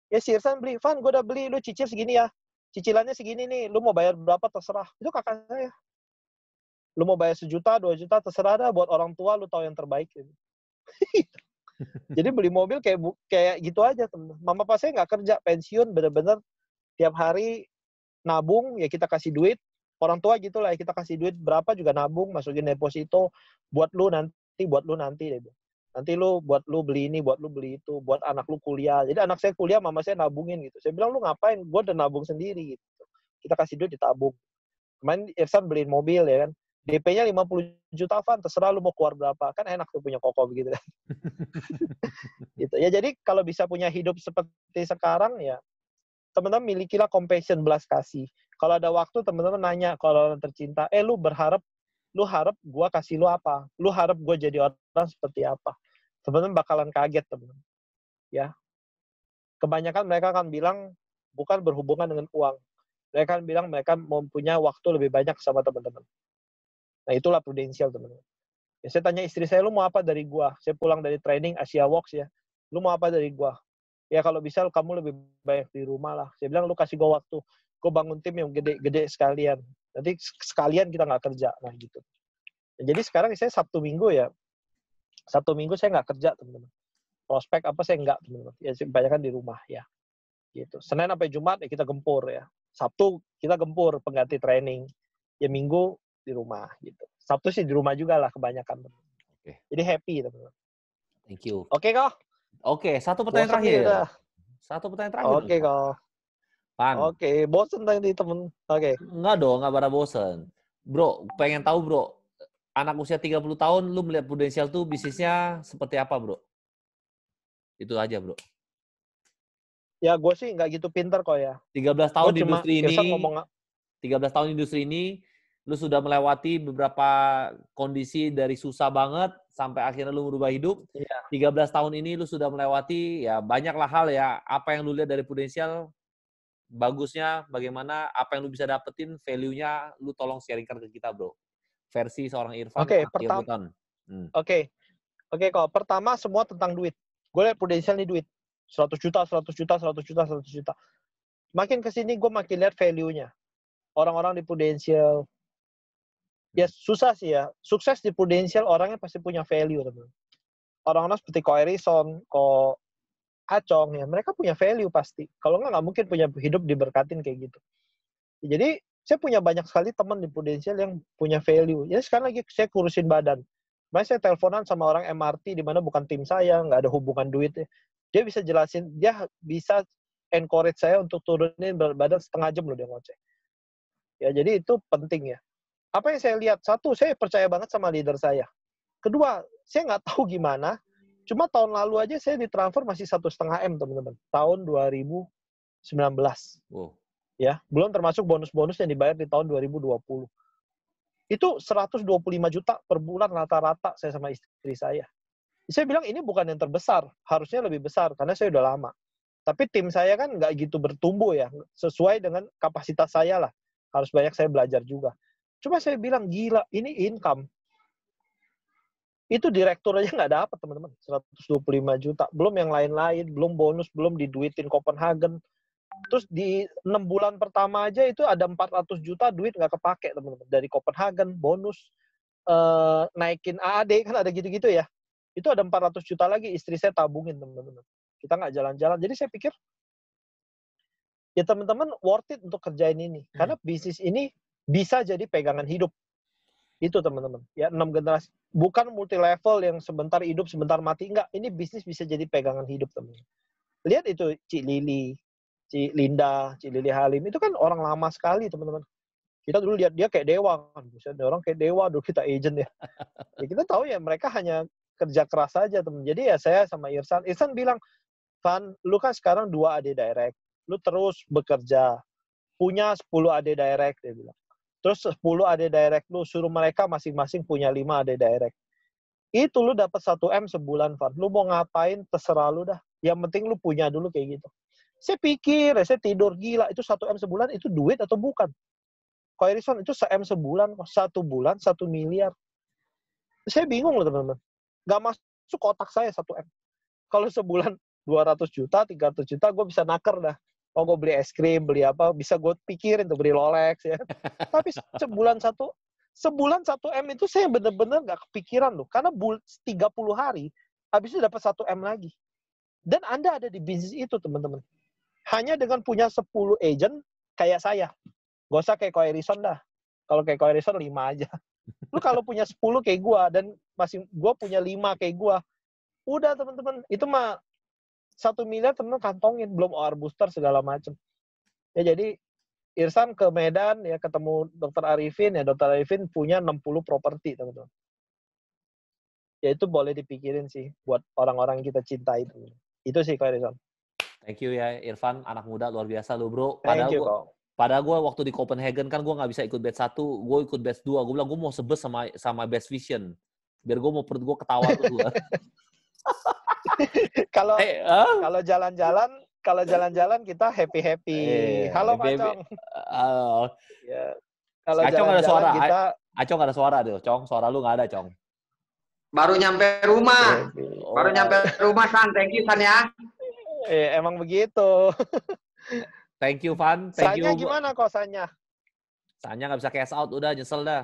Ya si Irsan beli, Van, gue udah beli, lu cicil segini ya. Cicilannya segini nih, lu mau bayar berapa terserah. Itu kakak saya. Lu mau bayar 1 juta, 2 juta, terserah dah. Buat orang tua, lu tahu yang terbaik. Jadi beli mobil kayak gitu aja, teman. Mama papa saya nggak kerja, pensiun, bener-bener tiap hari nabung, ya kita kasih duit. Orang tua gitu lah, ya kita kasih duit berapa juga nabung, masukin deposito, buat lu nanti. Nanti buat lu beli ini, buat lu beli itu, buat anak lu kuliah. Jadi anak saya kuliah, mama saya nabungin gitu. Saya bilang, lu ngapain? Gue udah nabung sendiri gitu. Kita kasih duit ditabung. Kemarin Irsan beliin mobil ya kan. DP-nya 50 juta, Van, terserah lu mau keluar berapa. Kan enak tuh punya koko begitu kan. Gitu. Ya jadi kalau bisa punya hidup seperti sekarang ya, teman-teman milikilah compassion, belas kasih. Kalau ada waktu teman-teman nanya kalau orang tercinta, lu harap gue kasih lu apa? Lu harap gue jadi orang seperti apa? Teman-teman bakalan kaget, teman-teman. Ya. Kebanyakan mereka akan bilang bukan berhubungan dengan uang. Mereka akan bilang mereka mempunyai waktu lebih banyak sama teman-teman. Nah, itulah prudensial, teman-teman. Ya, saya tanya istri saya, lu mau apa dari gua? Saya pulang dari training Asia Works ya. Lu mau apa dari gua? Ya kalau bisa kamu lebih banyak di rumah lah. Saya bilang lu kasih gua waktu. Gua bangun tim yang gede-gede sekalian. Nanti sekalian kita nggak kerja. Nah gitu. Ya, jadi sekarang saya Sabtu Minggu saya nggak kerja, teman-teman. Prospek apa saya nggak, teman-teman. Ya kebanyakan di rumah ya. Gitu. Senin sampai Jumat ya kita gempur ya. Sabtu kita gempur pengganti training. Ya Minggu di rumah gitu. Sabtu sih di rumah juga lah kebanyakan. Oke. Jadi happy, teman-teman. Thank you. Oke kok. Oke, satu pertanyaan terakhir. Satu pertanyaan terakhir. Oke kok. Pan. Oke, bosen tadi temen. Oke. Enggak dong, enggak pada bosen. Bro, pengen tahu bro, anak usia 30 tahun, lu melihat Prudential tuh bisnisnya seperti apa bro? Itu aja bro. Ya gue sih nggak gitu pinter kok ya. 13 tahun di industri ini, 13 tahun di industri ini, lu sudah melewati beberapa kondisi dari susah banget sampai akhirnya lu merubah hidup. Iya. 13 tahun ini lu sudah melewati ya banyaklah hal ya. Apa yang lu lihat dari Prudential, bagusnya bagaimana, apa yang lu bisa dapetin, value-nya lu tolong sharingkan ke kita bro. Versi seorang Irfan. Oke, kok. Pertama semua tentang duit. Gue lihat Prudential ini duit. 100 juta. Makin kesini gue makin lihat value-nya. Orang-orang di Prudential, ya susah sih ya. Sukses di Prudential orangnya pasti punya value, teman. Orang-orang seperti Ko Erison, Ko Acong, ya mereka punya value pasti. Kalau nggak mungkin punya hidup diberkatin kayak gitu. Jadi saya punya banyak sekali teman di Prudential yang punya value. Ya sekarang lagi saya kurusin badan. Makanya saya teleponan sama orang MRT di mana bukan tim saya, nggak ada hubungan duitnya. Dia bisa jelasin, dia bisa encourage saya untuk turunin berat badan setengah jam loh dia ngoceh. Ya jadi itu penting ya. Apa yang saya lihat? Satu, saya percaya banget sama leader saya. Kedua, saya nggak tahu gimana. Cuma tahun lalu aja saya ditransfer masih 1,5 M, teman-teman. Tahun 2019. Wow. Ya, belum termasuk bonus-bonus yang dibayar di tahun 2020. Itu 125 juta per bulan rata-rata saya sama istri saya. Saya bilang ini bukan yang terbesar, harusnya lebih besar karena saya udah lama. Tapi tim saya kan nggak gitu bertumbuh ya, sesuai dengan kapasitas saya lah. Harus banyak saya belajar juga. Cuma saya bilang, gila, ini income. Itu direktur aja nggak dapat, teman-teman. 125 juta. Belum yang lain-lain, belum bonus, belum diduitin Copenhagen. Terus di 6 bulan pertama aja itu ada 400 juta duit nggak kepake, teman-teman. Dari Copenhagen, bonus, naikin AAD, kan ada gitu-gitu ya. Itu ada 400 juta lagi, istri saya tabungin, teman-teman. Kita nggak jalan-jalan. Jadi saya pikir, ya teman-teman worth it untuk kerjain ini. Karena bisnis ini bisa jadi pegangan hidup. Itu teman-teman. Ya 6 generasi. Bukan multi level yang sebentar hidup, sebentar mati. Enggak. Ini bisnis bisa jadi pegangan hidup, teman-teman. Lihat itu Cik Lili, Cik Linda, Cik Lili Halim. Itu kan orang lama sekali, teman-teman. Kita dulu lihat dia kayak dewa. Ada orang kayak dewa, dulu kita agent ya. Ya kita tahu ya mereka hanya kerja keras saja, teman. Jadi ya saya sama Irsan bilang, Van, lu kan sekarang 2 AD direct. Lu terus bekerja. Punya 10 AD direct, dia bilang. Terus 10 AD direct lu, suruh mereka masing-masing punya 5 AD direct. Itu lu dapat 1M sebulan, Van. Lu mau ngapain, terserah lu dah. Yang penting lu punya dulu kayak gitu. Saya pikir, saya tidur, gila, itu 1M sebulan, itu duit atau bukan? Ko Erison, itu 1M sebulan, 1 bulan, 1 miliar. Saya bingung loh, teman-teman. Nggak masuk otak saya 1M. Kalau sebulan 200 juta, 300 juta, gue bisa naker dah. Oh, gue beli es krim, beli apa, bisa gue pikirin tuh, beli Rolex, ya. Tapi sebulan 1M itu saya bener-bener nggak kepikiran loh. Karena 30 hari, habis itu dapat 1M lagi. Dan Anda ada di bisnis itu, teman-teman. Hanya dengan punya 10 agent, kayak saya. Gak usah kayak Ko Erison dah. Kalau kayak Ko Erison 5 aja. Lu kalau punya 10 kayak gue, dan masih gue punya 5 kayak gue, udah teman-teman, itu mah 1 miliar teman kantongin, belum OR booster segala macem. Ya jadi Irsan ke Medan ya ketemu Dr. Arifin, ya Dr. Arifin punya 60 properti, teman-teman. Ya itu boleh dipikirin sih buat orang-orang yang kita cintai, teman-teman. Itu sih Ko Irsan. Thank you ya Irfan, anak muda luar biasa lu bro. Thank you, Ko. Padahal gue waktu di Copenhagen kan gue nggak bisa ikut batch 1, gue ikut batch 2. Gue bilang gue mau sebes sama Best Vision. Biar gue mau perut gue ketawa tuh. Kalau jalan-jalan kita happy. Halo Pak Cong. Ya. Kalau Acong ada suara. Kita... Acong ada suara deh, Cong. Suara lu nggak ada, Cong. Baru nyampe rumah. Baru nyampe rumah, San. Thank you, San ya. Emang begitu. Thank you, Van. Thank you. Sanya gimana kok Sanya? Sanya nggak bisa cash out, udah nyesel dah.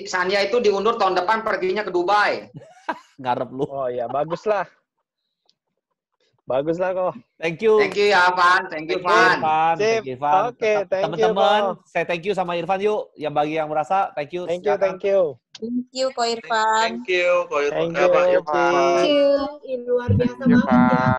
Sanya itu diundur tahun depan perginya ke Dubai. Ngarep lu. Oh iya, bagus lah kok. Thank you. Thank you ya, Van. Thank you, Van. Thank you, Van. Oke, thank you, teman-teman. Saya thank you sama Irfan yuk. Yang bagi yang merasa, thank you. Thank you. Thank you, Ko Irfan. Thank you, Ko Irfan. Thank you. Luar biasa banget ya.